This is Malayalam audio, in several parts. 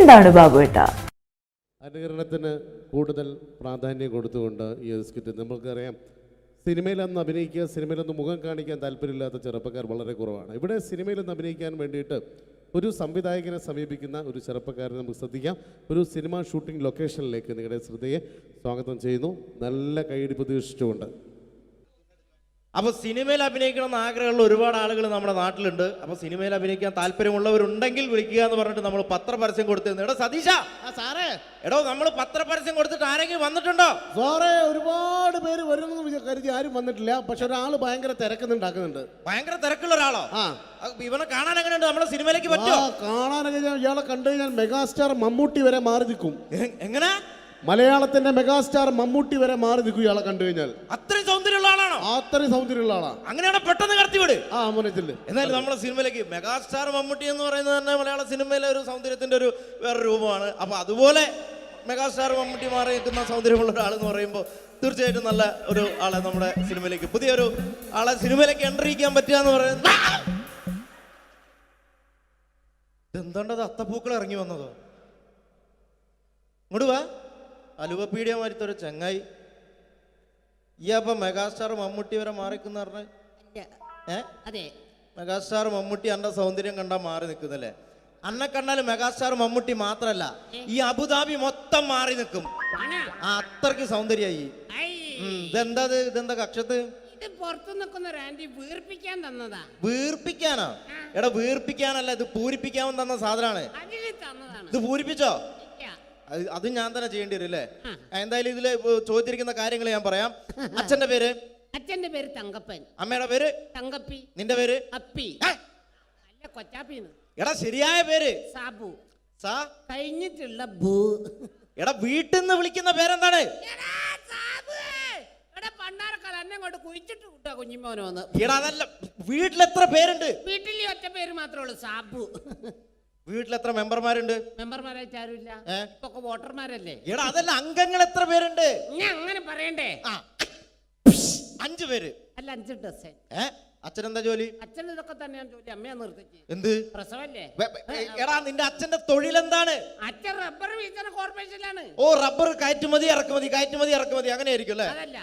എന്താണ് ബാബുവേട്ട? അനുകരണത്തിന് കൂടുതൽ പ്രാധാന്യം കൊടുത്തുകൊണ്ട് ഈ ഒരു സ്കിറ്റ്, നമുക്കറിയാം സിനിമയിലൊന്ന് അഭിനയിക്കുക, സിനിമയിലൊന്ന് മുഖം കാണിക്കാൻ താല്പര്യമില്ലാത്ത ചെറുപ്പക്കാർ വളരെ കുറവാണ്. ഇവിടെ സിനിമയിലൊന്ന് അഭിനയിക്കാൻ വേണ്ടിയിട്ട് ഒരു സംവിധായകനെ സമീപിക്കുന്ന ഒരു ചെറുപ്പക്കാരനെ നമുക്ക് ശ്രദ്ധിക്കാം. ഒരു സിനിമ ഷൂട്ടിംഗ് ലൊക്കേഷനിലേക്ക് നിങ്ങളുടെ ശ്രദ്ധയെ സ്വാഗതം ചെയ്യുന്നു, നല്ല കൈയടി പ്രതീക്ഷിച്ചുകൊണ്ട്. അപ്പോൾ സിനിമയിൽ അഭിനയിക്കണമെന്ന് ആഗ്രഹമുള്ള ഒരുപാട് ആളുകൾ നമ്മുടെ നാട്ടിലുണ്ട്. അപ്പോൾ സിനിമയിൽ അഭിനയിക്കാൻ താല്പര്യമുള്ളവരുണ്ടെങ്കിൽ വിളിക്കുക എന്ന് പറഞ്ഞിട്ട് നമ്മൾ പത്രപരസ്യം കൊടുത്തിരുന്നു. എടോ സതീശ, സാറേ, എടോ നമ്മൾ പത്രപരസ്യം കൊടുത്തിട്ട് ആരെങ്കിലും വന്നിട്ടുണ്ടോ? സാറേ, ഒരുപാട് പേര് വരുമെന്ന് കരുതി ആരും വന്നിട്ടില്ല. പക്ഷെ ഒരാൾ ഭയങ്കര തിരക്കുന്നുണ്ടാക്കുന്നുണ്ട്. ഭയങ്കര തിരക്കുള്ള ഒരാളോ? ഇവനെ കാണാൻ എങ്ങനെയുണ്ട്? നമ്മുടെ സിനിമയിലേക്ക് പറ്റുമോ? കാണാനൊക്കെ ഇയാളെ കണ്ടു കഴിഞ്ഞാൽ മെഗാസ്റ്റാർ മമ്മൂട്ടി വരെ മാറി നിൽക്കും. എങ്ങനെ? മലയാളത്തിന്റെ മെഗാസ്റ്റാർ മമ്മൂട്ടി വരെ മാറി നിൽക്കും ഇയാളെ കണ്ടു കഴിഞ്ഞാൽ. അത്രയും സൗന്ദര്യമുള്ള ആളാണോ? അത്രയും സൗന്ദര്യമുള്ള ആളാ. അങ്ങനെയാണ് പെട്ടെന്ന് കടത്തിവിട്. മോനത്തില് എന്നാലും നമ്മുടെ സിനിമയിലേക്ക് മെഗാസ്റ്റാർ മമ്മൂട്ടി എന്ന് പറയുന്നത് തന്നെ മലയാള സിനിമയിലെ ഒരു സൗന്ദര്യത്തിന്റെ ഒരു വേറെ രൂപമാണ്. അപ്പൊ അതുപോലെ മെഗാസ്റ്റാർ മമ്മൂട്ടി മാറി നിൽക്കുന്ന സൗന്ദര്യമുള്ള ഒരാൾ എന്ന് പറയുമ്പോൾ തീർച്ചയായിട്ടും നല്ല ഒരു ആളെ നമ്മുടെ സിനിമയിലേക്ക്, പുതിയൊരു ആളെ സിനിമയിലേക്ക് എൻട്രി ചെയ്യാൻ പറ്റുക എന്ന് പറയുന്നത്. എന്താണ്ടത് അത്തപ്പൂക്കൾ ഇറങ്ങി വന്നതോ? ഇങ്ങോട്ട് വാ, അലുവപ്പീഡിയ മാരിത്തൊരു ചങ്ങായി. ഈ അപ്പൊ മെഗാസ്റ്റാർ മമ്മൂട്ടി വരെ മാറിക്കുന്ന പറഞ്ഞ മെഗാസ്റ്റാർ മമ്മൂട്ടി അന്റെ സൗന്ദര്യം കണ്ടാൽ മാറി നിൽക്കുന്നല്ലേ? അന്നെ കണ്ടാലും മെഗാസ്റ്റാർ മമ്മൂട്ടി മാത്രല്ല, ഈ അബുദാബി മൊത്തം മാറി നിൽക്കും. അത്രയ്ക്ക് സൗന്ദര്യായി. ഇതെന്താ കക്ഷത്ത്? വീർപ്പിക്കാനോ? എടാ, വീർപ്പിക്കാനല്ല, ഇത് പൂരിപ്പിക്കാൻ തന്ന സാധനമാണ്. ഇത് പൂരിപ്പിച്ചോ? അത് ഞാൻ തന്നെ ചെയ്യേണ്ടി വരും അല്ലേ? എന്തായാലും ഇതില് ചോദിച്ചിരിക്കുന്ന കാര്യങ്ങൾ ഞാൻ പറയാം. അച്ഛന്റെ പേര്? അച്ഛന്റെ പേര് തങ്കപ്പൻ. അമ്മയുടെ പേര്? തങ്കപ്പി. നിന്റെ പേര്? അപ്പി. അല്ല, കൊച്ചാപ്പിന്ന്. എടാ, ശരിയായ പേര്? സാബു. സാ കഴിഞ്ഞിട്ടുള്ള ഭൂ. എടാ, വീട്ടിൽ നിന്ന് വിളിക്കുന്ന പേരെന്താണ്? എടാ, അതല്ല, വീട്ടിലെത്ര പേരുണ്ട്? വീട്ടിൽ ഒറ്റ പേര് മാത്രമേ ഉള്ളൂ, സാബു. വീട്ടിലെത്ര മെമ്പർമാരുണ്ട്? മെമ്പർമാരായിട്ട് ആരുമില്ല, ഇപ്പൊ വോട്ടർമാരല്ലേ. എടാ, അതല്ല, അംഗങ്ങൾ എത്ര പേരുണ്ട്? ഞാൻ അങ്ങനെ പറയണ്ടേ? 5 പേര്. അല്ല, 5 ഡസൻ. അച്ഛനെന്താ ജോലി? അച്ഛൻ ഇതൊക്കെ തന്നെയാണ് ജോലി. അമ്മയെ നിർത്തിച്ച്. എന്ത് പ്രസവല്ലേ? എടാ, നിന്റെ അച്ഛന്റെ തൊഴിൽ എന്താണ്? അച്ഛൻ റബ്ബർ വികസന കോർപ്പറേഷനിലാണ്. ഓ, റബ്ബർ കയറ്റുമതി ഇറക്കുമതി, കയറ്റുമതി ഇറക്കുമതി, അങ്ങനെ ആയിരിക്കും അല്ലേ? അതല്ല,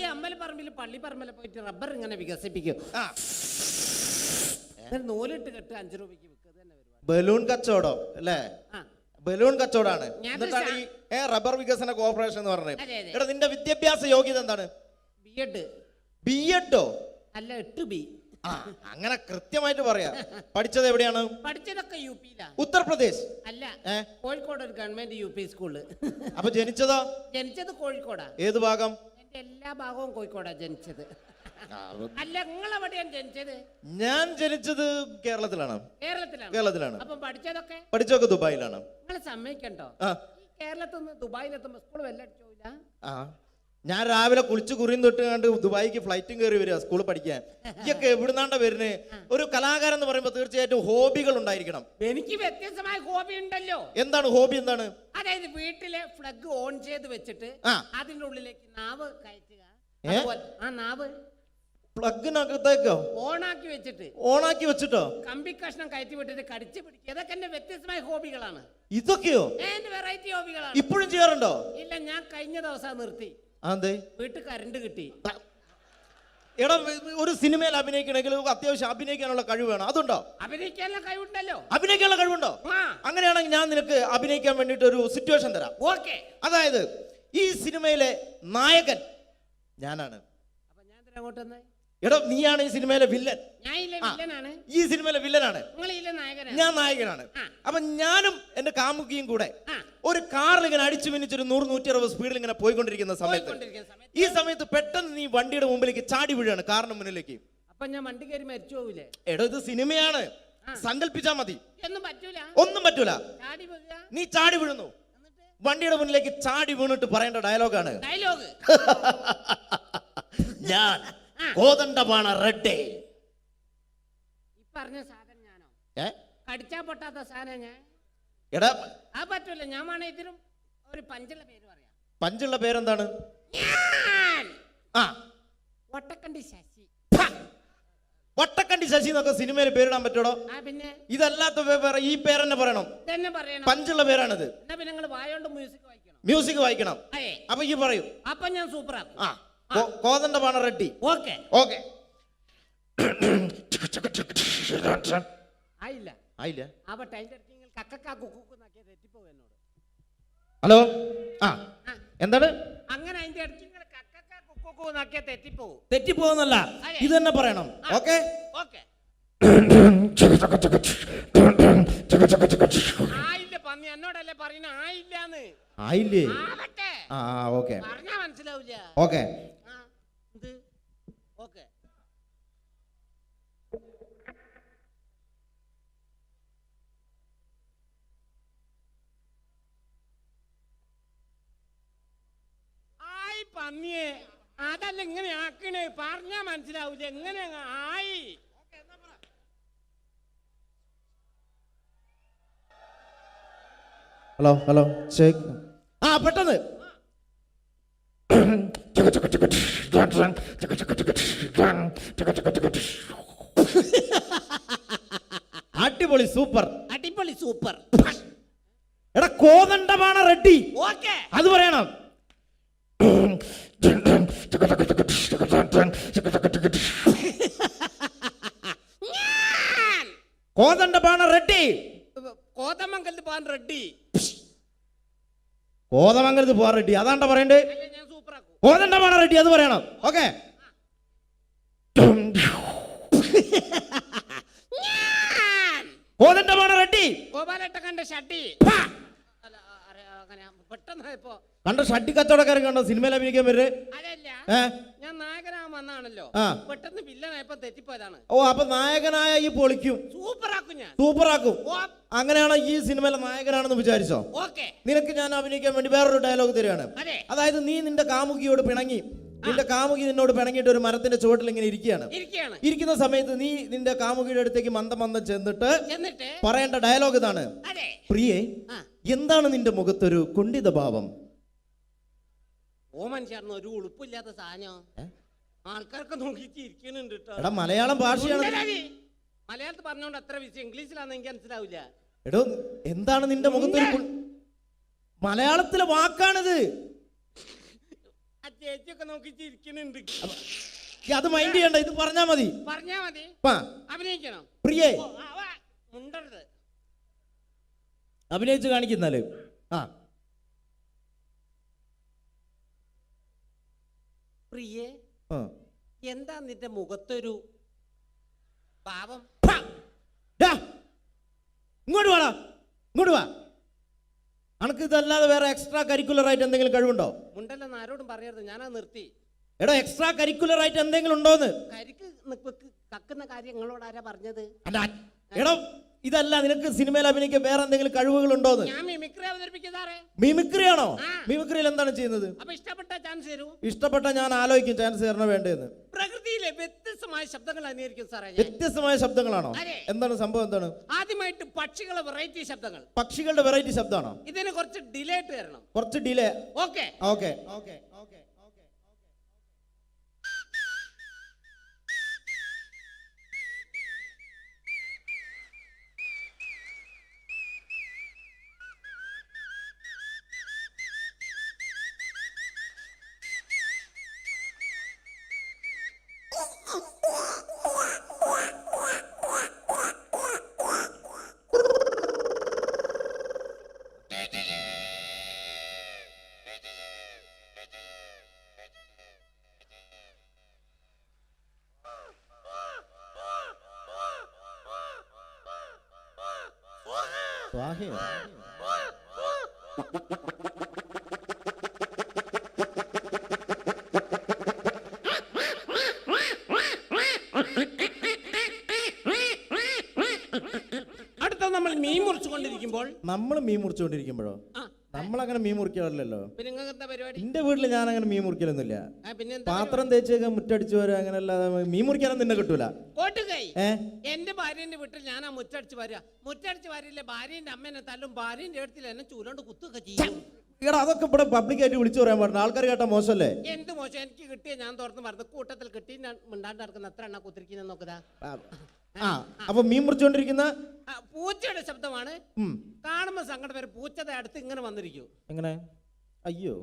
ഈ അമ്പലപ്പറമ്പിൽ പള്ളിപ്പറമ്പിൽ പോയിട്ട് റബ്ബർ ഇങ്ങനെ വികസിപ്പിക്കും. നൂലിട്ട് കെട്ട് 5 രൂപയ്ക്ക് വിൽക്കുക. ബലൂൺ കച്ചവടം അല്ലേ? ബലൂൺ കച്ചവടാണ്. എന്നിട്ടാണ് ഈ റബ്ബർ വികസന കോർപ്പറേഷൻ എന്ന് പറഞ്ഞത്. എടാ, നിന്റെ വിദ്യാഭ്യാസ യോഗ്യത എന്താണ്? ബിഎഡോ? അല്ല, 8B. അങ്ങനെ കൃത്യമായിട്ട് പറയാ. പഠിച്ചത് എവിടെയാണ്? പഠിച്ചതൊക്കെ യുപിയിലാണ്. ഉത്തർപ്രദേശ്? അല്ല, കോഴിക്കോട് ഒരു ഗവൺമെന്റ് യുപി സ്കൂള്. അപ്പൊ ജനിച്ചതോ? ജനിച്ചത് കോഴിക്കോടാ. ഏത് ഭാഗം? എന്റെ എല്ലാ ഭാഗവും കോഴിക്കോടാ ജനിച്ചത്. അല്ല, നിങ്ങളെവിടെയാണ് ജനിച്ചത്? ഞാൻ ജനിച്ചത് കേരളത്തിലാണ്. കേരളത്തിലാണ്. അപ്പൊ പഠിച്ചതൊക്കെ ദുബായിലാണ്. നിങ്ങൾ സമ്മതിക്കണ്ടോ? കേരളത്തിൽ നിന്ന് ദുബായിലെത്തുമ്പോ സ്കൂൾ വെല്ലടിച്ചോയില്ല. ഞാൻ രാവിലെ കുളിച്ച് കുറിയും തൊട്ട് കണ്ട് ദുബായിക്ക് ഫ്ലൈറ്റും കയറി വരിക സ്കൂളിൽ പഠിക്കാൻ. ഇതൊക്കെ എവിടുന്നാണ്ട വരുന്നേ? ഒരു കലാകാരൻ എന്ന് പറയുമ്പോൾ തീർച്ചയായിട്ടും ഹോബികൾ ഉണ്ടായിരിക്കണം. എനിക്ക് വ്യത്യസ്തമായ ഹോബി ഉണ്ടല്ലോ. എന്താണ് ഹോബി? എന്താണ്? അതായത് വീട്ടിലെ ഫ്ലഗ് ഓൺ ചെയ്ത് വെച്ചിട്ട് അതിന്റെ ഉള്ളിലേക്ക് നാവ് കയറ്റുക. ആ നാവ് പ്ലഗിനകത്തേക്കോ ഓണാക്കി വെച്ചിട്ടോ കമ്പി കഷ്ണം കയറ്റി വിട്ടിട്ട് കടിച്ചു പിടിക്കുക. ഇതൊക്കെ എന്റെ വ്യത്യസ്തമായ ഹോബികളാണ്. ഇതൊക്കെയോ? എന്റെ വെറൈറ്റി ഹോബികളാണ്. ഇപ്പോഴും ചെയ്യാറുണ്ടോ? ഇല്ല, ഞാൻ കഴിഞ്ഞ ദിവസം നിർത്തി. വീട്ടിൽ കറണ്ട് കിട്ടി. എടാ, ഒരു സിനിമയിൽ അഭിനയിക്കണമെങ്കിൽ അത്യാവശ്യം അഭിനയിക്കാനുള്ള കഴിവ് വേണം. അതുണ്ടോ? അഭിനയിക്കാനുള്ള കഴിവുണ്ടല്ലോ. അഭിനയിക്കാനുള്ള കഴിവുണ്ടോ? അങ്ങനെയാണെങ്കിൽ ഞാൻ നിനക്ക് അഭിനയിക്കാൻ വേണ്ടിട്ട് ഒരു സിറ്റുവേഷൻ തരാം. ഓക്കെ. അതായത് ഈ സിനിമയിലെ നായകൻ ഞാനാണ്. അപ്പൊ ഞാൻ അങ്ങോട്ട്. എടാ, നീയാണ് ഈ സിനിമയിലെ വില്ലൻ. ഈ സിനിമയിലെ വില്ലനാണ്. ഞാൻ നായകനാണ്. അപ്പൊ ഞാനും എന്റെ കാമുകിയും കൂടെ ഒരു കാറിൽ ഇങ്ങനെ അടിച്ചു മിന്നിച്ചൊരു 100-160 സ്പീഡിൽ ഇങ്ങനെ പോയിക്കൊണ്ടിരിക്കുന്ന സമയത്ത് ഈ സമയത്ത് പെട്ടെന്ന് നീ വണ്ടിയുടെ മുമ്പിലേക്ക് ചാടി വീഴാണ്, കാറിന് മുന്നിലേക്ക്. അപ്പൊ ഞാൻ വണ്ടി കയറി മരിച്ചു പോവില്ലേ? എടാ, ഇത് സിനിമയാണ്, സങ്കല്പിച്ചാ മതി. ഒന്നും പറ്റൂല. നീ ചാടി വീഴുന്നു, വണ്ടിയുടെ മുന്നിലേക്ക് ചാടി വീണിട്ട് പറയേണ്ട ഡയലോഗാണ്. ഞാൻ കോതണ്ടപാണ റെഡ്ഡേ. പറഞ്ഞ സാധനം ഞാനോ? കടിച്ചാ പൊട്ടാത്ത സാധനം ഞാൻ. എടാ, ആ പറ്റൂല. ഞാൻ വേണേ ഇതിലും ഒരു പഞ്ചുള്ള പേര് പറയാം. പഞ്ചുള്ള പേരെന്താണ്? ഒട്ടക്കണ്ടി ശശി. വട്ടക്കണ്ടി ശശി എന്നൊക്കെ സിനിമയിൽ പേരിടാൻ പറ്റൂടോ? പിന്നെ ഇതല്ലാത്ത വേറെ ഈ പേരെന്നെ പറയണം. പഞ്ചുള്ള പേരാണിത്. മ്യൂസിക് വായിക്കണം. അപ്പൊ ഈ പറയൂ. അപ്പൊ ഞാൻ സൂപ്പർ ആക്കും. കോതണ്ഡപാണ റെഡ്ഡി. Okay okay. ആയില്ല ആയില്ല. ഹലോ. എന്താണ് അങ്ങനെ അതിന്റെ ഇടയ്ക്ക് തെറ്റിപ്പോന്നല്ല, ഇത് തന്നെ പറയണം. Okay okay. ആയില്ല പന്നി എന്നോടല്ലേ പറയുന്ന ആയില്ലാന്ന്. ആയില്ലേ? ആവട്ടെ. ഓക്കെ പറഞ്ഞാ മനസ്സിലാവില്ല. ഓക്കെ. ഓക്കെ. ആയി പന്നിയെ അതല്ല ഇങ്ങനെ ആക്കണേ, പറഞ്ഞാ മനസ്സിലാവൂല. എങ്ങനെ ആയി? Hello hello check. പെട്ടെന്ന് അടിപൊളി സൂപ്പർ. അടിപൊളി സൂപ്പർ. എടാ കോതണ്ഡപാണ റെഡ്ഡി. ഓക്കെ. അത് പറയണം. കോതണ്ഡപാണ റെഡ്ഡി. കോതമംഗലത്ത് പോകാൻ റെഡ്ഡി. കോതമംഗലത്ത് പോകാൻ റെഡ്ഡി അതാണ്ട പറയണ്ടേ? കോതണ്ഡപാണ റെഡ്ഡി അത് പറയണം. ഓക്കെ. കോതണ്ഡപാണ റെഡ്ഡി. ഗോപാലട്ടക്കന്റെ ഷഡ്ഡി. കണ്ട ഷഡ്ഡി കച്ചവടക്കാരൻ കണ്ടോ സിനിമയിൽ അഭിനയിക്കാൻ വരുന്നത്? ഞാൻ നായകനാകാൻ വന്നാണല്ലോ, പെട്ടെന്ന് വില്ലനായപ്പോ തെറ്റിപ്പോയതാണ്. അപ്പൊ നായകനായ ഈ പൊളിക്കും. സൂപ്പറാക്കും ഞാൻ. സൂപ്പറാക്കും. അങ്ങനെയാണോ ഈ സിനിമയിലെ നായകനാണെന്ന് വിചാരിച്ചോ? ഓക്കെ. നിനക്ക് ഞാൻ അഭിനയിക്കാൻ വേണ്ടി വേറൊരു ഡയലോഗ് തരികയാണ്. അതായത് നീ നിന്റെ കാമുകിയോട് പിണങ്ങി, നിന്റെ കാമുകി നിന്നോട് പിണങ്ങിയിട്ട് ഒരു മരത്തിന്റെ ചുവട്ടിൽ ഇങ്ങനെ ഇരിക്കുന്ന സമയത്ത് നീ നിന്റെ കാമുകിയുടെ അടുത്തേക്ക് മന്ദം മന്ദം ചെന്നിട്ട് പറയേണ്ട ഡയലോഗ് ഇതാണ്: പ്രിയേ, എന്താണ് നിന്റെ മുഖത്തൊരു കുണ്ഠിത ഭാവം? ഓമൻ ചേർന്ന് ഒരു ഉളുപ്പില്ലാത്ത സാധനം ആൾക്കാർക്ക് നോക്കിയിട്ട് ഇരിക്കുന്നുണ്ട്. എടാ മലയാളം ഭാഷയാണ്. മലയാളത്തിൽ പറഞ്ഞോണ്ട് അത്ര വിഷയം, ഇംഗ്ലീഷിലാന്ന് എനിക്ക് മനസ്സിലാവില്ല. എടോ എന്താണ് നിന്റെ മുഖത്തൊരു മലയാളത്തിലെ വാക്കാണിത്. ചേച്ചിയൊക്കെ നോക്കിട്ട് ഇരിക്കുന്നുണ്ട്. അത് മൈൻഡ് ചെയ്യണ്ട, ഇത് പറഞ്ഞാ മതി. അഭിനയിക്കണം. പ്രിയേ മുണ്ടരുത്, അഭിനയിച്ച് കാണിക്കുന്നാല്. പ്രിയേ, എന്താ നിന്റെ മുഖത്തൊരു ഭാവം? ഇങ്ങോട്ട് വാടാ, ഇങ്ങോട്ട് വാ. അനക്ക് ഇതല്ലാതെ വേറെ എക്സ്ട്രാ കരിക്കുലർ ആയിട്ട് എന്തെങ്കിലും കഴിവുണ്ടോ? ഉണ്ടല്ലെന്ന് ആരോടും പറയരുത്, ഞാനാ നിർത്തി. എടോ എക്സ്ട്രാ കരിക്കുലർ ആയിട്ട് എന്തെങ്കിലും ഉണ്ടോന്ന്? കക്കുന്ന കാര്യം നിങ്ങളോട് ആരാ പറഞ്ഞത്? എടോ ഇതല്ല, നിനക്ക് സിനിമയിൽ അഭിനയിക്കാൻ വേറെ എന്തെങ്കിലും കഴിവുകൾ ഉണ്ടോന്ന്? ഞാൻ മിമിക്രി അവതരിപ്പിക്കുന്നതാറേ. മിമിക്രി ആണോ? മിമിക്രിയിൽ എന്താണ് ചെയ്യുന്നത്? അപ്പൊ ഇഷ്ടപ്പെട്ട ചാൻസ് തരൂ. ഇഷ്ടപ്പെട്ട ഞാൻ ആലോചിക്കും ചാൻസ് തരണോ വേണ്ടതെന്ന്. പ്രകൃതിയിലെ വ്യത്യസ്തമായ ശബ്ദങ്ങൾ അനുകരിക്കും സാറേ. വ്യത്യസ്തമായ ശബ്ദങ്ങളാണോ? എന്താണ് സംഭവം? എന്താണ്? ആദ്യമായിട്ട് പക്ഷികളുടെ വെറൈറ്റി ശബ്ദങ്ങൾ. പക്ഷികളുടെ വെറൈറ്റി ശബ്ദമാണോ? ഇതിന് കുറച്ച് ഡിലേ തരണം. കുറച്ച് delay. Okay okay okay okay. അടുത്ത നമ്മൾ മീൻ മുറിച്ചുകൊണ്ടിരിക്കുമ്പോൾ നമ്മളങ്ങനെ മീൻ മുറിക്കാറില്ലല്ലോ. പരിപാടി എന്റെ വീട്ടിൽ ഞാൻ അങ്ങനെ മീൻ മുറിക്കലൊന്നുമില്ല. പാത്രം തേച്ചേക്കാൻ മുറ്റടിച്ചു വരാ, അങ്ങനെ അല്ലാതെ മീൻ മുറിക്കാനൊന്നും നിന്നെ കിട്ടൂല. എന്റെ ഭാര്യന്റെ വീട്ടിൽ ഞാനാ മുറ്റടിച്ചു വരിക. മുറ്റടിച്ചു വരില്ല, ഭാര്യന്റെ അമ്മേനെ തല്ലും, ഭാര്യന്റെ അടുത്തിൽ എന്നെ ചൂലോണ്ട് കുത്തൊക്കെ ചെയ്യും. എടാ അതൊക്കെ ഇവിടെ പബ്ലിക്കായിട്ട് വിളിച്ചു പറയാൻ പാടില്ല, ആൾക്കാർ കേട്ടാ മോശമല്ലേ? എന്ത് മോശം, എനിക്ക് കിട്ടിയ ഞാൻ തുറന്ന് പറഞ്ഞു. കൂട്ടത്തിൽ കിട്ടി ഞാൻ മിണ്ടാണ്ട് നടക്കുന്ന എത്ര എണ്ണ കുത്തിരിക്കുന്ന നോക്കുതാ. അപ്പൊ മീൻ മുറിച്ചുകൊണ്ടിരിക്കുന്ന പൂച്ചയുടെ ശബ്ദമാണ്. കാണുമ്പോ സങ്കടം വരെ. പൂച്ചയുടെ അടുത്ത് ഇങ്ങനെ വന്നിരിക്കും. എങ്ങനെ? അയ്യോ,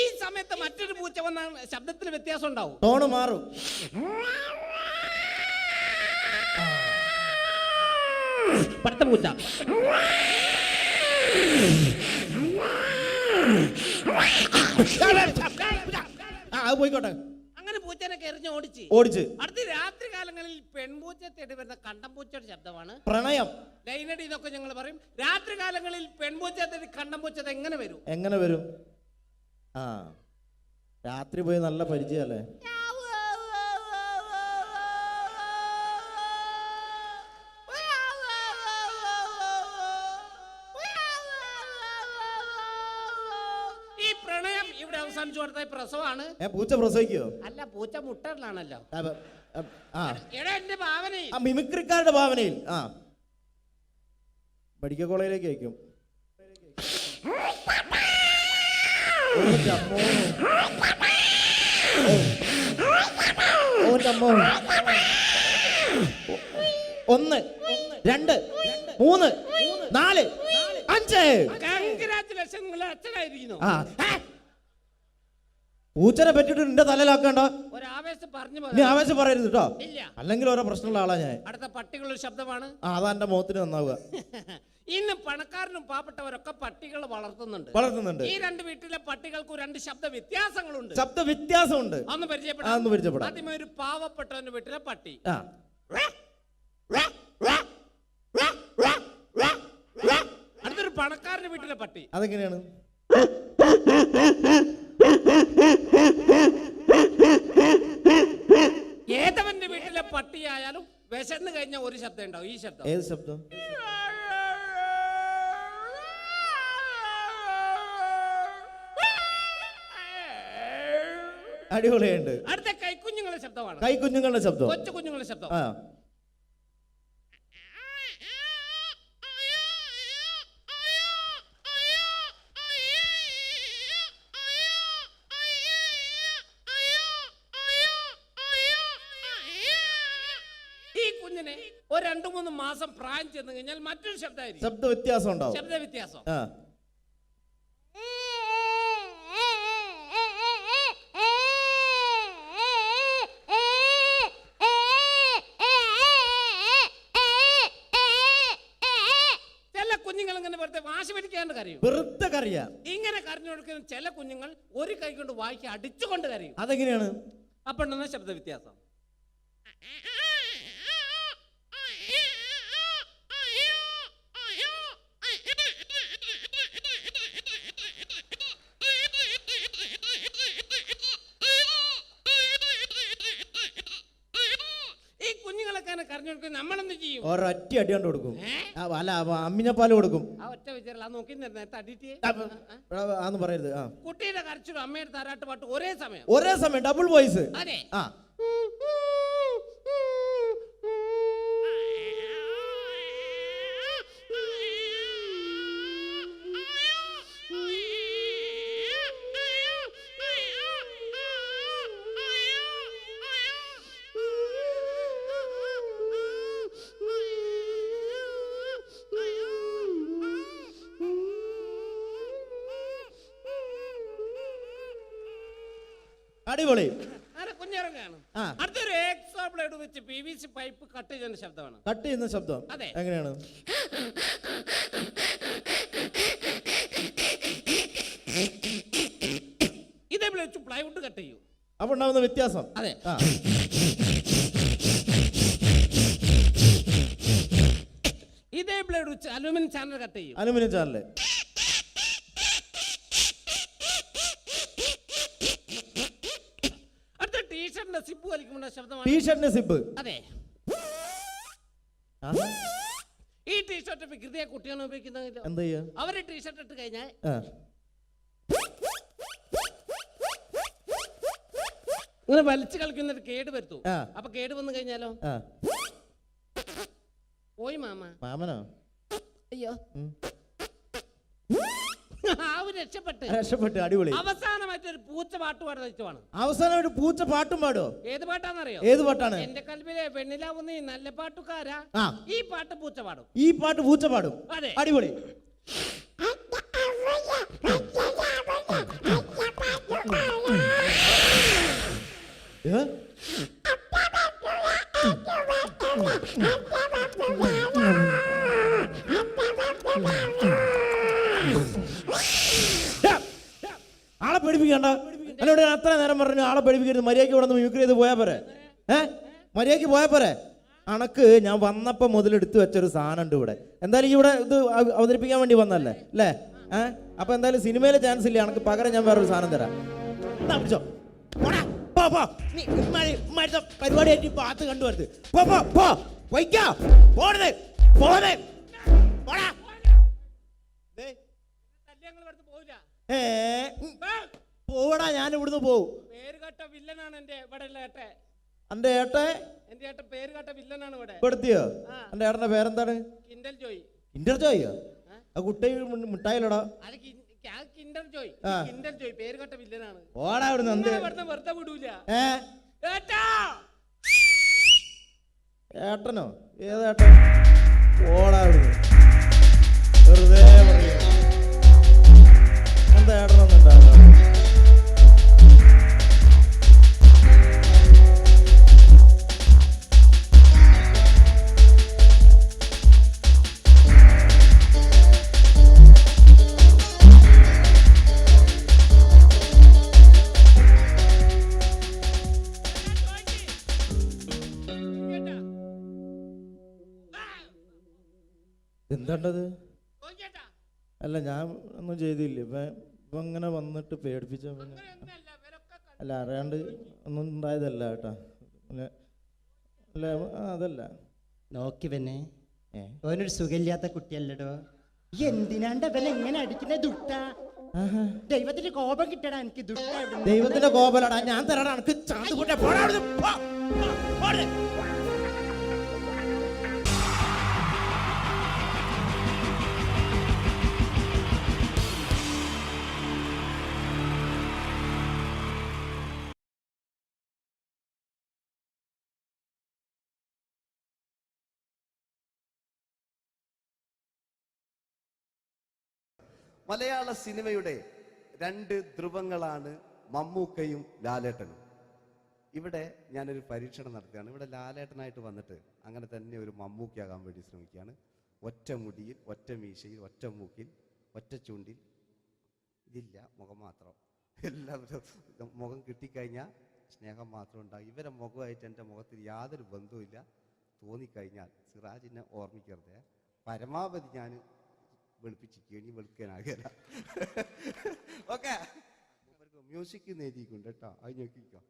ഈ സമയത്ത് മറ്റൊരു പൂച്ച വന്ന ശബ്ദത്തിന് വ്യത്യാസം ഉണ്ടാവും, ടോണ് മാറും. പടുത്ത പൂച്ച. അത് പോയിക്കോട്ടെ. അങ്ങനെ പൂച്ചനെ എറിഞ്ഞ് ഓടിച്ച് അടുത്ത രാത്രി കാലങ്ങളിൽ പെൺപൂച്ച തേടി വരുന്ന കണ്ടംപൂച്ചയുടെ ശബ്ദമാണ് പ്രണയം. ലൈനടി ഇതൊക്കെ ഞങ്ങൾ പറയും. രാത്രി കാലങ്ങളിൽ പെൺപൂച്ച തേടി കണ്ടംപൂച്ച എങ്ങനെ വരും? എങ്ങനെ വരും? ആ, രാത്രി പോയി നല്ല പരിചയല്ലേ? ഈ പ്രണയം ഇവിടെ അവസാനിച്ചു കൊടുത്ത പ്രസവമാണ്. പൂച്ച പ്രസവിക്കോ? അല്ല, പൂച്ച മുട്ടലാണല്ലോ. എടാ എന്റെ ഭാവനയിൽ, മിമിക്രിക്കാരുടെ ഭാവനയിൽ മെഡിക്കൽ കോളേജിലേക്ക് അയക്കും. ഒന്ന്, രണ്ട്, മൂന്ന്, നാല്, അഞ്ച്. കൺഗ്രാറ്റുലേഷൻ, നിങ്ങൾ അച്ഛനായിരിക്കുന്നു. പൂച്ചനെ പറ്റിട്ട് നിന്റെ തലയിലാക്കണ്ട. ഒരു ആവേശം പറഞ്ഞു, നീ ആവേശം പറയരുത് കേട്ടോ, ഇല്ല. അല്ലെങ്കിൽ ഓരോ പ്രശ്നമുള്ള ആളാ ഞാൻ. അടുത്ത പട്ടികളുടെ ശബ്ദമാണ്. അതാ എന്റെ മുഖത്തിന് നന്നാവുക. ഇന്ന് പണക്കാരനും പാവപ്പെട്ടവരൊക്കെ പട്ടികൾ വളർത്തുന്നുണ്ട്. ഈ രണ്ട് വീട്ടിലെ പട്ടികൾക്ക് രണ്ട് ശബ്ദ വ്യത്യാസങ്ങളുണ്ട്. ശബ്ദ വ്യത്യാസമുണ്ട്. ഒന്ന് പരിചയപ്പെടാം. ആദ്യമേ ഒരു പാവപ്പെട്ടവന്റെ വീട്ടിലെ പട്ടി. അടുത്തൊരു പണക്കാരന്റെ വീട്ടിലെ പട്ടി. അതെങ്ങനെയാണ്? ഏതവന്റെ വീട്ടിലെ പട്ടിയായാലും വിശന്ന് കഴിഞ്ഞ ഒരു ശബ്ദം ഉണ്ടാവും. ഈ ശബ്ദം. ഏത് ശബ്ദം? അടിപൊളിയുണ്ട്. അടുത്ത കൈക്കുഞ്ഞുങ്ങളുടെ ശബ്ദമാണ്. കൈക്കുഞ്ഞുങ്ങളുടെ ശബ്ദം, കൊച്ചു കുഞ്ഞുങ്ങളുടെ ശബ്ദം. ഈ കുഞ്ഞിനെ ഒരു 2-3 മാസം പ്രായം ചെന്ന് കഴിഞ്ഞാൽ മറ്റൊരു ശബ്ദമായിരിക്കും. ശബ്ദ വ്യത്യാസം ഉണ്ടാവും. ശബ്ദ വ്യത്യാസം. ഇങ്ങനെ കരഞ്ഞു കൊടുക്കുന്ന ചില കുഞ്ഞുങ്ങൾ ഒരു കൈ കൊണ്ട് വായിക്ക് അടിച്ചുകൊണ്ട് കരയും. അതെങ്ങനെയാണ്? അപ്പൊ ശബ്ദ വ്യത്യാസം. ഈ കുഞ്ഞുങ്ങളൊക്കെ കരഞ്ഞു കൊടുക്കുന്ന നമ്മളെന്ത് ചെയ്യും? ഒരൊറ്റ അടി കൊണ്ട് കൊടുക്കും. അല്ല, അമ്മിഞ്ഞപ്പാല് കൊടുക്കും. ആ ഒറ്റ വിചാരം നോക്കി തടിയിട്ട് ആന്ന് പറയരുത്. കുട്ടിയുടെ കരച്ചിലും അമ്മയുടെ താരാട്ട് പാട്ട് ഒരേ സമയം ഡബിൾ വോയിസ്. അതെ. അടിപൊളി. കുഞ്ഞിറങ്ങാണ്. അടുത്തൊരു എക്സ്ട്രാ ബ്ലേഡ് വെച്ച് PVC പൈപ്പ് കട്ട് ചെയ്യുന്ന ശബ്ദമാണ്. കട്ട് ചെയ്യുന്ന ശബ്ദം. അതെ. എങ്ങനെയാണ്? ഇതേപോലെ വെച്ച് പ്ലൈവുഡ് കട്ട് ചെയ്യും. അപ്പൊ ഉണ്ടാവുന്ന വ്യത്യാസം. അതെ. ഇതേ ബ്ലേഡ് വെച്ച് അലുമിനിയം ചാനൽ കട്ട് ചെയ്യും. Aluminium channel. സിബ് വലിക്കുമ്പോൾ ശബ്ദമാണ്. ടീഷർട്ടിന്റെ സിബ്. അതെ. ഈ ടീഷർട്ട് വികൃതിയെ കുട്ടിയാണ് ഉപയോഗിക്കുന്നത്. എന്താ ചെയ്യാ? അവര് ടീഷർട്ട് ഇട്ട് കഴിഞ്ഞാൽ ഇങ്ങനെ വലിച്ചു കളിക്കുന്നൊരു കേട് വരുത്തു. അപ്പൊ കേട് വന്നു കഴിഞ്ഞാലോ പോയി മാമ. മാമനോ? അയ്യോ രക്ഷപ്പെട്ട്. അടിപൊളി. അവസാനമായിട്ടൊരു പൂച്ച പാട്ട് പാടുന്ന വെച്ചാണ്. അവസാനമായിട്ട് പൂച്ച പാട്ടും പാടോ? ഏത് പാട്ടാന്നറിയോ? ഏത് പാട്ടാണ്? എന്റെ കൽവിലെ വെണ്ണിലാവുന്ന നല്ല പാട്ടുകാരാ. ഈ പാട്ട് പൂച്ച പാടും. ഈ പാട്ട് പൂച്ച പാടും. അടിപൊളി. ആളെ പേടിപ്പിക്കണ്ട. എന്നോട് ഞാൻ അത്ര നേരം പറഞ്ഞു ആളെ പേടിപ്പിക്കരുത്, മര്യാദയ്ക്ക് ഇവിടെ നിന്ന് മ്യൂക്കർ ചെയ്ത് പോയാ പോരെ. മര്യാദയ്ക്ക് പോയാ പോരെ. അണക്ക് ഞാൻ വന്നപ്പോ മുതൽ എടുത്തു വെച്ചൊരു സാധനം ഉണ്ട് ഇവിടെ. എന്തായാലും ഇവിടെ ഇത് അവതരിപ്പിക്കാൻ വേണ്ടി വന്നല്ലേ അല്ലേ? അപ്പൊ എന്തായാലും സിനിമയിലെ ചാൻസ് ഇല്ല. അണക്ക് പകരം ഞാൻ വേറൊരു സാധനം തരാം. പരിപാടിയായിട്ട് പാത്ത് കണ്ടുവരുത്. പോവടാ, ഞാൻ ഇവിടുന്ന് പോവും. പേരുകേട്ട വില്ലനാണ് എന്റെ ഇവിടെ ഏട്ടെ. എന്റെ ഏട്ടെ? എന്റെ ഏട്ടൻ പേരുകേട്ട വില്ലനാണ് ഇവിടെ. പെടുത്തിയോ? എന്റെ ഏട്ടന്റെ പേരെന്താണ്? Kindle Joy. കിൻഡർ ജോയോ? ആ കുട്ടി മിഠായിലടാ. Kinder Joy. കിൻഡൽ ജോയ് പേരുകേട്ട വില്ലനാണ്. ഓടാ ഇവിടുന്ന്. വെറുതെ വിടൂല. ഏട്ടനോ? ഏതേട്ടൻ? ഓടാ ഇവിടുന്ന്. വെറുതെ പറയാ. എന്താ ഏട്ടനൊന്നും ഉണ്ടാവില്ല. എന്താണ്ടത്? അല്ല ഞാൻ ഒന്നും ചെയ്തില്ല. ഇപ്പൊ ഇങ്ങനെ വന്നിട്ട് പേടിപ്പിച്ച. അല്ല അറിയാണ്ട് ഒന്നും ഉണ്ടായതല്ല കേട്ടാ. അല്ല അതല്ല. നോക്കി പിന്നെ ഓനൊരു സുഖമില്ലാത്ത കുട്ടിയല്ലടോ. എന്തിനാണ്ട് അവൻ എങ്ങനെ അടിക്കുന്ന ദുട്ട? ദൈവത്തിന്റെ കോപം കിട്ടടാ എനിക്ക്. ദുട്ട ദൈവത്തിന്റെ കോപലടാ. ഞാൻ തരാടാ എനിക്ക്. മലയാള സിനിമയുടെ രണ്ട് ധ്രുവങ്ങളാണ് മമ്മൂക്കയും ലാലേട്ടനും. ഇവിടെ ഞാനൊരു പരീക്ഷണം നടത്തുകയാണ്. ഇവിടെ ലാലേട്ടനായിട്ട് വന്നിട്ട് അങ്ങനെ തന്നെ ഒരു മമ്മൂക്കയാകാൻ വേണ്ടി ശ്രമിക്കുകയാണ്. ഒറ്റ മുടിയിൽ, ഒറ്റ മീശയിൽ, ഒറ്റ മൂക്കിൽ, ഒറ്റ ചൂണ്ടിൽ. ഇതില്ല, മുഖം മാത്രം. എല്ലാവരും മുഖം കിട്ടിക്കഴിഞ്ഞാൽ സ്നേഹം മാത്രം ഉണ്ടാകും. ഇവരെ മുഖമായിട്ട് എൻ്റെ മുഖത്തിൽ യാതൊരു ബന്ധവുമില്ല. തോന്നിക്കഴിഞ്ഞാൽ സിറാജിനെ ഓർമ്മിക്കരുത്. പരമാവധി ഞാൻ വെളുപ്പിച്ചിരിക്കുകയാണ്. വെളുക്കാനാകില്ല. ഓക്കെ, മ്യൂസിക് നേടിയിട്ടുണ്ട് കേട്ടോ. അത് നോക്കിക്കോ.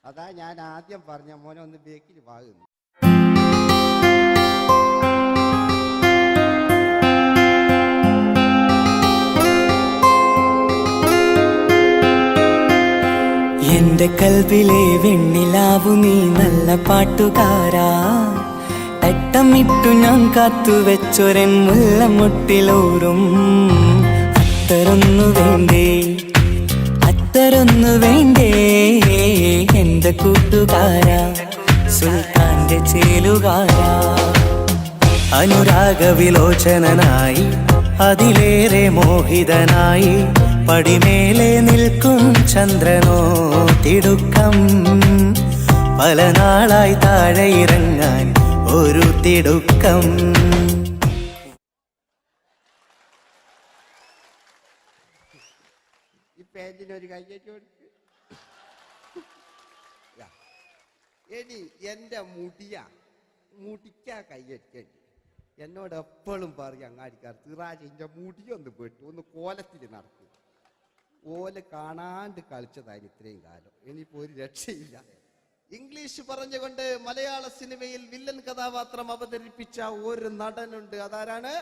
അതാ ഞാൻ ആദ്യം പറഞ്ഞ മോനെ ഒന്ന് ബേക്കിൽ വാങ്ങുന്നു. എന്റെ കൽവിലെ വെണ്ണിലാവു നീ നല്ല പാട്ടുകാരാ. തട്ടമിട്ടു ഞാൻ കാത്തുവെച്ചൊരൻ മുല്ലമുട്ടിലോറും. അത്തരൊന്നു വേണ്ടേ, അത്തരൊന്നു വേണ്ടേ എന്റെ കൂട്ടുകാരാ, സുൽത്താന്റെ ചേലുകാരാ. അനുരാഗവിലോചനായി അതിലേറെ മോഹിതനായി പടിമേലെ നിൽക്കും ചന്ദ്രനോ തിടുക്കം. പല നാളായി താഴെ ഇറങ്ങാൻ ഒരു തിടുക്കം. ഈ പേജിനൊരു കയ്യേറ്റ് കൊടുക്ക്. എടി എൻ്റെ മുടിക്കാ കയ്യേറ്റേണ്ടി. എന്നോട് എപ്പോഴും പറയും അങ്ങാടിക്കാർ, സിറാജിൻ്റെ മുടിയൊന്ന് പോയിട്ട് ഒന്ന് കോലത്തിൽ നടക്കും. ഓല കാണാണ്ട് കളിച്ചതായിരുന്നു ഇത്രയും കാലം. ഇനിയിപ്പോൾ ഒരു രക്ഷയില്ല. ഇംഗ്ലീഷ് പറഞ്ഞുകൊണ്ട് മലയാള സിനിമയിൽ വില്ലൻ കഥാപാത്രം അവതരിപ്പിച്ച ഒരു നടനുണ്ട്. അതാരാണ്?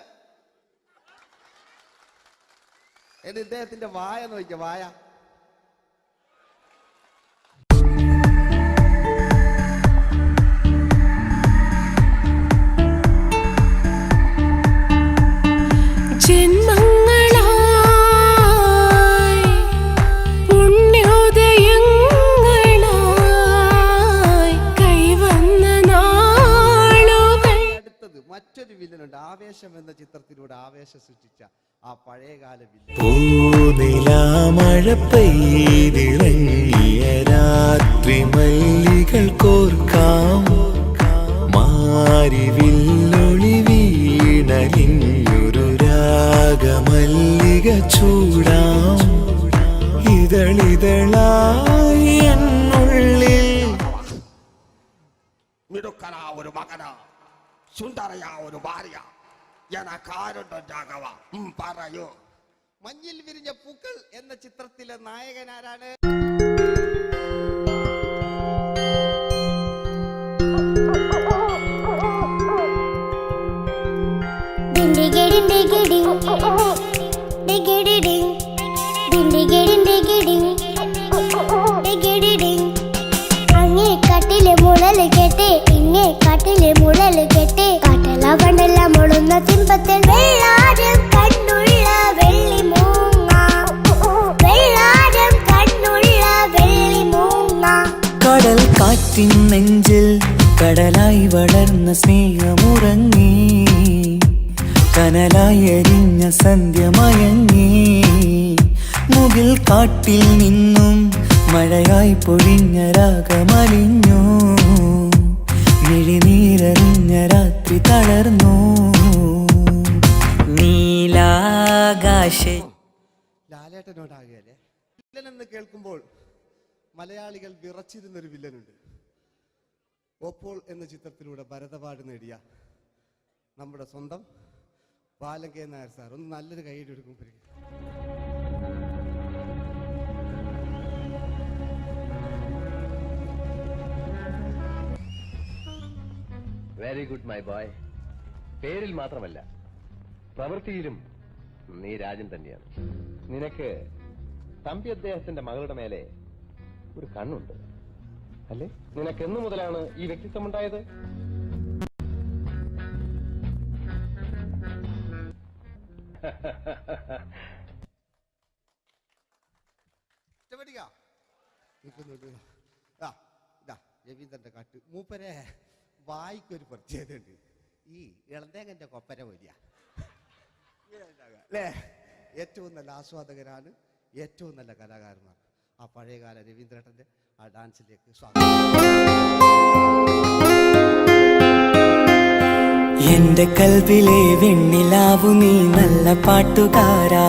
ഇദ്ദേഹത്തിന്റെ വായ നോക്കിയ വായ. ആവേശം എന്ന ചിത്രത്തിലൂടെ ആവേശം സൃഷ്ടിച്ച ആ പഴയകാല വില്ലൻ. പൂനിലാമഴ പെയ്തിറങ്ങിയ രാത്രി മല്ലികൾ കോർക്കാം, മാരിവില്ലൊളി വീണലിഞ്ഞൊരു രാഗമല്ലിക ചൂടാം, ഇതളിതളായി എന്നുള്ളിൽ. മിടുക്കനാ ഒരു മകനാ, സുന്ദരയാ ഒരു ഭാര്യ, എനക്കാരുണ്ടോ രാഘവ? പറയൂ. മഞ്ഞിൽ വിരിഞ്ഞ പൂക്കൾ എന്ന ചിത്രത്തിലെ നായകനാരാണ്? അങ്ങേ കാട്ടിലെ മുളല് കേട്ട് ഇങ്ങേ കാട്ടിലെ മുളല് കേട്ട് കാട്ടല കണ്ടെല്ലാം മുളുന്ന സിംഹത്തിൽ വെള്ളാരം കണ്ണുള്ള വെള്ളിമൂങ്ങ, വെള്ളാരം കണ്ണുള്ള വെള്ളിമൂങ്ങ. കടൽ കാറ്റിൻ നെഞ്ചിൽ കടലായി വളർന്ന സ്നേഹമുറങ്ങി, കനലായി എരിഞ്ഞ സന്ധ്യ മയങ്ങി, മുകിൽ കാട്ടിൽ നിന്നും മഴയായി പൊഴിഞ്ഞ രാഗമലിഞ്ഞു, മിഴിനീരറിഞ്ഞ രാത്രി തളർന്നു. നീലാകാശ ലാലേട്ടനോടാകല്ലേ വില്ലൻ എന്ന് കേൾക്കുമ്പോൾ മലയാളികൾ വിറച്ചിരുന്നൊരു വില്ലനുണ്ട്. ഓപ്പോൾ എന്ന ചിത്രത്തിലൂടെ ഭരത് അവാർഡ് നേടിയ നമ്മുടെ സ്വന്തം ബാലൻ കെ നായർ സാർ. ഒന്ന് നല്ലൊരു കൈയ്യടി എടുക്കുമ്പോൾ വെരി ഗുഡ് മൈ ബോയ്. പേരിൽ മാത്രമല്ല പ്രവൃത്തിയിലും നീ രാജൻ തന്നെയാണ്. നിനക്ക് തമ്പി അദ്ദേഹത്തിന്റെ മകളുടെ മേലെ ഒരു കണ്ണുണ്ട് അല്ലേ? നിനക്ക് എന്നു മുതലാണ് ഈ വ്യക്തിത്വമുണ്ടായത്? രവീന്ദ്രന്റെ കാട്ട് മൂപ്പരെ വായിക്കൊരു പ്രത്യേകതയുണ്ട്. ഈ ഇളന്തേങ്ങന്റെ കൊപ്പര വലിയ അല്ലേ? ഏറ്റവും നല്ല ആസ്വാദകരാണ്, ഏറ്റവും നല്ല കലാകാരന്മാർ. ആ പഴയകാല രവീന്ദ്രേട്ടന്റെ ആ ഡാൻസിലേക്ക് സ്വാഗതം. എന്റെ കൽവിലെ വെണ്ണിലാവു നീ നല്ല പാട്ടുകാരാ,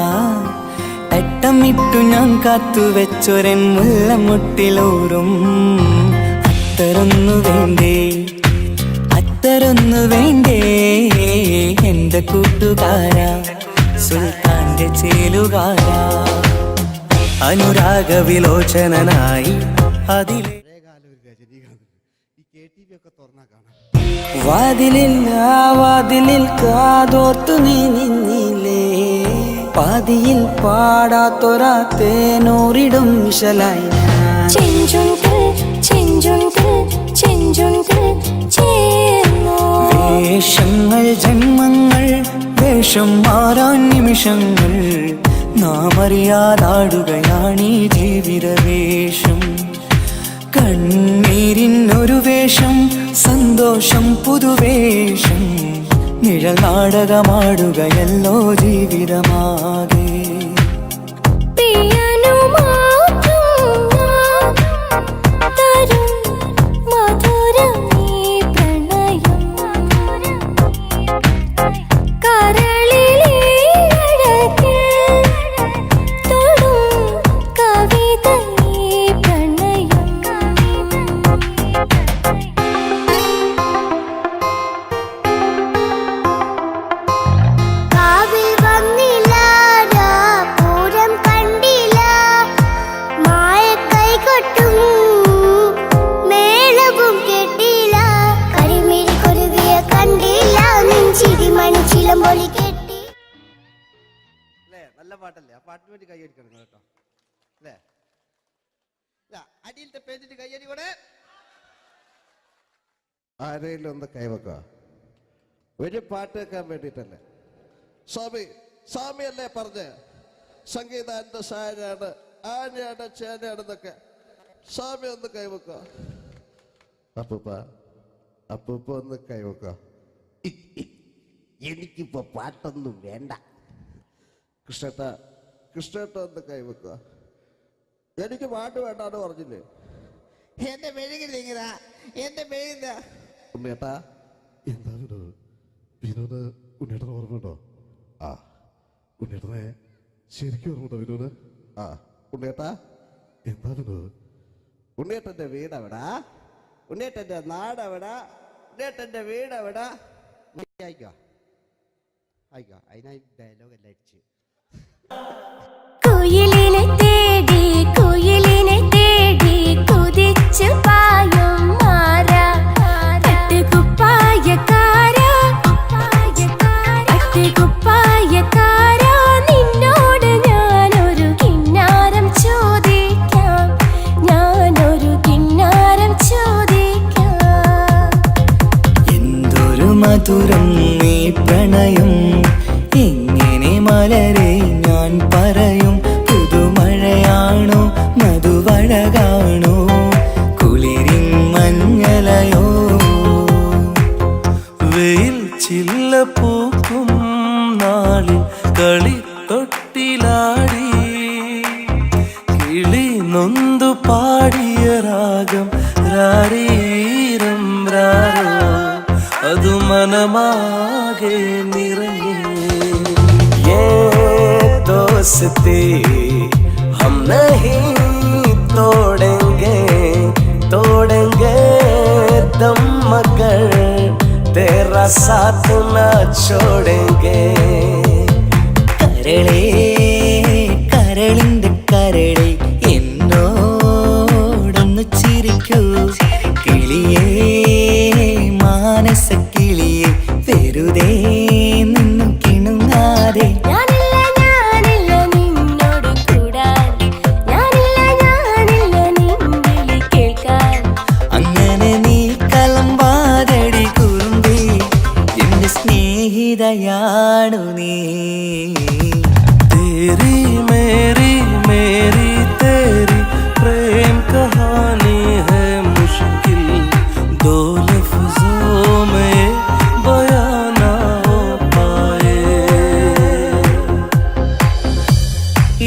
തട്ടമിട്ടു ഞാൻ കാത്തുവെച്ചൊരൻ മുല്ലമുട്ടിലൂറും. അത്തരൊന്നു വേണ്ടേ, അത്തരൊന്നു വേണ്ടേ എന്റെ കൂട്ടുകാരാ, സുൽത്താന്റെ ചേലുകാരാ, അനുരാഗ വിലോചനായി അതിലെ പഴയകാല ഒരു രജനീകാന്ത്. ഈ KTV ഒക്കെ തുറന്നാ കാണാം. വാതിലിൽ ആ വാതിലിൽ കാതോർത്തു നീ നിന്നില്ലേ, പാതിയിൽ പാടാത്തൊരാ തേനൂറിടും മിശലായി വേഷങ്ങൾ ജന്മങ്ങൾ വേഷം മാറാൻ നിമിഷങ്ങൾ നാം അറിയാതാടുകയാണീ ജീവിതവേഷം. കണ്ണീരിനൊരു വേഷം സന്തോഷം പുതുവേഷം നിഴൽ നാടകമാടുകയല്ലോ ജീവിതമാകെ. നല്ല പാട്ടല്ലേ? ആ പാട്ടിന് വേണ്ടി കൈയടിക്കണം കേട്ടോ അല്ലേ? അടിയിലത്തെ പേജിന് കൈയടി കൂടെ ആരെങ്കിലും ഒന്ന് കൈവക്ക. ഒരു പാട്ട് വെക്കാൻ വേണ്ടിട്ടല്ലേ? സ്വാമി അല്ലേ പറഞ്ഞ് സംഗീത എന്റെ സാരാണ്, ആനയാണ്, ചേനയാണെന്നൊക്കെ. സ്വാമി ഒന്ന് കൈവക്ക. അപ്പൂപ്പ ഒന്ന് കൈവക്ക. എനിക്കിപ്പോ പാട്ടൊന്നും വേണ്ട. കൃഷ്ണേട്ട ഒന്ന് കൈവെക്കുക. എനിക്ക് പാട്ട് വേണ്ടാന്ന് പറഞ്ഞില്ലേ? എന്റെ മെഴുകുന്നീങ്ങതാ, എന്റെ മെഴുകുന്ന ഉണ്ണേട്ടാ. എന്താണ് വിനോദ്? ഉണ്ണേട്ടനെ ഓർമ്മയുണ്ടോ? ആ ഉണ്ണേട്ടനെ ശരിക്കും ഓർമ്മയുണ്ടോ വിനോദ്? ആ ഉണ്ണേട്ടാ. എന്താ വിനോദ്? ഉണ്ണേട്ടന്റെ വീടെവിടാ? ഉണ്ണേട്ടന്റെ നാടെവിടാ? ഉണ്ണേട്ടന്റെ വീടെവിടാ? അയക്കോ അയക്കോ. അതിനായി ഡയലോഗ് എല്ലാം അടിച്ച്. കുയിലിനെ തേടി കുതിച്ചു പായും മാറാ പട്ടുകുപ്പായക്കാരാ നിന്നോട് ഞാനൊരു കിന്നാരം ചോദിക്കാം. എന്തൊരു മധുരം നീ പ്രണയം, എങ്ങനെ മലരെ ഞാൻ പറയും. പുതുമഴയാണോ മധുവഴകാണോ കുളിരിൻ മഞ്ഞലയോ? വെയിൽ ചില്ല പൂക്കും നാളിൽ കളിത്തൊട്ടിലാടി കിളി നൊന്തു പാടിയ രാഗം രാരീരം രാരോ അത് മനമാകെ നിറഞ്ഞേ. दोस्ती हम नहीं तोड़ेंगे दम मगर तेरा साथ न छोड़ेंगे. കരളേ കരളിന്റെ കരളെ എന്നോടൊന്നു ചിരിക്കൂ. കിളിയേ മാനസ കിളിയെ വെറുതെ നിന്നു കിണുങ്ങാതെ. അങ്ങനെ നീ കലമ്പാതടി കുറുമ്പി എന്റെ സ്നേഹിതയാണു നീ. तेरी मेरी मेरी तेरी प्रेम कहानी है मुश्किल, दो लफ्जों में बयां ना हो पाए.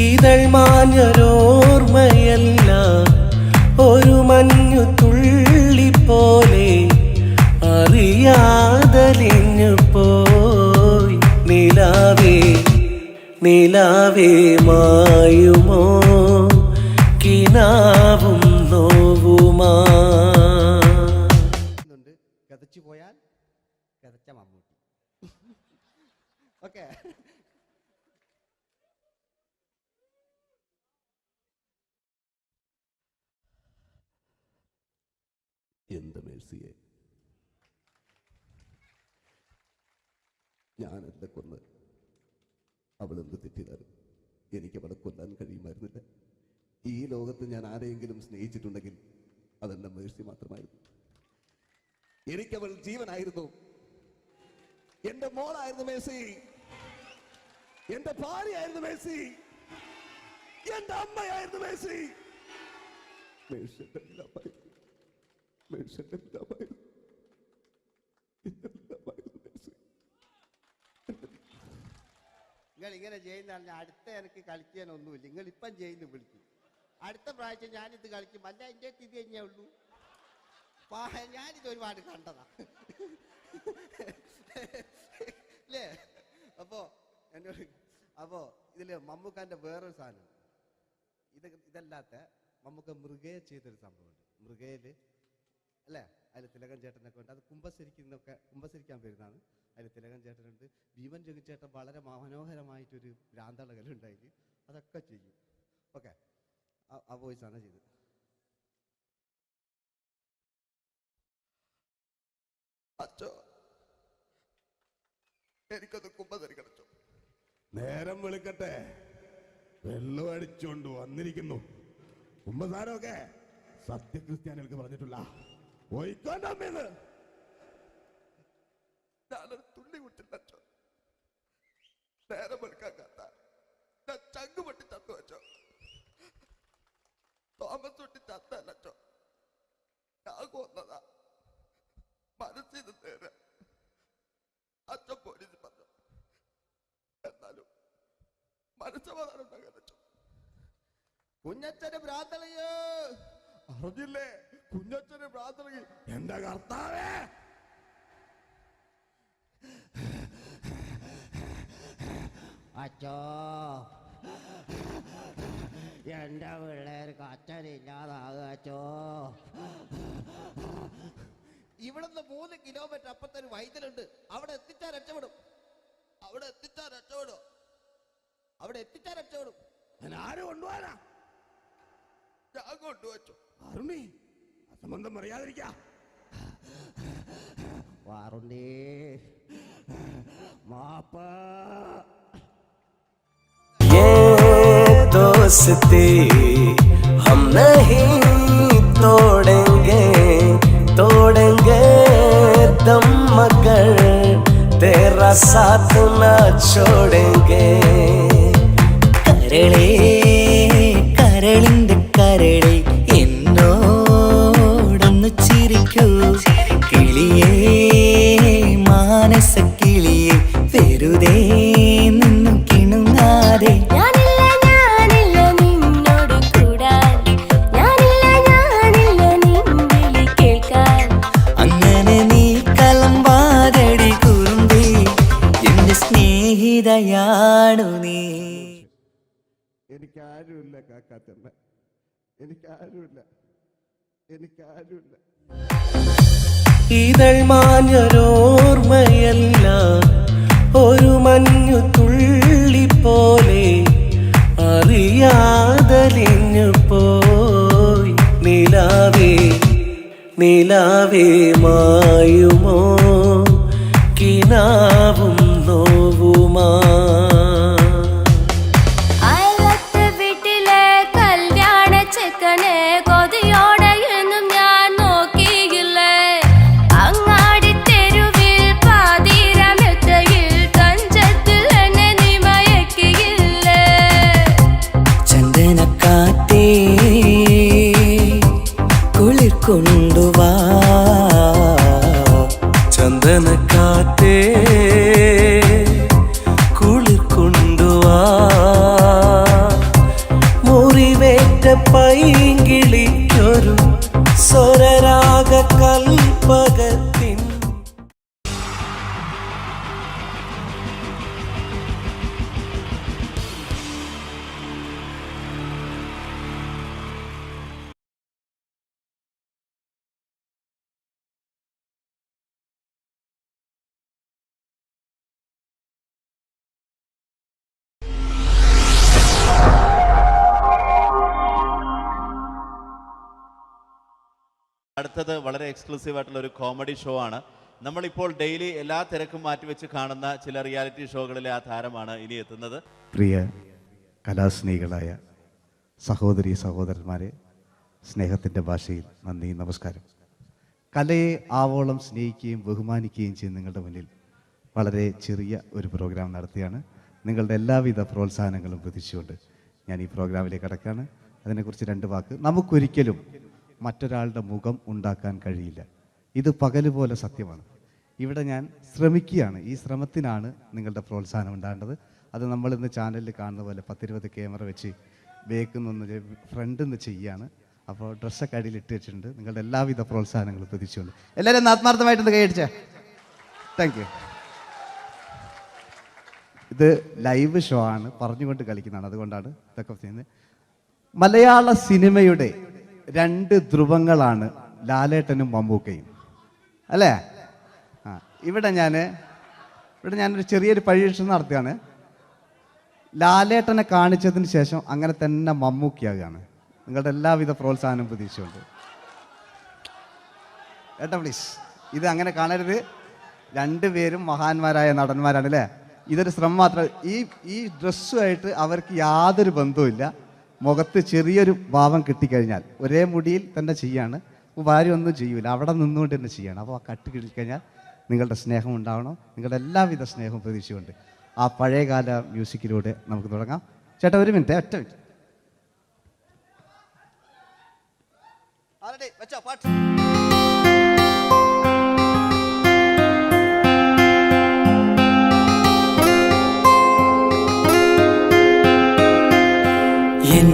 ഇതൾ മാഞ്ഞൊരോർമ്മയല്ല ഒരു മഞ്ഞു തുള്ളി പോലെ അറിയാതലിഞ്ഞു പോയി. നിലാവേ മായുമോ കിനാവും നോവുമാ. കതച്ചു പോയാൽ കതച്ച മമ്മൂട്ടി. ഓക്കെ. എന്ത് മേഴ്സിയെ, ഞാനല്ല കൊന്ന്, അവളെന്ത് തെറ്റിയതാണ്. എനിക്ക് അവളെ കൊല്ലാൻ കഴിയുമായിരുന്നില്ല. ഈ ലോകത്ത് ഞാൻ ആരെയെങ്കിലും സ്നേഹിച്ചിട്ടുണ്ടെങ്കിൽ അതെന്റെ മേഴ്സി മാത്രമായിരുന്നു. എനിക്കവൾ ജീവനായിരുന്നു, എന്റെ മോളായിരുന്നു മേഴ്സി, എന്റെ ഭാര്യയായിരുന്നു മേഴ്സി, എന്റെ അമ്മയായിരുന്നു മേഴ്സി. മേഴ്സിയുടെ എല്ലാമായിരുന്നു. നിങ്ങൾ ഇങ്ങനെ ചെയ്യുന്ന അടുത്ത എനിക്ക് കളിക്കാനൊന്നുമില്ല. നിങ്ങൾ ഇപ്പം ചെയ്യുന്നു വിളിക്കും. അടുത്ത പ്രാവശ്യം ഞാനിത് കളിക്കും. അല്ല എൻ്റെ ഇത് കഴിഞ്ഞേ ഉള്ളൂ. ഞാനിത് ഒരുപാട് കണ്ടതാ അല്ലേ? അപ്പോ ഇതില് മമ്മൂക്കാന്റെ വേറൊരു സാധനം, ഇതല്ലാത്ത മമ്മൂക്ക മൃഗയെ ചെയ്തൊരു സംഭവമുണ്ട്. മൃഗയില് അല്ലേ, അതിൽ തിലകൻ ചേട്ടനൊക്കെ ഉണ്ട്. അത് കുമ്പസരിക്കാൻ വരുന്നതാണ്. അതിൽ തിലകൻ ചേട്ടനുണ്ട്, ഭീമൻ ജഗിച്ചേട്ടൻ വളരെ മനോഹരമായിട്ടൊരു ഭ്രാന്തളകലുണ്ടായി. അതൊക്കെ ചെയ്യും. ഓക്കെ, ആ വോയിസാണ് ചെയ്തത്. അച്ചോ, എനിക്കത് കുമ്പസരിക്കണച്ചോ. നേരം വെളുക്കട്ടെ, വെള്ളം അടിച്ചോണ്ട് വന്നിരിക്കുന്നു. കുമ്പസാരമൊക്കെ സത്യക്രിസ്ത്യാനികൾക്ക് പറഞ്ഞിട്ടുള്ള ഒയ്ക്കൊണ്ടമ്മേന്ന് ഞാനൊരു തുള്ളി കുടിച്ചിട്ടോ. നേരം വെളുക്കാൻ കാത്ത ഞാൻ ചങ്ക് പൊട്ടി ചത്തു വെച്ചോ. തോമസ് തൊട്ടി ചത്തല്ലോ. ഞാൻ കൊന്നതാ. മനസ്സിന് നേരെ അച്ഛൻ പോലീസ് മനസ്സമാധാനം ഉണ്ടാകാൻ പറ്റും. കുഞ്ഞച്ഛന് ഭ്രാന്തളയോ അറിഞ്ഞില്ലേ? കുഞ്ഞച്ഛന് ഭ്രാന്തളി. എന്റെ കർത്താവേ, അച്ചോ എന്റെ പിള്ളേർക്ക് അച്ഛനില്ലാതാകുക അച്ചോ. ഇവിടുന്ന് 3 കിലോമീറ്റർ അപ്പുറത്തൊരു വൈദ്യുണ്ട്. അവിടെ എത്തിച്ചാൽ രക്ഷപ്പെടും. ഞാൻ ആരും കൊണ്ടുപോകാനാ? ഞാൻ കൊണ്ടുവച്ചു. അരുണി അസംബന്ധം പറയാതിരിക്ക. വാറുണ്ടേ മാപ്പ. ये दोस्ती हम नहीं तोड़ेंगे दम मगर तेरा साथ ना छोड़ेंगे. കരളേ കരളിന്റെ കരളെ എന്നോടൊന്ന് ചിരിക്കൂ. കിളിയേ മാനസ കിളിയെ വെറുതെ നിന്നും കിണുങ്ങാതെ. ഞാനില്ല നിന്നോട് കൂടാൻ, ഞാനില്ല നിൻവിളി കേൾക്കാൻ. അങ്ങനെ നീ കലമ്പാതടി കുറുമ്പി എന്റെ സ്നേഹിതയാണു നീ. എനിക്കാരുമില്ല കാക്കാത്തമ്മ, എനിക്കാരുമില്ല. ഇതൾ മാഞ്ഞൊരോർമ്മയല്ല, ഒരു മഞ്ഞു തുള്ളി പോലെ അറിയാതലിഞ്ഞു പോയി. നിലാവേ മായുമോ കിനാവും നോവുമാ. അയലത്തെ വീട്ടിലെ കല്യാണ ചെക്കനെ കൊതിയോടെ എന്നും ഞാൻ നോക്കിയില്ലേ. അങ്ങാടി തെരുവിൽ പാതിരമെത്തയിൽ കഞ്ചത്തിൽ എന്നെ നീ മയക്കിയില്ലേ. ചന്ദനക്കാറ്റേ കുളിർ കൊണ്ടുവാ. ചന്ദനക്കാറ്റേ കുളിർ കൊണ്ടുവാ. മുറിവേറ്റ പൈങ്കിളിക്കൊരു സ്വരരാഗ കൽപ്പകത്തിൻ. അടുത്തത് വളരെ എക്സ്ക്ലൂസീവ് ആയിട്ടുള്ള ഒരു കോമഡി ഷോ ആണ്. നമ്മളിപ്പോൾ ഡെയിലി എല്ലാ തിരക്കും മാറ്റിവെച്ച് കാണുന്ന ചില റിയാലിറ്റി ഷോകളിലെ ആ താരമാണ് ഇനി എത്തുന്നത്. പ്രിയ കലാസ്നേഹികളായ സഹോദരി സഹോദരന്മാരെ, സ്നേഹത്തിൻ്റെ ഭാഷയിൽ നന്ദി, നമസ്കാരം. കലയെ ആവോളം സ്നേഹിക്കുകയും ബഹുമാനിക്കുകയും ചെയ്യുന്ന നിങ്ങളുടെ മുന്നിൽ വളരെ ചെറിയ ഒരു പ്രോഗ്രാം നടത്തിയാണ്. നിങ്ങളുടെ എല്ലാവിധ പ്രോത്സാഹനങ്ങളും പ്രതീക്ഷിച്ചുകൊണ്ട് ഞാൻ ഈ പ്രോഗ്രാമിലേക്ക് കടക്കുകയാണ്. അതിനെക്കുറിച്ച് 2 വാക്ക്. നമുക്കൊരിക്കലും മറ്റൊരാളുടെ മുഖം ഉണ്ടാക്കാൻ കഴിയില്ല. ഇത് പകല് പോലെ സത്യമാണ്. ഇവിടെ ഞാൻ ശ്രമിക്കുകയാണ്. ഈ ശ്രമത്തിനാണ് നിങ്ങളുടെ പ്രോത്സാഹനം ഉണ്ടാകേണ്ടത്. അത് നമ്മളിന്ന് ചാനലിൽ കാണുന്ന പോലെ 10-20 ക്യാമറ വെച്ച് ബേക്കുന്നൊന്ന് ഫ്രണ്ടിൽ നിന്ന് ചെയ്യുകയാണ്. അപ്പോൾ ഡ്രസ്സൊക്കെ അടിയിൽ ഇട്ട് വെച്ചിട്ടുണ്ട്. നിങ്ങളുടെ എല്ലാവിധ പ്രോത്സാഹനങ്ങളും പ്രതീക്ഷിച്ചുകൊണ്ട് എല്ലാവരും ആത്മാർത്ഥമായിട്ടൊന്ന് കൈയടിച്ചേ. Thank you. ഇത് ലൈവ് ഷോ ആണ്, പറഞ്ഞുകൊണ്ട് കളിക്കുന്നതാണ്. അതുകൊണ്ടാണ് ഇതൊക്കെ ചെയ്യുന്നത്. മലയാള സിനിമയുടെ 2 ധ്രുവങ്ങളാണ് ലാലേട്ടനും മമ്മൂക്കയും, അല്ലേ? ഇവിടെ ഞാനൊരു ചെറിയൊരു പരീക്ഷണം നടത്തുകയാണ്. ലാലേട്ടനെ കാണിച്ചതിന് ശേഷം അങ്ങനെ തന്നെ മമ്മൂക്കയാകുകയാണ്. നിങ്ങളുടെ എല്ലാവിധ പ്രോത്സാഹനം പ്രതീക്ഷിച്ചുകൊണ്ട് ഏട്ടാ പ്ലീസ്, ഇത് അങ്ങനെ കാണരുത്. 2 പേരും മഹാന്മാരായ നടന്മാരാണ്, അല്ലേ? ഇതൊരു ശ്രമം മാത്രം. ഈ ഡ്രസ്സുമായിട്ട് അവർക്ക് യാതൊരു ബന്ധവുമില്ല. മുഖത്ത് ചെറിയൊരു ഭാവം കിട്ടിക്കഴിഞ്ഞാൽ ഒരേ മുടിയിൽ തന്നെ ചെയ്യാണ്. ഭാര്യ ഒന്നും ചെയ്യൂല, അവിടെ നിന്നുകൊണ്ട് തന്നെ ചെയ്യണം. അപ്പോൾ ആ കട്ട് കിട്ടിക്കഴിഞ്ഞാൽ നിങ്ങളുടെ സ്നേഹം ഉണ്ടാവണം. നിങ്ങളുടെ എല്ലാവിധ സ്നേഹവും പ്രതീക്ഷിച്ചുകൊണ്ട് ആ പഴയകാല മ്യൂസിക്കിലൂടെ നമുക്ക് തുടങ്ങാം. ചേട്ടാ ഒരു മിനിറ്റ്, ഒറ്റ മിനിറ്റ്.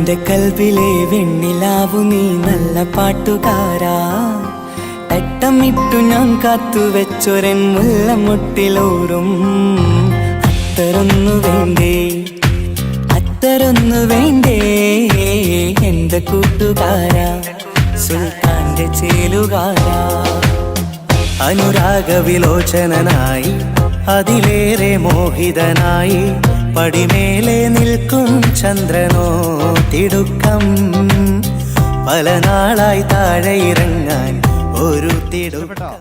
എന്റെ കൽവിലെ വെണ്ണിലാവു നീ നല്ല പാട്ടുകാരാ തട്ടമിട്ടു ഞാൻ കാത്തുവെച്ചൊരൻ മുല്ലമുട്ടിലോറും അത്തരൊന്നു വേണ്ടേ എന്റെ കൂട്ടുകാരാ സുൽത്താന്റെ ചേലുകാരാ അനുരാഗവിലോചനായി അതിലേറെ മോഹിതനായി പടിമേലെ നിൽക്കും ചന്ദ്രനോ തിടുക്കം പല നാളായി താഴെ ഇറങ്ങാൻ ഒരു തിടുക്കം.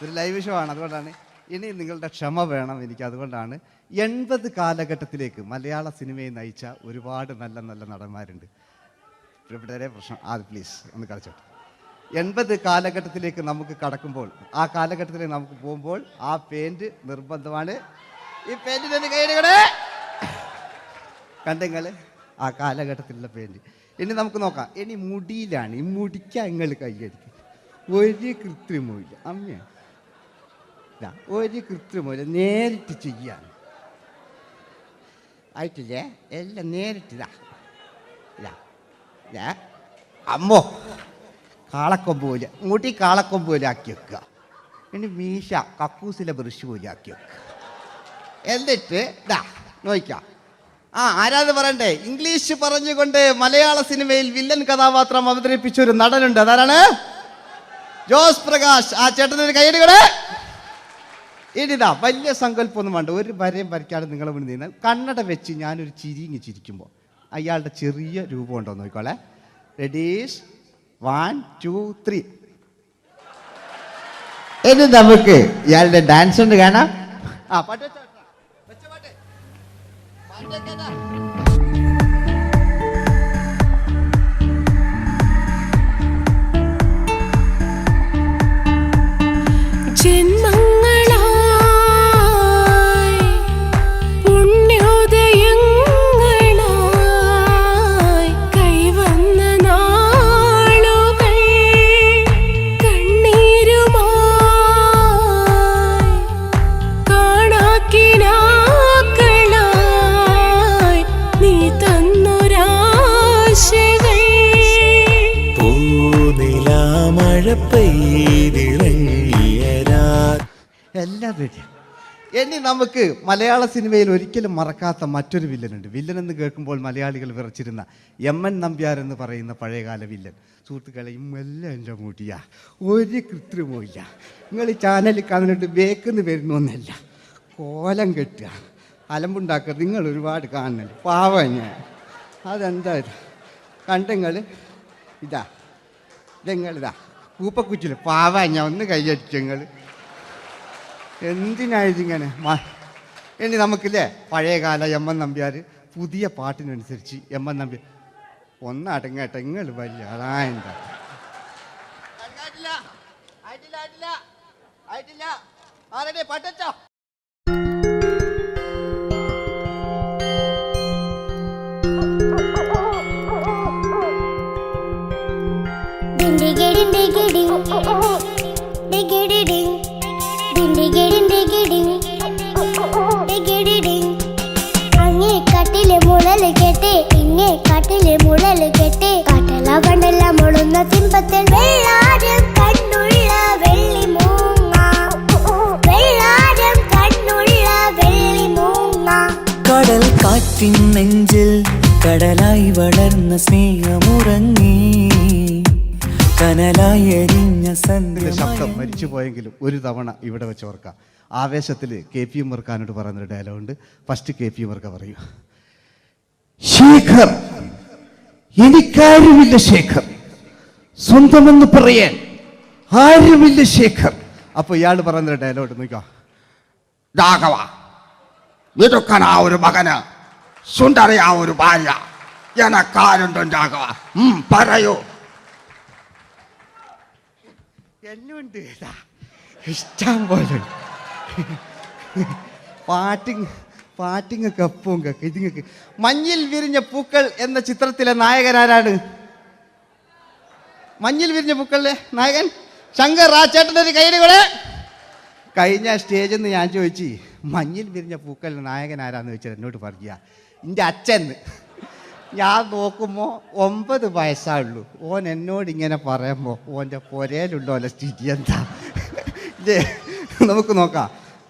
ഒരു ലൈവ് ഷോ ആണ്, അതുകൊണ്ടാണ്. ഇനി നിങ്ങളുടെ ക്ഷമ വേണം എനിക്ക്. അതുകൊണ്ടാണ് 80 കാലഘട്ടത്തിലേക്ക് മലയാള സിനിമയെ നയിച്ച ഒരുപാട് നല്ല നല്ല നടന്മാരുണ്ട്. ഇവിടെ പ്രശ്നം പ്ലീസ് ഒന്ന് കളിച്ചോട്ടെ. 80 കാലഘട്ടത്തിലേക്ക് നമുക്ക് കടക്കുമ്പോൾ, ആ കാലഘട്ടത്തിലേക്ക് നമുക്ക് പോകുമ്പോൾ ആ പെയിന്റ് നിർബന്ധമാണ്. ഈ പെയിന്റിന് കൈയിടുകളെ കണ്ടെങ്കിൽ ആ കാലഘട്ടത്തിലുള്ള പെയിന്റ്. ഇനി നമുക്ക് നോക്കാം. ഇനി മുടിയിലാണ്. ഈ മുടിക്കാൻ നിങ്ങൾ കൈയടിക്കും. ഒരു കൃത്രിമവും അമ്മ ഒരു കൃത്രിമല്ല, നേരിട്ട് ചെയ്യാൻ ആയിട്ടില്ലേ? എല്ലാം നേരിട്ടിതാ അമ്മോ കാളക്കൊമ്പ് പോലെ മുടി കാളക്കൊമ്പ് പോലെ ആക്കി വെക്കുക. ഇനി മീശ കക്കൂസിലെ ബ്രഷ് പോലെ ആക്കി വെക്കുക. എന്നിട്ട് നോക്കാം. ആരാത് പറയണ്ടേ? ഇംഗ്ലീഷ് പറഞ്ഞുകൊണ്ട് മലയാള സിനിമയിൽ വില്ലൻ കഥാപാത്രം അവതരിപ്പിച്ച ഒരു നടനുണ്ട്. അതാരാണ്? ജോസ് പ്രകാശ്. ആ ചേട്ടനൊരു കൈയടികളെ. ഇനിതാ വലിയ സങ്കല്പമൊന്നും വേണ്ട, ഒരു വരയും വരയ്ക്കാതെ നിങ്ങളെ മുന്നിൽ നിന്ന് കണ്ണട വെച്ച് ഞാനൊരു ചിരിങ്ങി ചിരിക്കുമ്പോൾ അയാളുടെ ചെറിയ രൂപം ഉണ്ടോ നോക്കിക്കോളെ. റെഡീസ് 1 2 3. ഇനി നമുക്ക് ഇയാളുടെ ഡാൻസ് ഉണ്ട് കാണാം. പാട്ട് ജന്മങ്ങളായി പുണ്യോദയങ്ങളായി കൈവന്ന നാളുകൾ കണ്ണീരുമായി കാണാക്കിനാക്കളായി നീ തന്നൊരാശകൾ പൂനിലാമഴ പെയ്തിറങ്ങിയ എല്ലാം റെഡി. ഇനി നമുക്ക് മലയാള സിനിമയിൽ ഒരിക്കലും മറക്കാത്ത മറ്റൊരു വില്ലനുണ്ട്. വില്ലൻ എന്ന് കേൾക്കുമ്പോൾ മലയാളികൾ വിറച്ചിരുന്ന MN നമ്പ്യാർ എന്ന് പറയുന്ന പഴയകാല വില്ലൻ. സുഹൃത്തുക്കളെയും എല്ലാം എൻ്റെ മൂട്ടിയാ, ഒരു കൃത്രിമവും ഇല്ല. നിങ്ങൾ ഈ ചാനലിൽ കാണുന്നുണ്ട് ബേക്കെന്ന് വരുന്നൊന്നല്ല, കോലം കെട്ടുക, അലമ്പുണ്ടാക്കുക. നിങ്ങൾ ഒരുപാട് കാണുന്നുണ്ട്. പാവം ഞാൻ. അതെന്താ ഇത് കണ്ടെങ്കിൽ ഇതെങ്ങളിതാ കൂപ്പക്കുച്ചില്ല പാവ ഞാൻ ഒന്ന് കൈയടിച്ചങ്ങൾ. എന്തിനായതിങ്ങനെ? ഇനി നമുക്കില്ലേ പഴയകാല MN നമ്പ്യാർ പുതിയ പാട്ടിനനുസരിച്ച് MN നമ്പ്യാർ ഒന്നടങ്ങട്ടെ. നിങ്ങൾ വലിയ ആളായെന്താ പാട്ടോ. അങ്ങേ കാട്ടിലെ മുളല് കേട്ടേ ഇങ്ങേ കാട്ടിലെ മുളല് കേട്ടേ കാട്ടല പണ്ടല്ല മുളുന്ന സിംഹത്തിൽ വെള്ളാരം കണ്ണുള്ള വെള്ളി മൂങ്ങ വെള്ളാരം കണ്ണുള്ള വെള്ളി മൂങ്ങ കടൽ കാറ്റിൻ നെഞ്ചിൽ കടലായി വളർന്ന സ്നേഹമുറങ്ങി കനലായി എരിഞ്ഞ ശബ്ദം മരിച്ചു പോയെങ്കിലും ഒരു തവണ ഇവിടെ വെച്ച് ഓർക്കാം. ആവേശത്തിൽ KP ഉമ്മർഖാനോട് പറയുന്നൊരു ഡയലോഗുണ്ട്. ഫസ്റ്റ് KP ഉമ്മർഖ പറയൂ. ശേഖർ, എനിക്കാരുമില്ല ശേഖർ, സ്വന്തമെന്ന് പറയാൻ ആരുമില്ല ശേഖർ. അപ്പൊ ഇയാൾ പറയുന്നൊരു ഡയലോഗ് നോക്കാം. രാഘവ, മിടുക്കനാ ഒരു മകന്, സുന്ദരയാ ഒരു ഭാര്യ, എനക്കാരുണ്ടോ രാഘവ? പറയൂ. എന്നുണ്ട് ഇഷ്ടം പോലെ പാട്ടിങ്ങൊക്കെ എപ്പവും കേൾക്കുക. ഇതിങ്ങൾക്ക് മഞ്ഞിൽ വിരിഞ്ഞ പൂക്കൾ എന്ന ചിത്രത്തിലെ നായകനാരാണ്? മഞ്ഞിൽ വിരിഞ്ഞ പൂക്കളിലെ നായകൻ ശങ്കർ. ആ ചേട്ടൻ്റെ കൈയ്യടികളെ. കഴിഞ്ഞ സ്റ്റേജിൽ നിന്ന് ഞാൻ ചോദിച്ചു മഞ്ഞിൽ വിരിഞ്ഞ പൂക്കളിലെ നായകൻ ആരാന്ന് ചോദിച്ചാൽ എന്നോട് പറയുക എൻ്റെ അച്ഛന്ന്. ഞാൻ നോക്കുമ്പോൾ 9 വയസ്സായുള്ളൂ. ഓൻ എന്നോട് ഇങ്ങനെ പറയുമ്പോൾ ഓൻ്റെ പുരയിലുള്ളോലെ സ്ഥിതി എന്താ? ഇല്ലേ, നമുക്ക് നോക്കാം.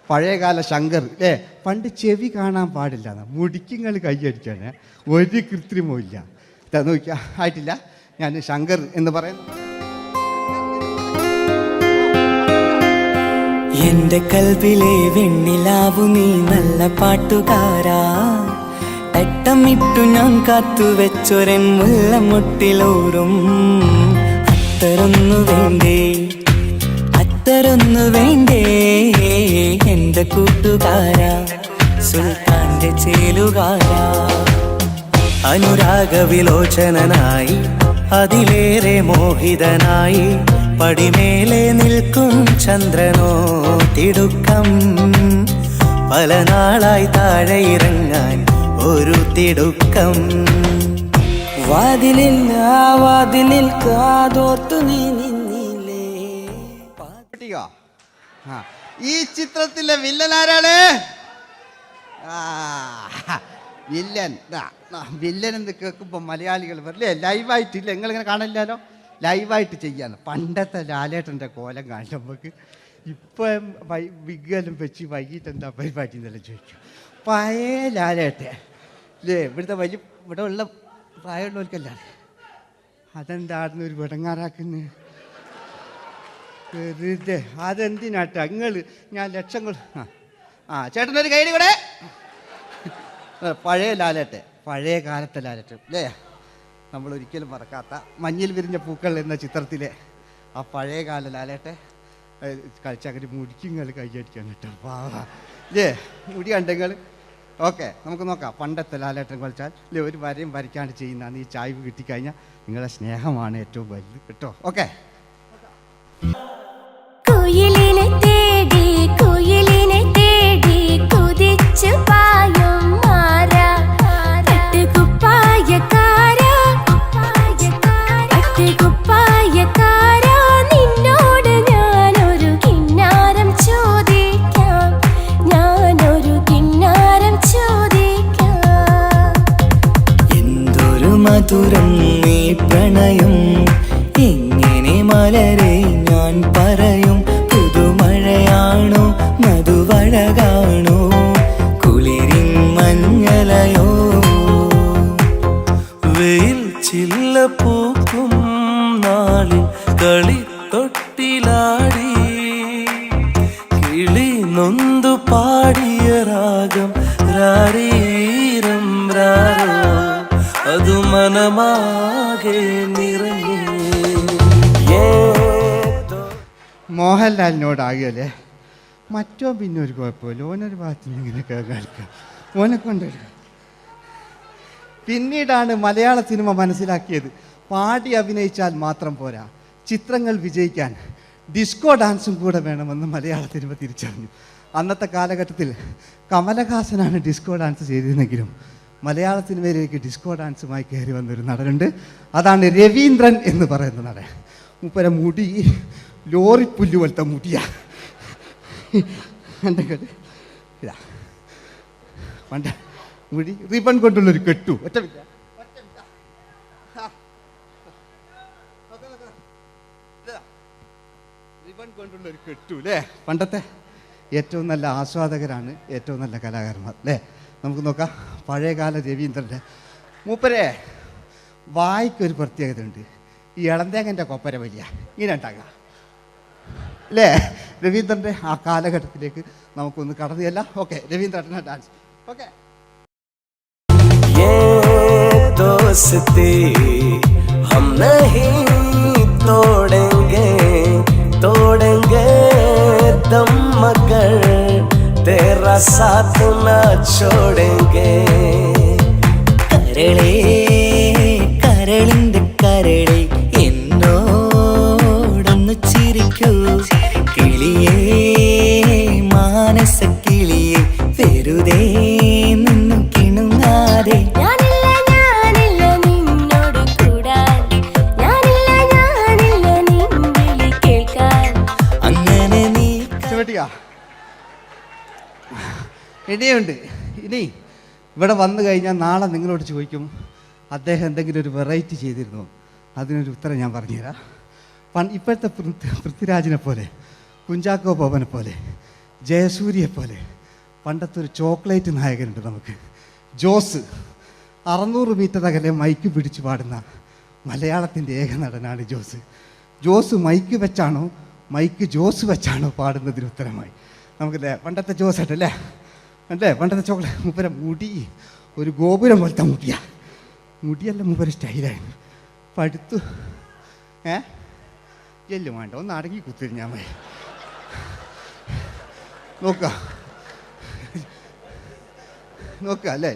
പഴയകാല ശങ്കർ അല്ലേ, പണ്ട് ചെവി കാണാൻ പാടില്ല, മുടിക്കുങ്ങൾ കൈയടിക്കാണ്, ഒരു കൃത്രിമവും ഇല്ല. ഇതാ നോക്കിയാ, ആയിട്ടില്ല. ഞാൻ ശങ്കർ എന്ന് പറയുന്നു. എന്റെ കൽവിലെ വെണ്ണിലാവു നീ നല്ല പാട്ടുകാരാ, തട്ടമിട്ടു ഞാൻ കാത്തു വെച്ചൊരൻ മുല്ലമുട്ടിലോറും. അത്തരൊന്നു വേണ്ടേ, അത്തരൊന്നു വേണ്ടേ എന്റെ കൂട്ടുകാരാ, സുൽത്താന്റെ ചേലുകാരാ. അനുരാഗവിലോചനായി അതിലേറെ മോഹിതനായി പടിമേലെ നിൽക്കും ചന്ദ്രനോ തിടുക്കം. പല നാളായി താഴെ ഇറങ്ങാൻ ഒരു തിടുക്കം. വാതിലിൽ വാതിലിൽ കാതോർത്തു നീ നിന്നില്ലേ. ഈ ചിത്രത്തിലെ വില്ലൻ ആരാണ്? വില്ലൻ. വില്ലൻ എന്ന് കേൾക്കുമ്പോൾ മലയാളികൾ വരില്ലേ, ലൈവായിട്ടില്ല, നിങ്ങളിങ്ങനെ കാണില്ലല്ലോ, ലൈവായിട്ട് ചെയ്യാന്ന്. പണ്ടത്തെ ലാലേട്ടൻ്റെ കോലം കാണും നമുക്ക്. ഇപ്പം വിഗ്ഗെല്ലാം വെച്ച് വൈകിട്ട് എന്താ പരിപാടി എന്നെല്ലാം ചോദിക്കും. പഴയ ലാലേട്ടൻ അല്ലേ, ഇവിടുത്തെ വലിയ ഇവിടെ ഉള്ള പ്രായമുള്ളവർക്കല്ല. അതെന്തായിരുന്നു ഒരു വിടങ്ങാറാക്കുന്നത്? വെറുതെ അതെന്തിനാട്ട നിങ്ങൾ? ഞാൻ ലക്ഷങ്ങൾ ചേട്ടനൊരു കൈഡി കൂടെ. പഴയ ലാലേട്ടൻ, പഴയ കാലത്തെ ലാലേട്ടൻ അല്ലേ, നമ്മൾ ഒരിക്കലും മറക്കാത്ത മഞ്ഞിൽ വിരിഞ്ഞ പൂക്കൾ എന്ന ചിത്രത്തിലെ ആ പഴയ കാല ലാലേട്ടെ കളിച്ചങ്ങനെ മുടിക്കുങ്ങൾ കൈയടിക്കാൻ കിട്ടും. അല്ലേ, മുടി കണ്ടെങ്കിൽ ഓക്കെ. നമുക്ക് നോക്കാം. പണ്ടത്തെ ലാലേട്ടൻ കളിച്ചാൽ അല്ലേ, ഒരു വരയും വരയ്ക്കാണ്ട് ചെയ്യുന്നതാണ്. ഈ ചായ്വ് കിട്ടിക്കഴിഞ്ഞാൽ നിങ്ങളുടെ സ്നേഹമാണ് ഏറ്റവും വലുത് കേട്ടോ. ഓക്കെ. കുയിലിനെ തേടി കുയിലിനെ തേടി കുതിച്ചു പായും മാറാ, പട്ടുകുപ്പായക്കാരാ പട്ടുകുപ്പായക്കാരാ, നിന്നോട് ഞാനൊരു കിന്നാരം ചോദിക്കാം, ഞാനൊരു കിന്നാരം ചോദിക്കാം. എന്തൊരു മധുരം നീ പ്രണയം, എങ്ങനെ മലരെ ഞാൻ പറയും. പുതുമഴയാണോ മധുവഴകാണോ കുളിരിൻ മഞ്ഞലയോ. വെയിൽ ചില്ല പൂക്കും നാളിൽ കളി തൊട്ടിലാടി, കിളി നൊന്തു പാടിയ രാഗം രാരീരം രാരോ, അതു മനമാകെ നിറഞ്ഞു. മോഹൻലാലിനോടാകല്ലേ, മറ്റോ പിന്നെ ഒരു കുഴപ്പമില്ല. ഓനൊരു ഭാഗത്ത് നിന്ന് ഇങ്ങനെ കളിക്കാം, ഓനെ കൊണ്ടൊരു. പിന്നീടാണ് മലയാള സിനിമ മനസ്സിലാക്കിയത് പാടി അഭിനയിച്ചാൽ മാത്രം പോരാ, ചിത്രങ്ങൾ വിജയിക്കാൻ ഡിസ്കോ ഡാൻസും കൂടെ വേണമെന്ന് മലയാള സിനിമ തിരിച്ചറിഞ്ഞു. അന്നത്തെ കാലഘട്ടത്തിൽ കമലഹാസനാണ് ഡിസ്കോ ഡാൻസ് ചെയ്തിരുന്നെങ്കിലും മലയാള സിനിമയിലേക്ക് ഡിസ്കോ ഡാൻസുമായി കയറി വന്നൊരു നടനുണ്ട്. അതാണ് രവീന്ദ്രൻ എന്ന് പറയുന്ന നടൻ. മൂപ്പര മുടി ലോറിപ്പുല്ല് പോലത്തെ മുടിയാ. ഇതാ പണ്ട് മുടി റിബൺ കൊണ്ടുള്ളൊരു കെട്ടു. ഒറ്റ റിബൺ കൊണ്ടുള്ളൊരു കെട്ടു അല്ലേ. പണ്ടത്തെ ഏറ്റവും നല്ല ആസ്വാദകരാണ് ഏറ്റവും നല്ല കലാകാരന്മാർ അല്ലേ. നമുക്ക് നോക്കാം പഴയകാല രവീന്ദ്രൻ്റെ. മൂപ്പരെ വായിക്കൊരു പ്രത്യേകത ഉണ്ട്. ഈ ഇളന്തേങ്ങൻ്റെ കൊപ്പര വലിയ ഇങ്ങനെ ഉണ്ടാകുക അല്ലേ. രവീന്ദ്രൻ്റെ ആ കാലഘട്ടത്തിലേക്ക് നമുക്കൊന്ന് കടന്നു ചെല്ലാം. ഓക്കെ, രവീന്ദ്രൻ്റെ ഡാൻസ്. ഓക്കെ. दोस्ती हम नहीं तोड़ेंगे, तोड़ेंगे दम मगर तेरा साथ ना छोड़ेंगे. കരളേ കരളിന്റെ കരളേ എന്നോടൊന്ന് ചിരിക്കൂ, കിളിയേ മാനസ കിളിയേ വെറുതെ നിന്നു കിണുങ്ങാതെ. ഇനിയുണ്ട്. ഇനി ഇവിടെ വന്നു കഴിഞ്ഞാൽ നാളെ നിങ്ങളോട് ചോദിക്കും അദ്ദേഹം എന്തെങ്കിലും ഒരു വെറൈറ്റി ചെയ്തിരുന്നു. അതിനൊരു ഉത്തരം ഞാൻ പറഞ്ഞുതരാം. ഇപ്പോഴത്തെ പൃഥ്വിരാജിനെ പോലെ, കുഞ്ചാക്കോ ബോബനെ പോലെ, ജയസൂര്യയെ പോലെ പണ്ടത്തെ ഒരു ചോക്ലേറ്റ് നായകനുണ്ട് നമുക്ക്, ജോസ്. 600 മീറ്റർ അകലെ മൈക്ക് പിടിച്ച് പാടുന്ന മലയാളത്തിൻ്റെ ഏക നടനാണ് ജോസ്. ജോസ് മൈക്ക് വെച്ചാണോ മൈക്ക് ജോസ് വെച്ചാണോ പാടുന്നതിന് ഉത്തരമായി നമുക്കല്ലേ പണ്ടത്തെ ജോസ് ആയിട്ടല്ലേ അല്ലേ? പണ്ടത്തെ ചോക്ലേറ്റ് മൂപ്പര മുടി ഒരു ഗോപുരം പോലത്തെ മുടിയല്ല, മൂപ്പര സ്റ്റൈലായിരുന്നു. പടുത്തു എല്ലും വേണ്ട, ഒന്ന് അടങ്ങി കുത്തിരിഞ്ഞാൽ മതി. നോക്കുക അല്ലേ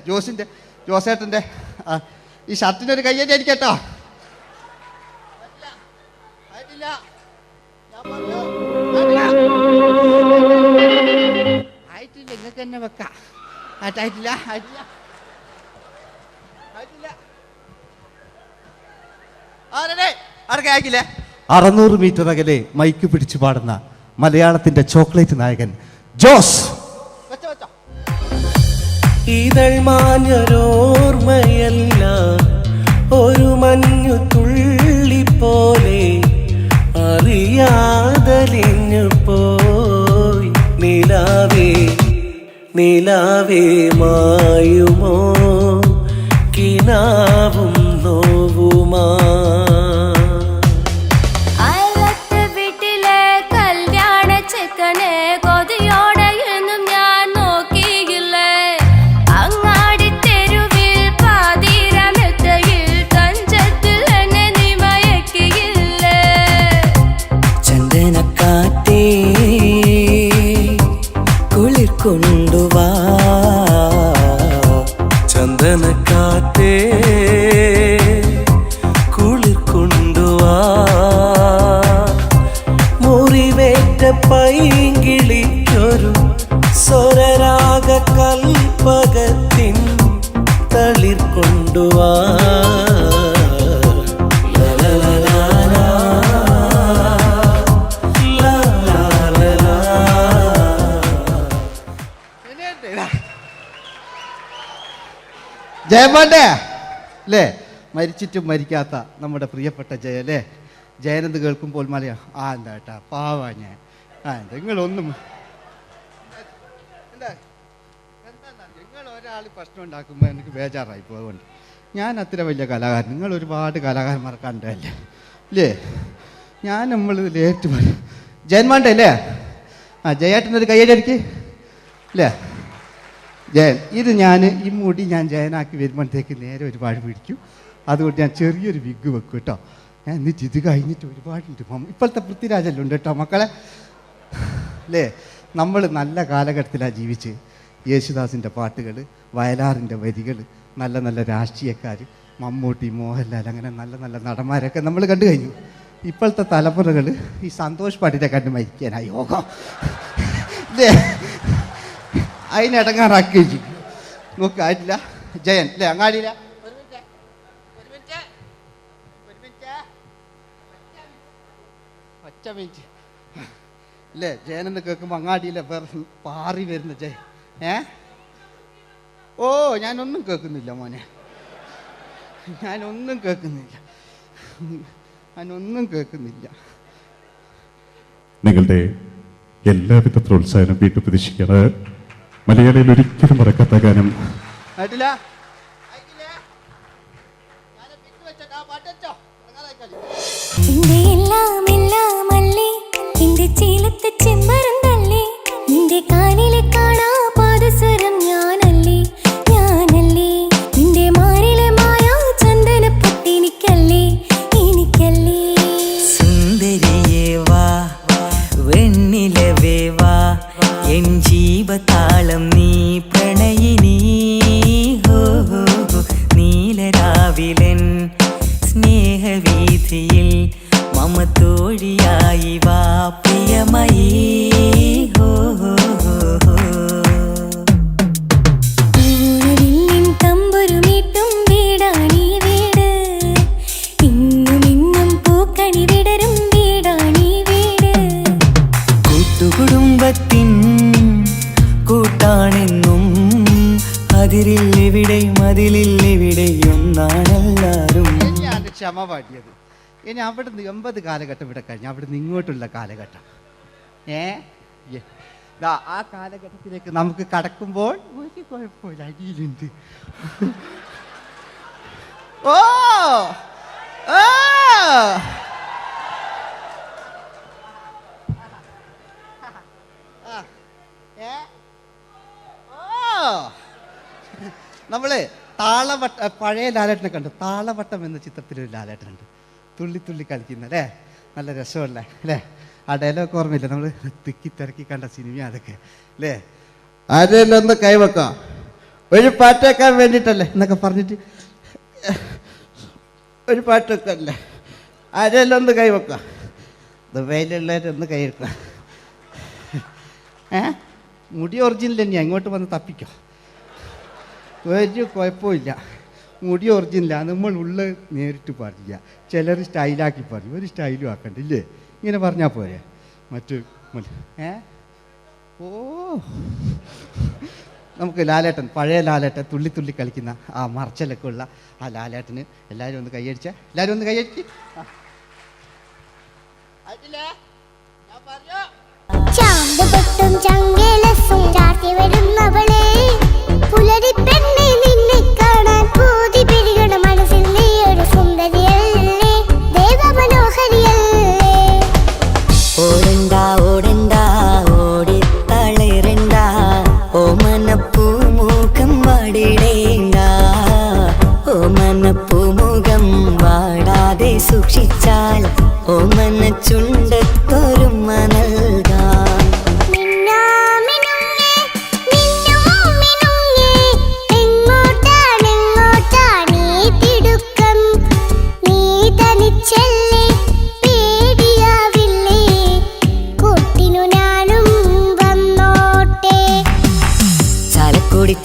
ജോസേട്ടൻ്റെ ഈ ഷർട്ടിനൊരു കയ്യടി അടിക്കട്ടോ. ആയിട്ടില്ല, നിങ്ങൾക്ക് തന്നെ വെക്കാം. ആയിട്ടില്ല. 600 മീറ്റർ അകലെ മൈക്ക് പിടിച്ചു പാടുന്ന മലയാളത്തിന്റെ ചോക്ലേറ്റ് നായകൻ ജോസ്. ഇതൾ മാഞ്ഞൊരോർമ്മയല്ല, ഒരു മഞ്ഞു തുള്ളി പോലെ അറിയാതലിഞ്ഞു പോയി. നിലാവേ മായുമോ കിനാവും നോവുമാ. വീട്ടിലെ കല്യാണ ചെക്കനെ കൊതിയോടെ എന്നും ഞാൻ നോക്കിയില്ലേ. അങ്ങാടി തെരുവിൽ പാതിരമെത്തയിൽ തഞ്ചത്തിൽ എന്നെ നീ മയക്കിയില്ലേ. ചന്ദനക്കാറ്റേ കുളിർ കൊണ്ടുവാ, ചന്ദനക്കാറ്റേ കുളിർ കൊണ്ടുവാ. മുറിവേറ്റ പൈങ്കിളിക്കൊരു സ്വരരാഗ കൽപ്പകത്തിൻ തളിർ കൊണ്ടുവാ. ജയമോൻ്റെ അല്ലേ? മരിച്ചിട്ടും മരിക്കാത്ത നമ്മുടെ പ്രിയപ്പെട്ട ജയ അല്ലേ? ജയനെന്ന് കേൾക്കുമ്പോൾ എന്താ ഏട്ടാ പാവാ ഞാൻ. നിങ്ങളൊന്നും നിങ്ങൾ ഒരാൾ പ്രശ്നം ഉണ്ടാക്കുമ്പോൾ എനിക്ക് ബേജാറായി പോകുന്നുണ്ട്. ഞാൻ അത്ര വലിയ കലാകാരൻ, നിങ്ങൾ ഒരുപാട് കലാകാരന്മാർ കണ്ടല്ലേ അല്ലേ? നമ്മൾ ലേറ്റ് ജയന്മാൻ്റെ അല്ലേ? ജയേട്ടനൊരു കയ്യടിക്ക് അല്ലേ? ജയൻ, ഇത് ഈ മുടി ഞാൻ ജയനാക്കി വരുമ്പോഴത്തേക്ക് നേരെ ഒരുപാട് പിടിക്കും. അതുകൊണ്ട് ഞാൻ ചെറിയൊരു വിഗ് വെക്കും കേട്ടോ. ഞാൻ എന്നിട്ട് ഇത് കഴിഞ്ഞിട്ട് ഒരുപാടുണ്ട്. ഇപ്പോഴത്തെ പൃഥ്വിരാജല്ലോ ഉണ്ട് കേട്ടോ മക്കളെ അല്ലേ? നമ്മൾ നല്ല കാലഘട്ടത്തിലാണ് ജീവിച്ച്. യേശുദാസിൻ്റെ പാട്ടുകൾ, വയലാറിൻ്റെ വരികൾ, നല്ല നല്ല രാഷ്ട്രീയക്കാർ, മമ്മൂട്ടി, മോഹൻലാൽ, അങ്ങനെ നല്ല നല്ല നടന്മാരൊക്കെ നമ്മൾ കണ്ടു കഴിഞ്ഞു. ഇപ്പോഴത്തെ തലമുറകൾ ഈ സന്തോഷ് പാട്ടിനെ കണ്ട് മരിക്കാനായി യോഗം അല്ലേ? അതിനിടങ്ങാറാക്കി നോക്കായിട്ടില്ല. ജയൻ അല്ലേ? അങ്ങാടിയില്ല ഒറ്റ മിനിറ്റ് അല്ലേ? ജയനെന്ന് കേൾക്കുമ്പോൾ അങ്ങാടിയില്ല പാറി വരുന്ന ജയൻ. ഓ ഞാനൊന്നും കേൾക്കുന്നില്ല മോനെ, ഞാനൊന്നും കേൾക്കുന്നില്ല. നിങ്ങളുടെ എല്ലാവിധ പ്രോത്സാഹനം വീട്ടു പ്രതീക്ഷിക്കാറ്. മലയാളിയിൽ ഒരിക്കലും മറക്കാത്ത ഗാനം. നിന്റെ കാലിലെ കാണാ പാദസരം ഞാനല്ലേ, നിന്റെ മാറിലെ മായാ ചന്ദന പൊട്ടിനിക്കല്ലേ. സുന്ദരിയേ വാ, വെണ്ണിലവേ വാ, എൻ ജീവതാളം നീ പ്രണയിനി. നീലരാവിലൻ സ്നേഹവീഥിയിൽ മമ തോഴിയായി വാ പ്രിയമയീ. തമ്പുരുമീട്ടും വീടാണീ വീട്, ഇന്നും പൂക്കണി വിടരും വീടാണീ വീട്. കൂട്ടുകുടുംബത്തിൻ കൂട്ടാണെന്നും അതിരിൽ ക്ഷമ പാടിയത്. ഇനി അവിടെ നിന്ന് 80 കാലഘട്ടം ഇവിടെ കഴിഞ്ഞു, അവിടെ നിന്ന് ഇങ്ങോട്ടുള്ള കാലഘട്ടം. ആ കാലഘട്ടത്തിലേക്ക് നമുക്ക് കടക്കുമ്പോൾ ഒരു കുഴപ്പമില്ല, അടിയിലുണ്ട്. ഓ ഓ നമ്മള് താളവട്ട പഴയ ലാലേട്ടനെ കണ്ടു. താളവട്ടം എന്ന ചിത്രത്തിലൊരു ലാലേട്ടനുണ്ട്, തുള്ളി തുള്ളി കളിക്കുന്ന അല്ലേ, നല്ല രസമല്ലേ അല്ലേ? ആ ഡയലോഗ് ഓർമ്മയില്ല, നമ്മൾ തിക്കി തിരക്കി കണ്ട സിനിമ അതൊക്കെ അല്ലേ? ആരെല്ലാം ഒന്ന് കൈവെക്കാം, ഒരു പാട്ടേക്കാൻ വേണ്ടിയിട്ടല്ലേ എന്നൊക്കെ പറഞ്ഞിട്ട് ഒരു പാട്ടൊക്കെ അല്ലേ, ആരെല്ലാം ഒന്ന് കൈവെക്കാം, ദുബൈയിലുള്ളവരൊന്ന് കൈവെക്കാം. മുടി ഒറിജിനൽ തന്നെയാണ്, ഇങ്ങോട്ട് വന്ന് തപ്പിക്കോ, ഒരു കുഴപ്പമില്ല. മുടി ഒറിജിനലാണ്, നമ്മൾ ഉള്ള നേരിട്ട് പറയില്ല. ചിലർ സ്റ്റൈലാക്കി പറയും, ഒരു സ്റ്റൈലും ആക്കണ്ടില്ലേ, ഇങ്ങനെ പറഞ്ഞാൽ പോരെ. മറ്റു ഓ നമുക്ക് ലാലേട്ടൻ, പഴയ ലാലേട്ടൻ, തുള്ളി തുള്ളി കളിക്കുന്ന ആ മറച്ചലൊക്കെ ഉള്ള ആ ലാലേട്ടന് എല്ലാവരും ഒന്ന് കൈയടിച്ച, എല്ലാവരും ഒന്ന് കൈയടിച്ച്. ചാന്തുപൊട്ടും ചങ്കേലസും ചാർത്തി വരുന്നവളെ, പുലരി പെണ്ണെ നിന്നെ കാണാൻ പൂതി പിടികണ മനസ്സിൽ നീ ഒരു സുന്ദരിയല്ലേ, ദേവമനോഹരിയല്ലേ. ഓടണ്ട ഓടണ്ട ഓടിത്തളരണ്ട, ഓമനപ്പൂമുഖം വാടിടേണ്ട, ഓമനപ്പൂമുഖം വാടാതെ സൂക്ഷിച്ചാൽ ഓമന ചുണ്ടത്തൊരുമ നൽകാം.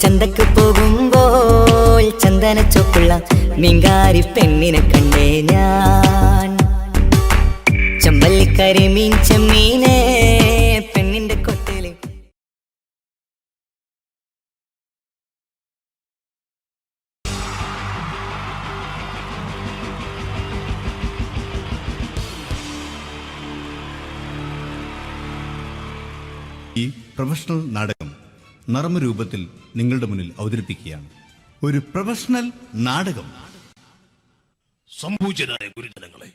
ചന്തക്ക് പോകുമ്പോൾ ചന്ദന ചോപ്പുള്ള മീൻകാരി പെണ്ണിനെ കണ്ടേ ഞാൻ, ചമ്പല്ലിക്കരി മീൻ ചെമ്മീനെ പെണ്ണിന്റെ കൊട്ടയില്. ഈ പ്രൊഫഷണൽ നാടകം നർമ്മരൂപത്തിൽ നിങ്ങളുടെ മുന്നിൽ അവതരിപ്പിക്കുകയാണ്. ഒരു പ്രൊഫഷണൽ നാടകം. സംപൂജ്യനായ ഗുരുജനങ്ങളെ,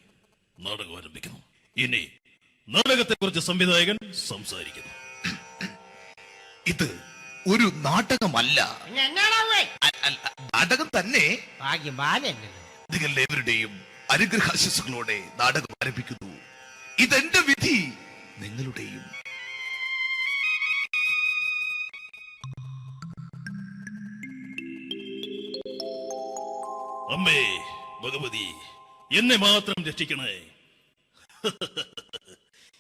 നാടകം ആരംഭിക്കുന്നു. ഇനി നാടകത്തെക്കുറിച്ച് സംവിധായകൻ സംസാരിക്കുന്നു. ഇത് ഒരു നാടകമല്ല, നാടകം തന്നെ. നിങ്ങളെവരുടെയും അനുഗ്രഹാശിസുകളോടെ നാടകം ആരംഭിക്കുന്നു. ഇതെന്റെ വിധി, നിങ്ങളുടെയും. അമ്മേ ഭഗവതി, എന്നെ മാത്രം രക്ഷിക്കണേ.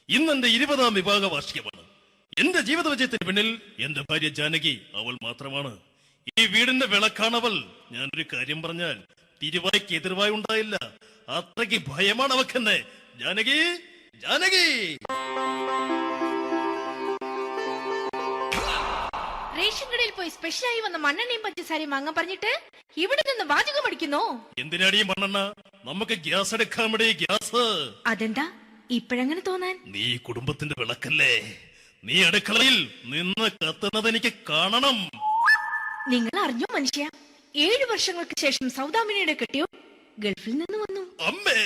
ഇന്നെന്റെ 20ാം വിവാഹ വാർഷികമാണ്. എന്റെ ജീവിത വിജയത്തിന് പിന്നിൽ എന്റെ ഭാര്യ ജാനകി, അവൾ മാത്രമാണ്. ഈ വീടിന്റെ വിളക്കാണവൾ. ഞാനൊരു കാര്യം പറഞ്ഞാൽ തിരുവായ്ക്ക് എതിർവായി ഉണ്ടായില്ല, അത്രയ്ക്ക് ഭയമാണ് അവക്കെന്നെ. ജാനകി, ജാനകി. റേഷൻ കടയിൽ പോയി സ്പെഷ്യലായി വന്ന മണ്ണെണ്ണയും പഞ്ചസാരയും വാങ്ങാൻ പറഞ്ഞിട്ട് ഇവിടെ നിന്ന് വാചകം അടിക്കുന്നു. എന്തിനാടി മണ്ണെണ്ണ? നമുക്ക് ഗ്യാസ് എടുക്കാൻ വേണ്ടി ഗ്യാസ്. അതെന്താ ഇപ്പോഴങ്ങനെ തോന്നാൻ? നീ കുടുംബത്തിന്റെ വിളക്കല്ലേ, നീ അടുക്കളയിൽ നിന്ന് കത്തുന്നത് എനിക്ക് കാണണം. നിങ്ങൾ അറിഞ്ഞോ മനുഷ്യ, 7 വർഷങ്ങൾക്ക് ശേഷം സൗദാമിനിയുടെ കെട്ടിയോ ഗൾഫിൽ നിന്ന് വന്നു. അമ്മേ,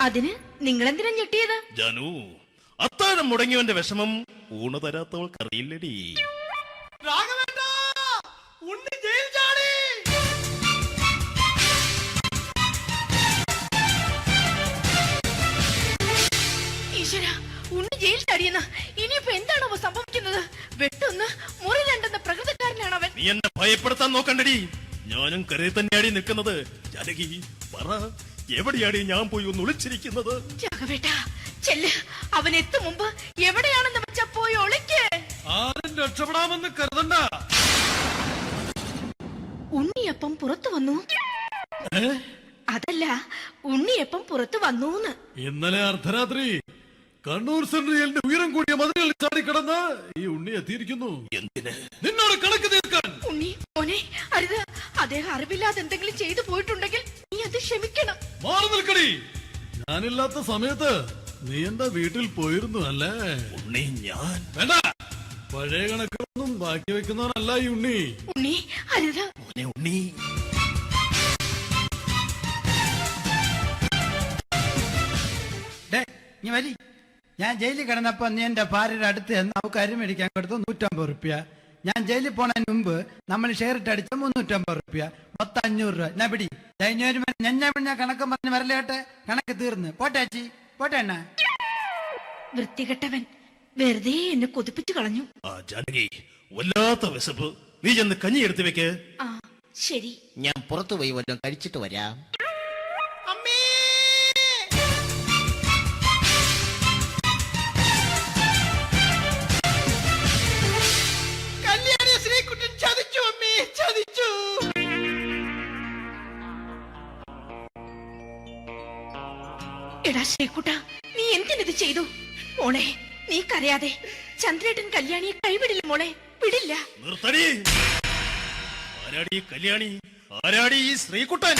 അതിന് നിങ്ങൾ എന്തിനാ ഞെട്ടിയത്? ജാനു, അത്താഴം മുടങ്ങിയവന്റെ വിഷമം ഊണ് തരാത്തവൾക്ക് അറിയില്ലടി. ഈശ്വര, ഉണ്ണി ജയിൽ ചാടിയെന്ന്. ഇനിയിപ്പോ എന്താണോ സംഭവിക്കുന്നത്? വെട്ടൊന്ന് മുറി രണ്ടെന്ന പ്രകൃതക്കാരനാണ് അവൻ. നീ എന്നെ ഭയപ്പെടുത്താൻ നോക്കണ്ടടി, ഞാനും കരയിൽ തന്നെയാടി നിൽക്കുന്നത്. ജാനകി പറ, എവിടെയാടി ഞാൻ പോയി ഒന്ന് ഒളിച്ചിരിക്കുന്നത്? രാഘവേട്ടാ ചെല്ല്, അവൻ എത്തും മുമ്പ് എവിടെയാണെന്ന് വെച്ചാ പോയി ഒളിക്ക്. ആരും രക്ഷപ്പെടാമെന്ന് കരുതണ്ട. ഉണ്ണിയപ്പം പുറത്തു വന്നു. അതല്ല, ഉണ്ണിയപ്പം പുറത്തു വന്നൂന്ന്. ഇന്നലെ അർദ്ധരാത്രി കണ്ണൂർ സെൻട്രലിന്റെ ഉയരം കൂടിയ മതിലുകളിൽ ചാടിക്കിടന്ന് ഈ ഉണ്ണി എത്തിയിരിക്കുന്നു. എന്തിന്? നിന്നോട് കണക്ക് തീർക്കാൻ. ഉണ്ണി മോനെ, അരുത്. അദ്ദേഹം അറിവില്ലാതെ എന്തെങ്കിലും ചെയ്തു പോയിട്ടുണ്ടെങ്കിൽ നീ ക്ഷമിക്കണം. മാറി നിൽക്കടി. ഞാനില്ലാത്ത സമയത്ത് നീ എന്താ വീട്ടിൽ പോയിരുന്നു അല്ലേ? ഉണ്ണി ഞാൻ വേണ്ട. പഴയ കണക്കൊന്നും ബാക്കി വെക്കുന്നവനല്ല ഈ ഉണ്ണി. ഉണ്ണി അരുത്. ഉണ്ണി ഞാൻ ജയിലിൽ കിടന്നപ്പോ നീ എന്റെ ഭാര്യയുടെ അടുത്ത് നമുക്ക് അരി മേടിക്കാൻ കൊടുത്തു 150 റുപ്യ. ഞാൻ ജയിലിൽ പോണതിന് മുമ്പ് നമ്മൾ ഷെയർ ഇട്ട് അടിച്ച 350 റുപ്യ, മൊത്തം 500 രൂപ. ഞാൻ പിടി ഞാൻ കണക്ക് പറഞ്ഞ് വരലേട്ടെ. കണക്ക് തീർന്ന് പോട്ടെ അച്ചി, പോട്ടെ അണ്ണ. വൃത്തികെട്ടവൻ വെറുതെ എന്നെ കൊതിപ്പിച്ചു കളഞ്ഞു. ജാനകി, വല്ലാത്ത വിശപ്പ്. നീ ചെന്ന് കഞ്ഞി എടുത്തു വെക്ക്. ആ ശരി. ഞാൻ പുറത്തു പോയി വല്ലതും കഴിച്ചിട്ട് വരാം. എടാ ശ്രീകുട്ട, നീ എന്തിനത് ചെയ്തു? മോളെ നീ കരയാതെ. ചന്ദ്രേട്ടൻ കല്യാണിയെ കൈവിടില്ല മോളെ, വിടില്ല. നിർത്തടി. ആരാടി കല്യാണി? ആരാടി ഈ ശ്രീകുട്ടൻ?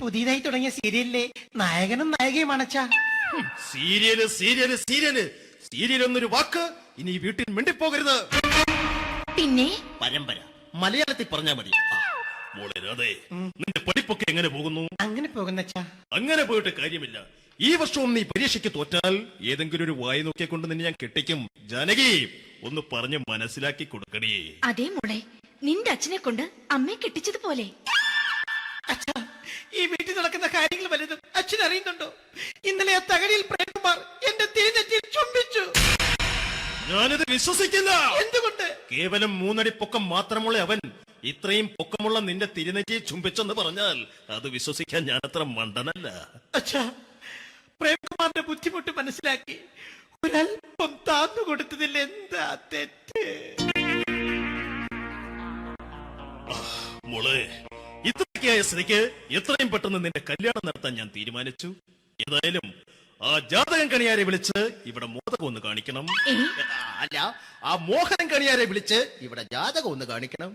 പുതിയതായി തുടങ്ങിയ സീരിയലിലെ നായകനും നായികയും അണച്ചാ. സീരിയല് സീരിയല് സീരിയല് സീരിയൽ എന്നൊരു വാക്ക് ഇനി ഈ വീട്ടിൽ മിണ്ടിപ്പോകരുത്. പിന്നെ പരമ്പര മലയാളത്തിൽ പറഞ്ഞാ മതി. മോളെ രാധേ, നിന്റെ പഠിപ്പൊക്കെ എങ്ങനെ പോകുന്നു? അങ്ങനെ പോകുന്ന അങ്ങനെ പോയിട്ട് കാര്യമില്ല. ഈ വർഷവും നീ പരീക്ഷയ്ക്ക് തോറ്റാൽ ഏതെങ്കിലും ഒരു വായി നോക്കിയെ കൊണ്ട് നിന്നെ ഞാൻ കെട്ടിക്കും. ജാനകി, ഒന്ന് പറഞ്ഞ് മനസ്സിലാക്കി കൊടുക്കണേ. അതേ മോളെ, നിന്റെ അച്ഛനെ കൊണ്ട് അമ്മയെ കെട്ടിച്ചതുപോലെ. ഈ വീട്ടിൽ നടക്കുന്ന കാര്യങ്ങൾ വലുതും അച്ഛൻ അറിയുന്നുണ്ടോ? ഇന്നലെ ആ തകഴിയിൽ പ്രേംകുമാർ എന്റെ തിരിഞ്ഞെറ്റിയിൽ ചുംബിച്ചു. ഞാനിത് വിശ്വസിക്കില്ല. എന്തുകൊണ്ട്? കേവലം 3 അടി പൊക്കം മാത്രമുള്ള അവൻ ഇത്രയും പൊക്കമുള്ള നിന്റെ തിരുനെറ്റിയെ ചുംബിച്ചെന്ന് പറഞ്ഞാൽ അത് വിശ്വസിക്കാൻ ഞാൻ അത്ര മണ്ടനല്ല. അച്ഛാ, പ്രേംകുമാറിന്റെ ബുദ്ധിമുട്ട് മനസ്സിലാക്കി ഒരല്പം താന്നു കൊടുത്തതിൽ എന്താ തെറ്റ്? മോളെ, ഇത്രയ്ക്കായ സ്ഥിതിക്ക് എത്രയും പെട്ടെന്ന് നിന്റെ കല്യാണം നടത്താൻ ഞാൻ തീരുമാനിച്ചു. ഏതായാലും ആ ജാതകം കണിയാരെ വിളിച്ച് ഇവിടെ മോദകം ഒന്ന് കാണിക്കണം. അല്ല, ആ മോഹനം കണിയാരെ വിളിച്ച് ഇവിടെ ജാതകം ഒന്ന് കാണിക്കണം.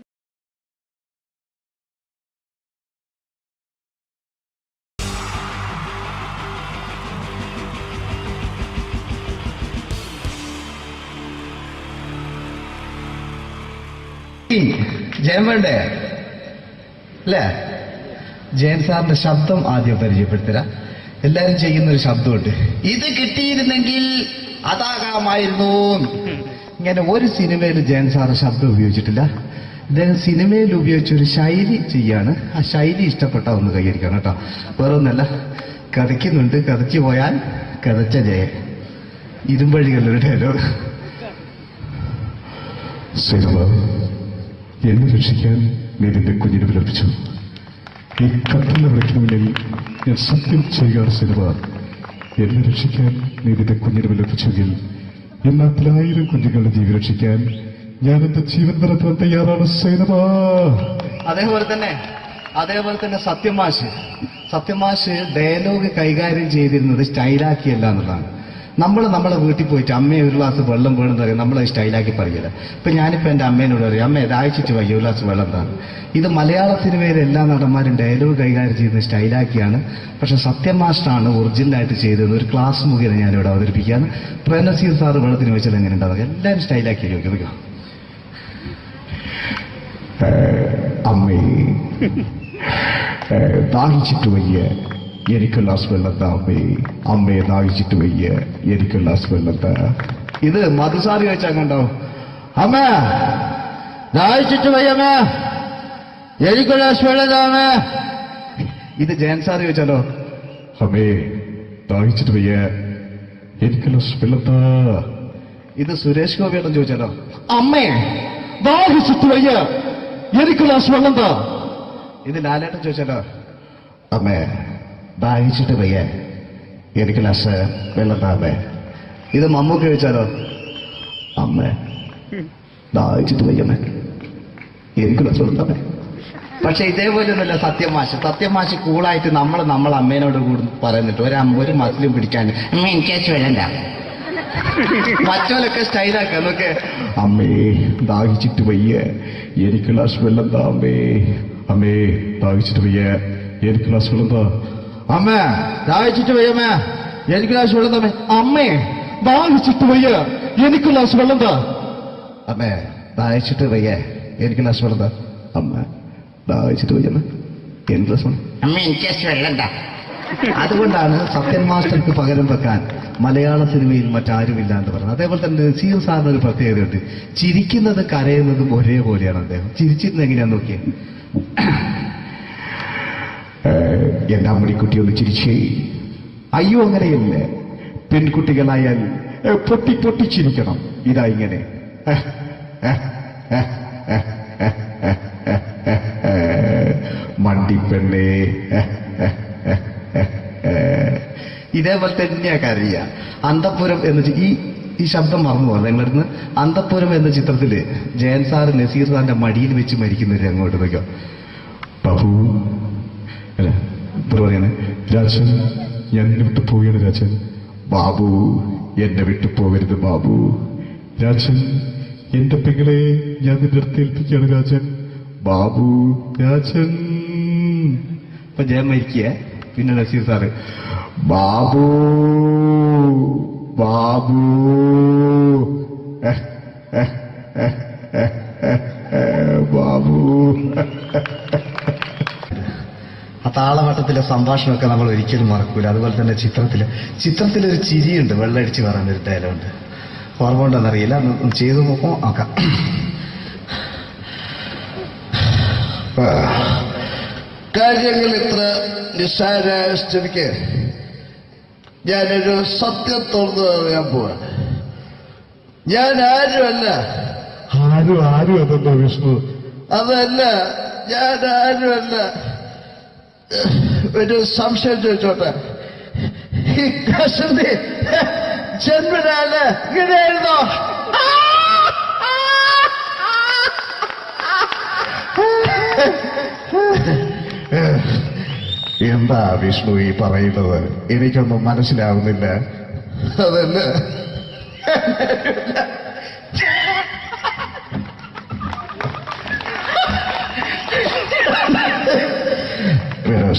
ജയൻ വേണ്ടേ അല്ലേ? ജയൻ സാറിന്റെ ശബ്ദം ആദ്യം പരിചയപ്പെടുത്തരാം. എല്ലാരും ചെയ്യുന്ന ഒരു ശബ്ദമുണ്ട്. ഇത് കിട്ടിയിരുന്നെങ്കിൽ അതാകാമായിരുന്നു. ഇങ്ങനെ ഒരു സിനിമയിൽ ജയൻ സാറ് ശബ്ദം ഉപയോഗിച്ചിട്ടില്ല. ഇദ്ദേഹം സിനിമയിൽ ഉപയോഗിച്ച ഒരു ശൈലി ചെയ്യാണ്. ആ ശൈലി ഇഷ്ടപ്പെട്ട ഒന്ന് കൈകരിക്കണം കേട്ടോ. വേറെ ഒന്നല്ല, കഥയ്ക്കുന്നുണ്ട്. കഥച്ചു പോയാൽ കഥച്ച ജയൻ. ഇരുമ്പഴികളുടെ ഡയലോഗ്. എന്നെ രക്ഷിക്കാൻ നീ നിന്റെ കുഞ്ഞിനെ വിലപിച്ചു. ഈ കത്തലിനെ വിളിക്കണമെങ്കിൽ ഞാൻ സത്യം ചെയ്യുകയാണ് സിനിമ. എന്നെ രക്ഷിക്കാൻ നീ നിന്റെ കുഞ്ഞിനെ വിലപിച്ചെങ്കിൽ ഈ നാട്ടിൽ 1000 കുഞ്ഞുങ്ങളുടെ ജീവൻ രക്ഷിക്കാൻ ഞാൻ എന്റെ ജീവൻ നടത്താൻ തയ്യാറാണ് സിനിമ. അതേപോലെ തന്നെ സത്യമാഷ് ഡയലോഗ് കൈകാര്യം ചെയ്തിരുന്നത് സ്റ്റൈലാക്കിയല്ല എന്നുള്ളതാണ്. നമ്മളെ വീട്ടിൽ പോയിട്ട് അമ്മയെ ഒരു ഗ്ലാസ് വെള്ളം വേണമെന്ന് പറയും, നമ്മളത് സ്റ്റൈലാക്കി പറയില്ല. ഇപ്പൊ ഞാനിപ്പോ എന്റെ അമ്മേനോട് പറയും, അമ്മ ദാഹിച്ചിട്ട് വയ്യ ഒരു ഗ്ലാസ് വെള്ളം എന്താണ്. ഇത് മലയാള സിനിമയിലെ എല്ലാ നടന്മാരും ഡയലോഗ് കൈകാര്യം ചെയ്യുന്നത് സ്റ്റൈലാക്കിയാണ്. പക്ഷെ സത്യം മാസ്റ്ററാണ് ഒറിജിനലായിട്ട് ചെയ്തത്. ഒരു ക്ലാസ് മുഖേന ഞാനിവിടെ അവതരിപ്പിക്കുകയാണ്. പ്രേംനസീർ സാറ് വെള്ളത്തിന് വെച്ചാൽ എങ്ങനെ ഉണ്ടാവുക? എല്ലാവരും സ്റ്റൈലാക്കി ചോദിക്കുക. അമ്മേ ദാഹിച്ചിട്ട് വയ്യ, എനിക്ക് ഗ്ലാസ് വെള്ളം താ അമ്മേ. അമ്മയെ ദാഹിച്ചിട്ട് വയ്യ, എനിക്ക് ഗ്ലാസ് വെള്ളം താ. ഇത് മധുസാരി വെച്ചാൽ കണ്ടോ? അമ്മ ദാഹിച്ചിട്ട് വയ്യമ്മ, എനിക്ക് ഗ്ലാസ് വെള്ളം താ അമ്മ. ഇത് ജയൻ സാർ ചോദിച്ചാലോ? അമ്മേ ദാഹിച്ചിട്ട് വയ്യ, എനിക്ക് ഗ്ലാസ് വെള്ളം താ. ഇത് സുരേഷ് ഗോപിയോടും ചോദിച്ചാലോ? അമ്മേ ദാഹിച്ചിട്ട് വയ്യ, എനിക്ക് ഗ്ലാസ് വെള്ളം താ. ഇത് ലാലേട്ടൻ ചോദിച്ചാലോ? അമ്മേ ദാഹിച്ചിട്ട് വയ്യ, എനിക്ക് ഗ്ലാസ് വെള്ളം താ അമ്മേ. ഇത് മമ്മൂക്ക് ചോദിച്ചാലോ? അമ്മേ ദാഹിച്ചിട്ട് വയ്യമ്മേ, എനിക്ക് ഗ്ലാസ് വെള്ളം താ അമ്മേ. പക്ഷെ ഇതേപോലെ ഒന്നുമല്ല സത്യമാഷ് കൂളായിട്ട് നമ്മളെ അമ്മേനോട് കൂടി പറയുന്നിട്ട് ഒരു മസിലും പിടിക്കാൻ എനിക്ക് വേണ്ട. മറ്റോലൊക്കെ സ്റ്റൈലാക്കാം. നോക്കെ അമ്മേ ദാഹിച്ചിട്ട് വയ്യ, എനിക്ക് ഗ്ലാസ് വെള്ളം താ അമ്മേ. അമ്മേ ദാഹിച്ചിട്ട് വയ്യ, എനിക്ക് ഗ്ലാസ് വെള്ളം താ. അമ്മേ ദാഹിച്ചിട്ട് വയ്യമ്മേ, എനിക്ക് ഗ്ലാസ് വെള്ളം തമ്മേ. അമ്മേ ദാഹിച്ചിട്ട് വയ്യ, എനിക്ക് ഗ്ലാസ് വെള്ളം താ. അമ്മേ ദാഹിച്ചിട്ട് വയ്യ, എനിക്ക് ഗ്ലാസ് വെള്ളം താ. അമ്മ ദാഹിച്ചിട്ട് വയ്യമ്മേ, എനിക്ക് ഗ്ലാസ് വെള്ളം. അമ്മ എനിക്ക് വെള്ളം താ. അതുകൊണ്ടാണ് സത്യൻ മാസ്റ്റർക്ക് പകരം വെക്കാൻ മലയാള സിനിമയിൽ മറ്റാരുമില്ല എന്ന് പറയുന്നത്. അതേപോലെ തന്നെ നസീർ സാറിന് ഒരു പ്രത്യേകതയുണ്ട്. ചിരിക്കുന്നത് കരയുന്നതും ഒരേപോലെയാണ് അദ്ദേഹം. ചിരിച്ചിരുന്നത് എങ്ങനെയാന്ന് നോക്കിയേ. എന്റെ അമ്മണിക്കുട്ടി ഒന്ന് ചിരിച്ചേ. അയ്യോ അങ്ങനെയല്ലേ, പെൺകുട്ടികളായാൽ പൊട്ടി പൊട്ടി ചിരിക്കണം. ഇതാ ഇങ്ങനെ. മണ്ടിപ്പെണ്ണേ. ഇതേപോലെ തന്നെയാ കരയ. അന്തപ്പുരം എന്ന ഈ ശബ്ദം മറന്നു പോകാം നിങ്ങളിരുന്ന്. അന്തപ്പുരം എന്ന ചിത്രത്തില് ജയൻ സാറ് നസീർ സാറിന്റെ മടിയിൽ വെച്ച് മരിക്കുന്നവര് അങ്ങോട്ട് നോക്കോ. ബാബു അല്ല എന്താ പറയണേ, രാജൻ ഞാൻ എന്നെ വിട്ടു പോവുകയാണ് രാജൻ. ബാബു എന്നെ വിട്ടു പോകരുത് ബാബു. രാജൻ എന്റെ പെങ്ങളെ ഞാൻ നിന്റെ അടുത്ത് ഏൽപ്പിക്കുകയാണ് രാജൻ. ബാബു രാജൻ. ഇപ്പൊ ജയൻ മരിക്കുക, പിന്നെ നസീർ സാറ് ബാബു ബാബു. ബാബു. ആ താളവട്ടത്തിലെ സംഭാഷണമൊക്കെ നമ്മൾ ഒരിക്കലും മറക്കൂല. അതുപോലെ തന്നെ ചിത്രത്തിലൊരു ചിരിയുണ്ട്, വെള്ളടിച്ച് പറയാൻ ഒരു ഡയലോഗുണ്ട്. ഓർമ്മ ഉണ്ടെന്നറിയില്ല, ചെയ്തു നോക്കാം. കാര്യങ്ങൾ ഇത്ര നിസ്സാരായ സ്ഥിതിക്ക് ഞാനൊരു സത്യം തുറന്നു പറയാൻ പോവാ. ഞാൻ ആരുമല്ല. ആരും അതല്ല വിഷ്ണു. അതല്ല, ഞാൻ ആരുമല്ല. ഒരു സംശയം ചോദിച്ചോട്ടെ, ഈ കസന്തി ജന്മനാല് ഇങ്ങനെയായിരുന്നോ? എന്താ വിഷ്ണു ഈ പറയുന്നത്? എനിക്കൊന്നും മനസ്സിലാവുന്നില്ല. അതല്ല,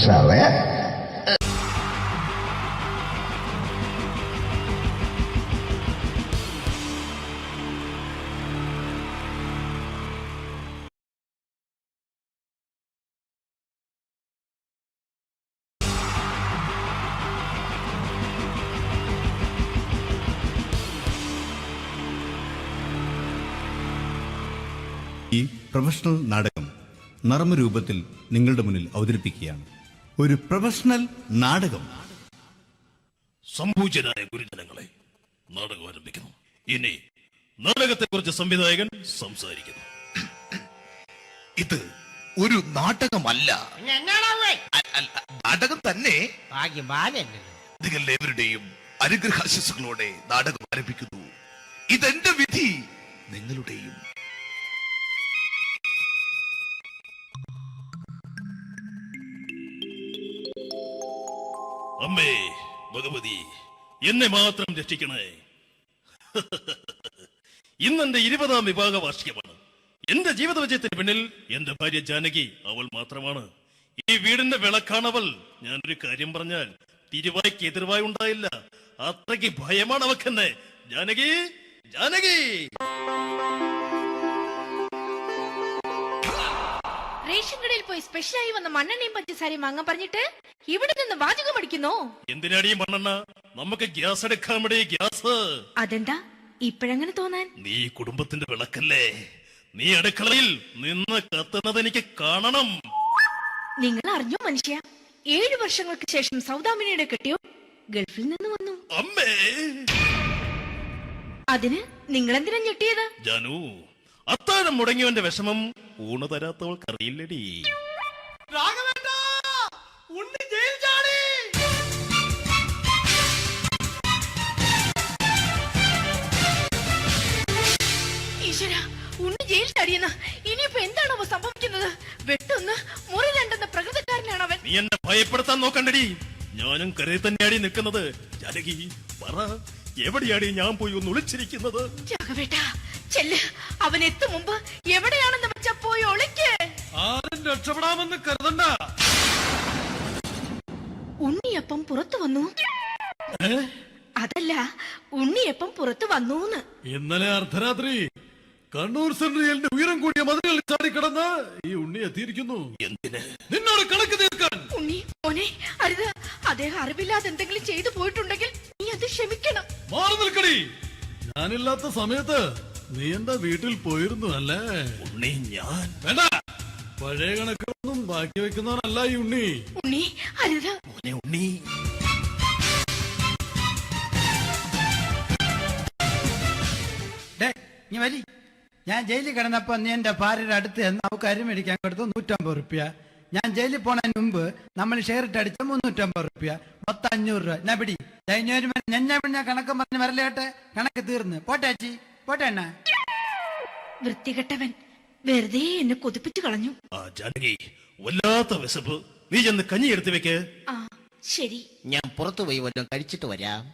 സാറേ ഈ പ്രൊഫഷണൽ നാടകം നർമ്മരൂപത്തിൽ നിങ്ങളുടെ മുന്നിൽ അവതരിപ്പിക്കുകയാണ്. ഒരു പ്രൊഫഷണൽ നാടകം. സംഭൂജനായ ഗുരുജനങ്ങളെ, നാടകം ആരംഭിക്കുന്നു. ഇനി നാടകത്തെക്കുറിച്ച് സംവിധായകൻ സംസാരിക്കുന്നു. ഇത് ഒരു നാടകമല്ല, നാടകം തന്നെ. നിങ്ങളേവരുടെയും അനുഗ്രഹാശിസുകളോടെ നാടകം ആരംഭിക്കുന്നു. ഇതെന്റെ വിധി, നിങ്ങളുടെയും. അമ്മേ ഭഗവതി, എന്നെ മാത്രം രക്ഷിക്കണേ. ഇന്നെന്റെ 20ാം വിവാഹ വാർഷികമാണ്. എന്റെ ജീവിത വിജയത്തിന് പിന്നിൽ എന്റെ ഭാര്യ ജാനകി അവൾ മാത്രമാണ്. ഈ വീടിന്റെ വിളക്കാണവൾ. ഞാനൊരു കാര്യം പറഞ്ഞാൽ തിരുവായ്ക്ക് എതിർവായി ഉണ്ടായില്ല. അത്രയ്ക്ക് ഭയമാണ് അവക്കെന്നെ. ജാനകി, ജാനകി. റേഷൻ കടയിൽ പോയി സ്പെഷ്യലായി വന്ന മണ്ണെണ്ണയും പഞ്ചസാരയും വാങ്ങാൻ പറഞ്ഞിട്ട് ഇവിടെ നിന്ന് വാചകം അടിക്കുന്നു. എന്തിനാടി മണ്ണെണ്ണ? നമുക്ക് ഗ്യാസ് എടുക്കാൻ വേണ്ടി ഗ്യാസ്. അതെന്താ ഇപ്പോഴങ്ങനെ തോന്നാൻ? നീ കുടുംബത്തിന്റെ വിളക്കല്ലേ. നീ അടുക്കളയിൽ നിന്ന് കത്തുന്നത് എനിക്ക് കാണണം. നിങ്ങൾ അറിഞ്ഞോ മനുഷ്യ, 7 വർഷങ്ങൾക്ക് ശേഷം സൗദാമിനിയുടെ കെട്ടിയോ ഗൾഫിൽ നിന്ന് വന്നു. അമ്മേ, അതിന് നിങ്ങൾ എന്തിനാ ഞെട്ടിയത്? ജാനു, അത്താഴം മുടങ്ങിയവന്റെ വിഷമം ഊണ് തരാത്തവൾക്ക് അറിയില്ലടി. ഈശ്വര, ഉണ്ണി ജയിൽ ചാടിയെന്ന്. ഇനിയിപ്പോ എന്താണോ സംഭവിക്കുന്നത്? വെട്ടൊന്ന് മുറി രണ്ടെന്ന പ്രകൃതക്കാരനാണ് അവൻ. നീ എന്നെ ഭയപ്പെടുത്താൻ നോക്കണ്ടടി. ഞാനും കരയിൽ തന്നെയാടി നിൽക്കുന്നത്. ജാനകി പറ, എവിടെയാടി ഞാൻ പോയി ഒന്ന് ഒളിച്ചിരിക്കുന്നത്? രാഘവേട്ടാ ചെല്ല്, അവൻ എത്തും മുമ്പ് എവിടെയാണെന്ന് വെച്ചാ പോയി ഒളിക്ക്. ആരും രക്ഷപ്പെടാമെന്ന് കരുതണ്ട. ഉണ്ണിയപ്പം പുറത്തു വന്നു. അതല്ല, ഉണ്ണിയപ്പം പുറത്തു വന്നൂന്ന്. ഇന്നലെ അർദ്ധരാത്രി കണ്ണൂർ സെൻട്രലിന്റെ ഉയരം കൂടിയ മതിലുകളിൽ ചാടിക്കിടന്ന് ഈ ഉണ്ണി എത്തിയിരിക്കുന്നു. എന്തിന്? നിന്നോട് കണക്ക് തീർക്കാൻ. ഉണ്ണി മോനെ, അരുത്. അദ്ദേഹം അറിവില്ലാതെ എന്തെങ്കിലും ചെയ്തു പോയിട്ടുണ്ടെങ്കിൽ നീ അത് ക്ഷമിക്കണം. മാറി നിൽക്കടി. ഞാനില്ലാത്ത സമയത്ത് നീ എന്താ വീട്ടിൽ പോയിരുന്നു അല്ലേ? ഉണ്ണി ഞാൻ വേണ്ട. പഴയ കണക്കൊന്നും ബാക്കി വെക്കുന്നവനല്ല ഈ ഉണ്ണി. ഉണ്ണി അരുത്. ഉണ്ണി നീ വരി. ഞാൻ ജയിലിൽ കിടന്നപ്പോ നീ എന്റെ ഭാര്യയുടെ അടുത്ത് എന്ന് അവൾക്ക് അരി മേടിക്കാൻ കൊടുത്തു 150 റുപ്യ. ഞാൻ ജയിലിൽ പോണതിന് മുമ്പ് നമ്മൾ ഷെയർ ഇട്ട് അടിച്ച 350 റുപ്യ, മൊത്തം 500 രൂപ. ഞാൻ പിടി. ഞാൻ കണക്ക് പറഞ്ഞ് വരലേട്ടെ. കണക്ക് തീർന്ന്. പോട്ടെ അച്ചി, പോട്ടെ അണ്ണ. വൃത്തികെട്ടവൻ വെറുതെ എന്നെ കൊതിപ്പിച്ചു കളഞ്ഞു. ജാനകി, വല്ലാത്ത വിശപ്പ്. നീ ചെന്ന് കഞ്ഞി എടുത്തു വെക്ക്. ആ ശരി. ഞാൻ പുറത്തു പോയി വല്ലതും കഴിച്ചിട്ട് വരാം.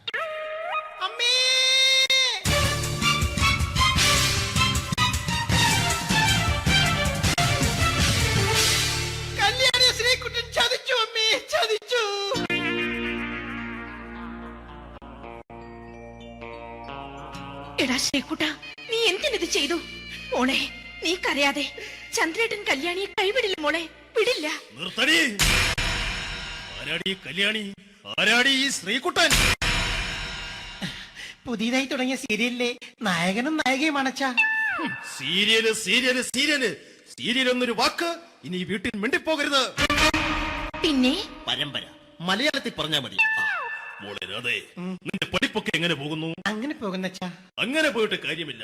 എടാ ശ്രീകുട്ട, നീ എന്തിനിത് ചെയ്തു? മോളെ, നീ കരയാതെ. ചന്ദ്രേട്ടൻ കല്യാണിയെ കൈവിടില്ല മോളെ, വിടില്ല. നിർത്തടി. ആരാടി കല്യാണി? ആരാടി ഈ ശ്രീകുട്ടൻ? പുതിയതായി തുടങ്ങിയ സീരിയലിലെ നായകനും നായികയും അണച്ചാ. സീരിയല് സീരിയല് സീരിയല് സീരിയൽ എന്നൊരു വാക്ക് ഇനി വീട്ടിൽ മിണ്ടിപ്പോകരുത്. പിന്നെ പരമ്പര മലയാളത്തിൽ പറഞ്ഞാ മതി. മോളെ രാധേ, നിന്റെ പഠിപ്പൊക്കെ എങ്ങനെ പോകുന്നു? അങ്ങനെ പോകുന്നച്ചാ. അങ്ങനെ പോയിട്ട് കാര്യമില്ല.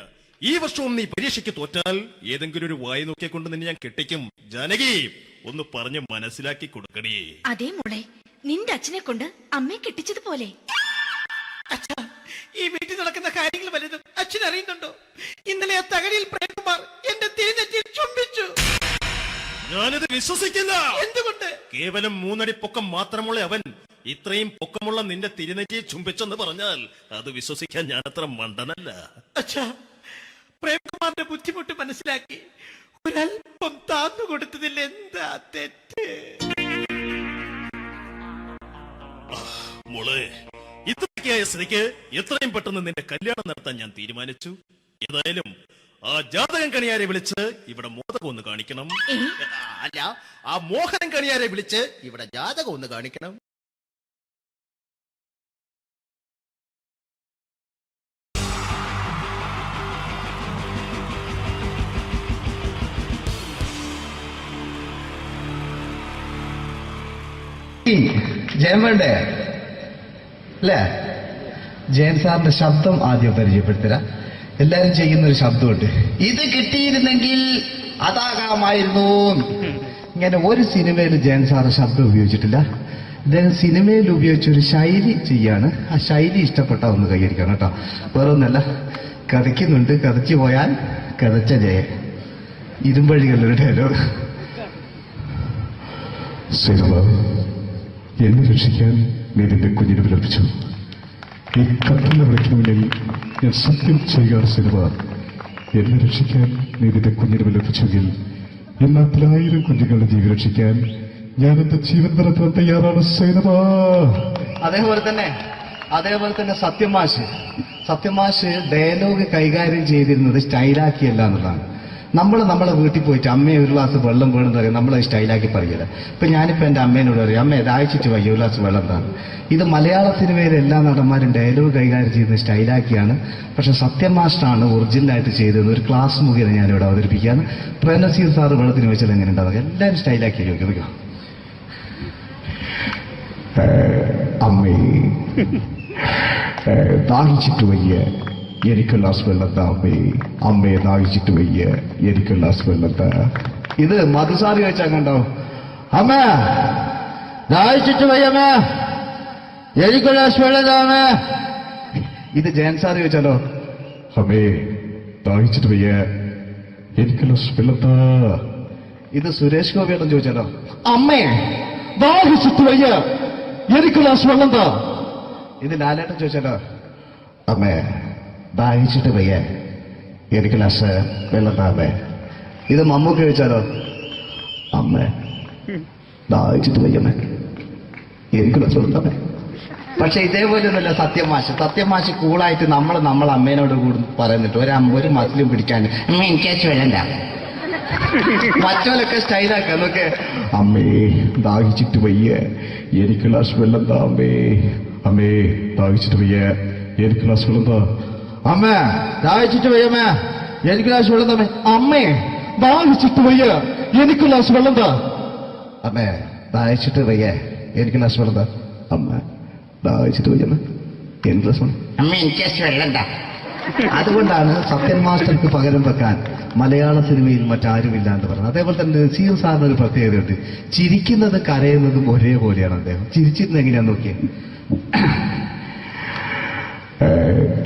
ഈ വർഷവും നീ പരീക്ഷയ്ക്ക് തോറ്റാൽ ഏതെങ്കിലും ഒരു വായി നോക്കിക്കൊണ്ട് നിന്നെ ഞാൻ കെട്ടിക്കും. ജാനകി, ഒന്ന് പറഞ്ഞ് മനസ്സിലാക്കി കൊടുക്കണേ. അതേ മോളെ, നിന്റെ അച്ഛനെ കൊണ്ട് അമ്മയെ കെട്ടിച്ചതുപോലെ. ഈ വീട്ടിൽ നടക്കുന്ന കാര്യങ്ങൾ വലുതും അച്ഛൻ അറിയുന്നുണ്ടോ? ഇന്നലെ ആ തകഴിയിൽ പ്രേംകുമാർ എന്റെ തിരിഞ്ഞെറ്റിൽ ചുംബിച്ചു. ഞാനിത് വിശ്വസിക്കില്ല. എന്തുകൊണ്ട്? കേവലം 3 അടി പൊക്കം മാത്രമുള്ള അവൻ ഇത്രയും പൊക്കമുള്ള നിന്റെ തിരുനെറ്റിയെ ചുംബിച്ചെന്ന് പറഞ്ഞാൽ അത് വിശ്വസിക്കാൻ ഞാൻ അത്ര മണ്ടനല്ല. അച്ഛാ, പ്രേംകുമാറിന്റെ ബുദ്ധിമുട്ട് മനസ്സിലാക്കി ഒരല്പം താന്നു കൊടുത്തതിൽ എന്താ തെറ്റ്? മോളെ, ഇത്രയ്ക്കായ സ്ഥിതിക്ക് എത്രയും പെട്ടെന്ന് നിന്റെ കല്യാണം നടത്താൻ ഞാൻ തീരുമാനിച്ചു. ഏതായാലും ആ ജാതകം കണിയാരെ വിളിച്ച് ഇവിടെ മോദകം ഒന്ന് കാണിക്കണം. അല്ല, ആ മോഹനം കണിയാരെ വിളിച്ച് ഇവിടെ ജാതകം ഒന്ന് കാണിക്കണം. ജയൻ വേണ്ടേ അല്ലേ? ജയൻ സാറിന്റെ ശബ്ദം ആദ്യം പരിചയപ്പെടുത്തരാ. എല്ലാരും ചെയ്യുന്ന ഒരു ശബ്ദമുണ്ട്. ഇത് കിട്ടിയിരുന്നെങ്കിൽ അതാകാമായിരുന്നു. ഇങ്ങനെ ഒരു സിനിമയിൽ ജയൻ സാറ് ശബ്ദം ഉപയോഗിച്ചിട്ടില്ല. ഇദ്ദേഹം സിനിമയിൽ ഉപയോഗിച്ചൊരു ശൈലി ചെയ്യാണ്. ആ ശൈലി ഇഷ്ടപ്പെട്ട ഒന്ന് കൈയടിക്കണം കേട്ടോ. വേറൊന്നല്ല, കഥയ്ക്കുന്നുണ്ട്. കഥച്ചു പോയാൽ കഥച്ച ജയൻ. ഇരുമ്പഴികളുടെ ഡയലോഗ്. എന്നെ രക്ഷിക്കാൻ നീ നിന്റെ കുഞ്ഞിനെ വിലപിച്ചു. ഈ കത്തുന്ന വിളക്കിന് മുന്നിൽ ഞാൻ സത്യം ചെയ്യുക സിനിമ. എന്നെ രക്ഷിക്കാൻ നീ നിന്റെ കുഞ്ഞിനെ വിലപിച്ചെങ്കിൽ ഈ നാട്ടിൽ 1000 കുഞ്ഞുങ്ങളുടെ ജീവൻ രക്ഷിക്കാൻ ഞാൻ എന്റെ ജീവൻ നടത്താൻ തയ്യാറാണ് സിനിമ. അതേപോലെ തന്നെ സത്യമാഷ് ഡയലോഗ് കൈകാര്യം ചെയ്തിരുന്നത് സ്റ്റൈലാക്കിയല്ല എന്നുള്ളതാണ്. നമ്മളെ വീട്ടിൽ പോയിട്ട് അമ്മയെ ഒരു ഗ്ലാസ് വെള്ളം വേണമെന്ന് പറയും. നമ്മളത് സ്റ്റൈലാക്കി പറയില്ല. ഇപ്പൊ ഞാനിപ്പോ എന്റെ അമ്മേനോട് പറയും, അമ്മ ദാഹിച്ചിട്ട് വയ്യ, ഒരു ഗ്ലാസ് വെള്ളം എന്താണ്. ഇത് മലയാള സിനിമയിലെ എല്ലാ നടന്മാരും ഡയലോഗ് കൈകാര്യം ചെയ്യുന്നത് സ്റ്റൈലാക്കിയാണ്. പക്ഷെ സത്യമാഷ്ടാണ് ഒറിജിനലായിട്ട് ചെയ്തത്. ഒരു ക്ലാസ് മുഖേന ഞാനിവിടെ അവതരിപ്പിക്കുകയാണ്. പ്രേംനസീർ സാറ് വെള്ളത്തിന് വെച്ചാൽ എങ്ങനെ ഉണ്ടാവുക? എല്ലാവരും സ്റ്റൈലാക്കി ചോദിക്കും. അമ്മേ, ദാഹിച്ചിട്ട് വയ്യ, എനിക്ക് ഗ്ലാസ് വെള്ളം താ അമ്മേ. അമ്മയെ ദാഹിച്ചിട്ട് വയ്യ, എനിക്ക് ഗ്ലാസ് വെള്ളം താ. ഇത് മധുസാറി വെച്ചാൽ കണ്ടോ? അമ്മ ദാഹിച്ചിട്ട് വയ്യമ്മ, എനിക്ക് ഗ്ലാസ് വെള്ളം താ അമ്മ. ഇത് ജയൻ സാറി വെച്ചാലോ? അമ്മേ, ദാഹിച്ചിട്ട് വയ്യ, എനിക്ക് ഗ്ലാസ് വെള്ളം താ. ഇത് സുരേഷ് ഗോപിയോടും ചോദിച്ചാലോ? അമ്മേ ദാഹിച്ചിട്ട് വയ്യ, എനിക്ക് ഗ്ലാസ് വെള്ളം താ. ഇത് ലാലേട്ടൻ ചോദിച്ചാലോ? അമ്മേ ദാഹിച്ചിട്ട് വയ്യ, എനിക്ക് ഗ്ലാസ് വെള്ളം താ അമ്മേ. ഇത് മമ്മൂക്ക് ചോദിച്ചാലോ? അമ്മ ദാഹിച്ചിട്ട് വയ്യമ്മേ എനിക്ക് വെച്ചോളൂ. പക്ഷെ ഇതേപോലെയൊന്നുമല്ല സത്യമാശ് കൂളായിട്ട് നമ്മളെ അമ്മേനോട് കൂടി പറയുന്നിട്ട് ഒരു മസിലും പിടിക്കാൻ അമ്മ എനിക്ക് വേണ്ട മറ്റോലൊക്കെ സ്റ്റൈലാക്ക എന്നൊക്കെ അമ്മേ ദാഹിച്ചിട്ട് വയ്യ എനിക്ക് ഗ്ലാസ് വെള്ളം താ അമ്മേ ദാഹിച്ചിട്ട് വയ്യ എനിക്ക് ഗ്ലാസ് വെള്ളം താ അമ്മ ദാഹിച്ചിട്ട് വയ്യമ്മേ എനിക്ക് ഗ്ലാസ് വെള്ളം താ അമ്മേ ദാഹിച്ചിട്ട് വയ്യ എനിക്ക് ഗ്ലാസ് വെള്ളം താ അമ്മേ ദാഹിച്ചിട്ട് വയ്യ എനിക്ക് ഗ്ലാസ് വെള്ളം താ അമ്മ ദാഹിച്ചിട്ട് വയ്യമ്മ എനിക്ക് ഗ്ലാസ് വെള്ളം അമ്മ എനിക്ക് വെള്ളം താ. അതുകൊണ്ടാണ് സത്യൻ മാസ്റ്റർക്ക് പകരം വെക്കാൻ മലയാള സിനിമയിൽ മറ്റാരുമില്ല എന്ന് പറയുന്നത്. അതേപോലെ തന്നെ നസീർ സാറിന് ഒരു പ്രത്യേകതയുണ്ട്. ചിരിക്കുന്നത് കരയുന്നതും ഒരേപോലെയാണ് അദ്ദേഹം. ചിരിച്ചിരുന്നത് എങ്ങനെയാന്ന് നോക്കിയേ.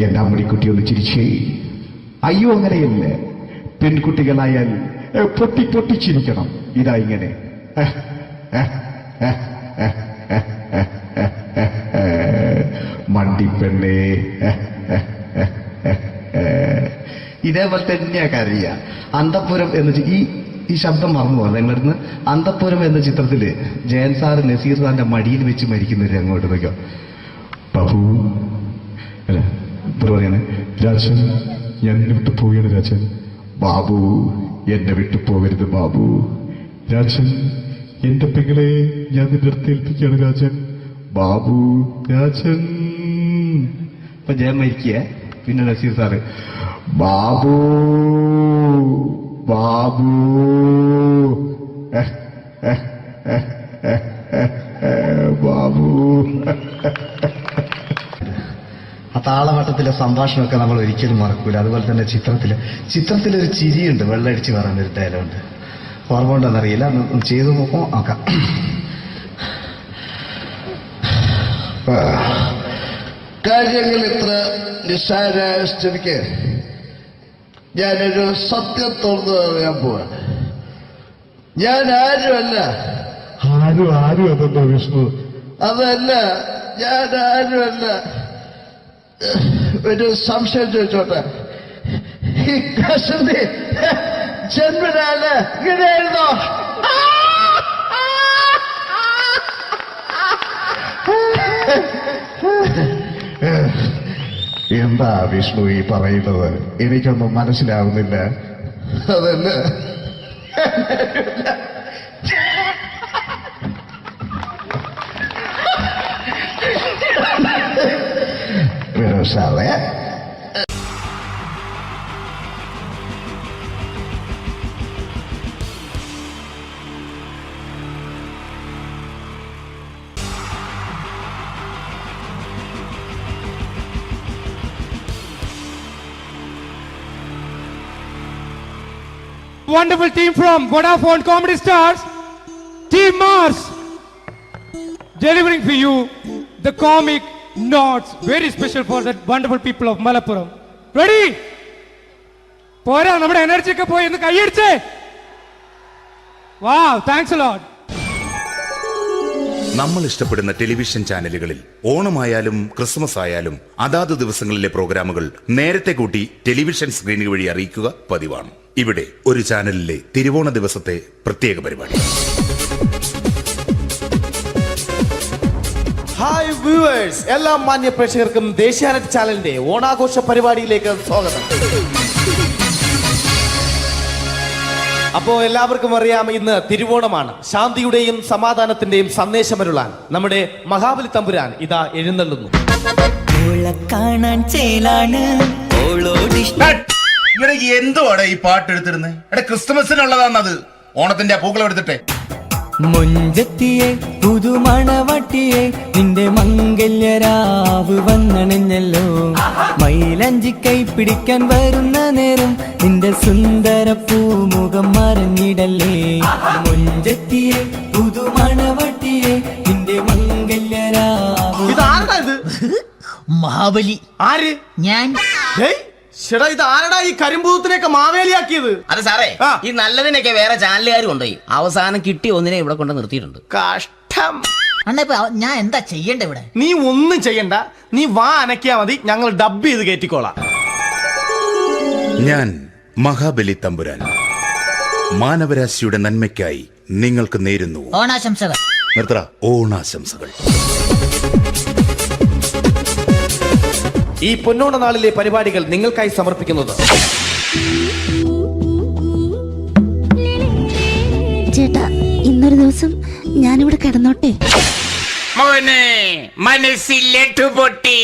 എന്റെ അമ്മടിക്കുട്ടി ഒന്ന് ചിരിച്ചേ. അയ്യോ അങ്ങനെയല്ലേ, പെൺകുട്ടികളായാൽ പൊട്ടി പൊട്ടി ചിരിക്കണം. ഇതാ ഇങ്ങനെ മണ്ടിപ്പെണ്ണേ. ഇതേപോലെ തന്നെയാ കരയ. അന്തപ്പുരം എന്ന് ഈ ശബ്ദം മറന്നു പോകാം നിങ്ങളിരുന്ന്. അന്തപ്പുരം എന്ന ചിത്രത്തില് ജയൻ സാറ് നസീർ സാറിന്റെ മടിയിൽ വെച്ച് മരിക്കുന്നവര് അങ്ങോട്ട് നോക്കാം. ബാബു അല്ല പറയാണ് രാജൻ ഞാൻ എന്നെ വിട്ടു പോവുകയാണ് രാജൻ. ബാബു എന്നെ വിട്ടു പോകരുത് ബാബു. രാജൻ എന്റെ പെങ്ങളെ ഞാൻ നിന്റെ അടുത്ത് ഏൽപ്പിക്കുകയാണ് രാജൻ. ബാബു രാജൻ. ഇപ്പൊ ജയൻ മരിക്കുക. പിന്നെ നസീർ സാറ് ബാബു ബാബു ബാബു. ആ താളവട്ടത്തിലെ സംഭാഷണമൊക്കെ നമ്മൾ ഒരിക്കലും മറക്കൂല. അതുപോലെ തന്നെ ചിത്രത്തിലൊരു ചിരിയുണ്ട്, വെള്ളടിച്ച് പറയാൻ ഒരു ഡയലോഗുണ്ട്. ഓർമ്മ ഉണ്ടെന്നറിയില്ല, ചെയ്തു നോക്കാം. കാര്യങ്ങൾ ഇത്ര നിസ്സാരമായ സ്ഥിതിക്ക് ഞാനൊരു സത്യം തുറന്നു പറയാൻ പോവാ. ഞാൻ ആരുമല്ല. ആരും അതല്ലോ വിഷ്ണു. അതല്ല, ഞാൻ ആരുമല്ല. ഒരു സംശയം ചോദിച്ചോട്ടെ. ഈ കസന്തി ജന്മനാല് ഇങ്ങനെയായിരുന്നോ? എന്താ വിഷ്ണു ഈ പറയുന്നത്? എനിക്കൊന്നും മനസ്സിലാവുന്നില്ല. അതല്ല, സാറേ Wonderful team from Vodafone Comedy Stars, Team Mars, delivering for you the comic notes, very special for the wonderful people of Malappuram. Ready? Pora, nammade energy ke poi ennu kaiyediche. Wow, thanks a lot. നമ്മൾ ഇഷ്ടപ്പെടുന്ന ടെലിവിഷൻ ചാനലുകളിൽ ഓണമായാലും ക്രിസ്മസ് ആയാലും അതാത് ദിവസങ്ങളിലെ പ്രോഗ്രാമുകൾ നേരത്തെ കൂട്ടി ടെലിവിഷൻ സ്ക്രീനുകൾ വഴി അറിയിക്കുക പതിവാണ്. ഇവിടെ ഒരു ചാനലിലെ തിരുവോണ ദിവസത്തെ പ്രത്യേക പരിപാടി. ഹായ് വ്യൂവേഴ്സ്, എല്ലാ മാന്യ പ്രേക്ഷകർക്കും ദേശീയാനെറ്റ് ചാനലിന്റെ ഓണാഘോഷ പരിപാടിയിലേക്ക് സ്വാഗതം. അപ്പോൾ എല്ലാവർക്കും അറിയാം, ഇന്ന് തിരുവോണമാണ്. ശാന്തിയുടെയും സമാധാനത്തിന്റെയും സന്ദേശമരുളാൻ നമ്മുടെ മഹാബലി തമ്പുരാൻ ഇതാ എഴുന്നള്ളുന്നു. എന്തുവാടെ ഈ പാട്ട് എടുത്തിരുന്നത്? എടാ ക്രിസ്മസിനുള്ളതാണത്. ഓണത്തിന്റെ പൂക്കളം എടുത്തിട്ടെ. മുഞ്ചത്തിയെ പുതുമണവട്ടിയെ നിന്റെ മംഗല്യരാവ് വന്നണഞ്ഞല്ലോ. മൈലഞ്ചി കൈ പിടിക്കാൻ വരുന്ന നേരം നിന്റെ സുന്ദര പൂമുഖം മറഞ്ഞിടല്ലേ. മുഞ്ചത്തിയെ പുതുമണവട്ടിയെ നിന്റെ മംഗല്യരാവ്. ഇതാരടാ ഇത്? മഹാബലി. ആര്? ഞാൻ. ചേട്ടാ, ഇത് ആരടാ ഈ കരിമ്പൂത്തിനെയൊക്കെ മാവേലിയാക്കിയത്? അതെ സാറേ, ഈ നല്ലതിനൊക്കെ വേറെ ചാനലുകാർ കൊണ്ടുപോയി അവസാനം കിട്ടി ഒന്നിനെ ഇവിടെ കൊണ്ട് നിർത്തിയിട്ടുണ്ട്. കഷ്ടം. ഞാൻ എന്താ ചെയ്യണ്ട ഇവിടെ? നീ ഒന്നും ചെയ്യണ്ട, നീ വാ അനക്കിയാ മതി, ഞങ്ങൾ ഡബ് ചെയ്ത് കയറ്റിക്കോളാം. ഞാൻ മഹാബലി തമ്പുരാൻ. മാനവരാശിയുടെ നന്മയ്ക്കായി നിങ്ങൾക്ക് നേരുന്നു ഓണാശംസകൾ. നിർത്തറ ഓണാശംസകൾ. ഈ പൊന്നോണ നാളിലെ പരിപാടികൾ നിങ്ങൾക്കായി സമർപ്പിക്കുന്നത് ചേട്ടാ, ഇന്നൊരു ദിവസം ഞാനിവിടെ കിടന്നോട്ടെ? മോനെ മനസ്സിലെട്ടു പൊട്ടി.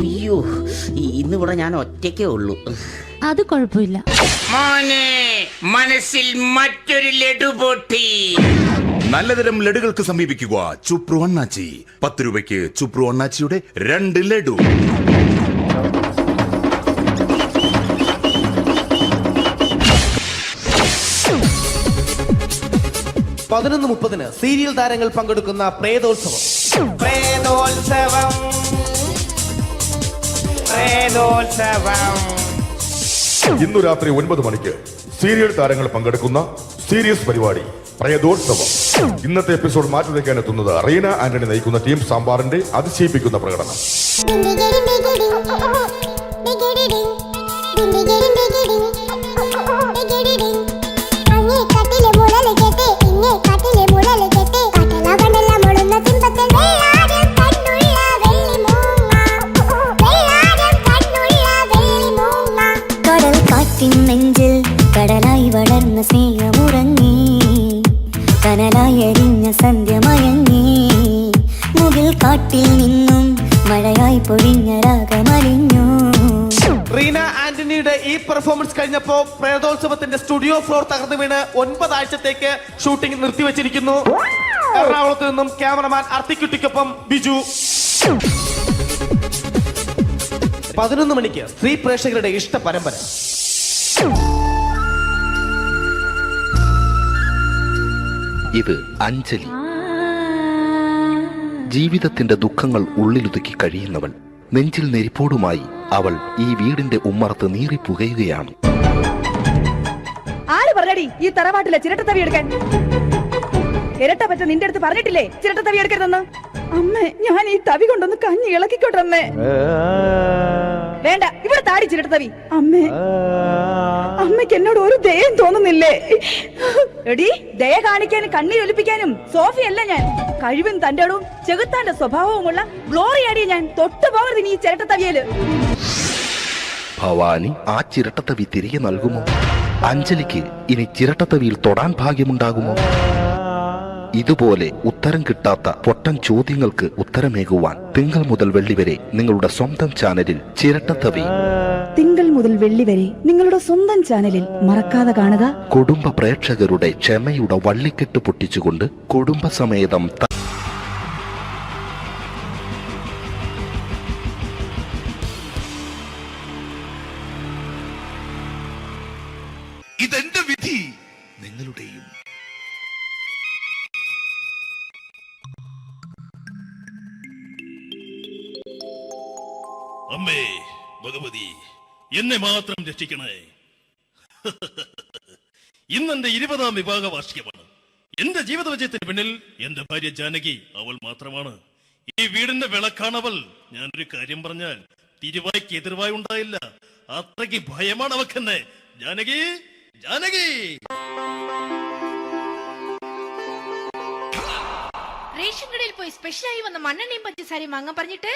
അയ്യോ, ഇന്നിവിടെ ഞാൻ ഒറ്റയ്ക്കേ ഉള്ളൂ. അത് കുഴപ്പമില്ല. മോനെ മനസ്സിൽ മറ്റൊരു ലഡു പൊട്ടി. നല്ലതരം ലഡുകൾക്ക് സമീപിക്കുക ചുപ്രു അണ്ണാച്ചി. 10 രൂപയ്ക്ക് ചുപ്രു അണ്ണാച്ചിയുടെ 2 ലഡു. 11:30 സീരിയൽ താരങ്ങൾ പങ്കെടുക്കുന്ന പ്രേതോത്സവം. പ്രേതോത്സവം, പ്രേതോത്സവം. ഇന്നു രാത്രി 9 മണിക്ക് സീരിയൽ താരങ്ങൾ പങ്കെടുക്കുന്ന സീരിയസ് പരിപാടി പ്രേതോത്സവം. ഇന്നത്തെ എപ്പിസോഡ് മാറ്റിവെക്കാൻ എത്തുന്നത് റീന ആന്റണി നയിക്കുന്ന ടീം സാമ്പാറിന്റെ അതിശയിപ്പിക്കുന്ന പ്രകടനം. നെഞ്ചിൽ കടലായി വളർന്ന സ്നേഹമുറങ്ങി, കനലായി എരിഞ്ഞ സന്ധ്യമയങ്ങി, മുകിൽ കാട്ടിൽ നിന്നും മഴയായി പൊഴിഞ്ഞ രാഗമലിഞ്ഞു. റീന ആന്റണിയുടെ ഈ പെർഫോമൻസ് കഴിഞ്ഞപ്പോ പ്രേതോത്സവത്തിന്റെ സ്റ്റുഡിയോ ഫ്ലോർ തകർന്നു വീണ് 9 ആഴ്ചത്തേക്ക് ഷൂട്ടിംഗ് നിർത്തിവെച്ചിരിക്കുന്നു. എറണാകുളത്ത് നിന്നും ക്യാമറമാൻ അർത്തിക്കുട്ടിക്കൊപ്പം ബിജു. 11 മണിക്ക് സ്ത്രീ പ്രേക്ഷകരുടെ ഇഷ്ട പരമ്പര. ഇത് അഞ്ജലി. ജീവിതത്തിന്റെ ദുഃഖങ്ങൾ ഉള്ളിലൊതുക്കി കഴിയുന്നവൾ. നെഞ്ചിൽ നെരിപ്പോടുമായി അവൾ ഈ വീടിന്റെ ഉമ്മറത്ത് നീറിപ്പുകയുകയാണ്. ആര് പറഞ്ഞടി ഈ തറവാട്ടിലെ ചിരട്ടത്തവി എടുക്കാൻ? ഇരട്ട പറ്റ നിന്റെ അടുത്ത് പറഞ്ഞിട്ടില്ലേ ചിരട്ടത്തവി എടുക്കരുതെന്ന്? അമ്മേ, ഞാൻ ഈ തവി കൊണ്ടൊന്ന് കഞ്ഞി ഇളക്കിക്കോട്ടെ അമ്മേ. വേണ്ട, ഇവിടെ താടി ചിരട്ടത്തവി. അമ്മേ, അമ്മയ്ക്ക് എന്നോട് ഒരു ദയം തോന്നുന്നില്ലേ? എടി, ദയ കാണിക്കാനും കണ്ണീരൊലിപ്പിക്കാനും സോഫിയല്ല ഞാൻ. കഴിവും തന്റെടും ചെകുത്താന്റെ സ്വഭാവവുമുള്ള ഗ്ലോറിയാടിയ ഞാൻ. തൊട്ടു പോകരുത് നീ ചിരട്ടത്തവിയല്. ഭവാനി ആ ചിരട്ടത്തവി തിരികെ നൽകുമോ? അഞ്ജലിക്ക് ഇനി ചിരട്ടത്തവിയിൽ തൊടാൻ ഭാഗ്യമുണ്ടാകുമോ? ഇതുപോലെ ഉത്തരം കിട്ടാത്ത പൊട്ടൻ ചോദ്യങ്ങൾക്ക് ഉത്തരമേകുവാൻ തിങ്കൾ മുതൽ വെള്ളി വരെ നിങ്ങളുടെ സ്വന്തം ചാനലിൽ ചിരട്ടത്തവി. തിങ്കൾ മുതൽ വെള്ളി വരെ നിങ്ങളുടെ സ്വന്തം ചാനലിൽ മറക്കാതെ കാണുക. കുടുംബ പ്രേക്ഷകരുടെ ക്ഷമയുടെ വള്ളിക്കെട്ട് പൊട്ടിച്ചുകൊണ്ട് കുടുംബസമേതം ഇതെന്റെ വിധി നിങ്ങളുടെയും. അമ്മേ ഭഗവതി, എന്നെ മാത്രം രക്ഷിക്കണേ. ഇന്നെന്റെ 20ാം വിവാഹ വാർഷികമാണ്. എന്റെ ജീവിത വിജയത്തിന് പിന്നിൽ എന്റെ ഭാര്യ ജാനകി അവൾ മാത്രമാണ്. ഈ വീടിന്റെ വിളക്കാണവൾ. ഞാനൊരു കാര്യം പറഞ്ഞാൽ തിരുവായ്ക്ക് എതിർവായി ഉണ്ടായില്ല. അത്രയ്ക്ക് ഭയമാണ് അവക്കെന്നെ. ജാനകി, ജാനകി. റേഷൻ കടയിൽ പോയി സ്പെഷ്യലായി വന്ന മണ്ണെണ്ണയും പഞ്ചസാരയും വാങ്ങാൻ പറഞ്ഞിട്ട്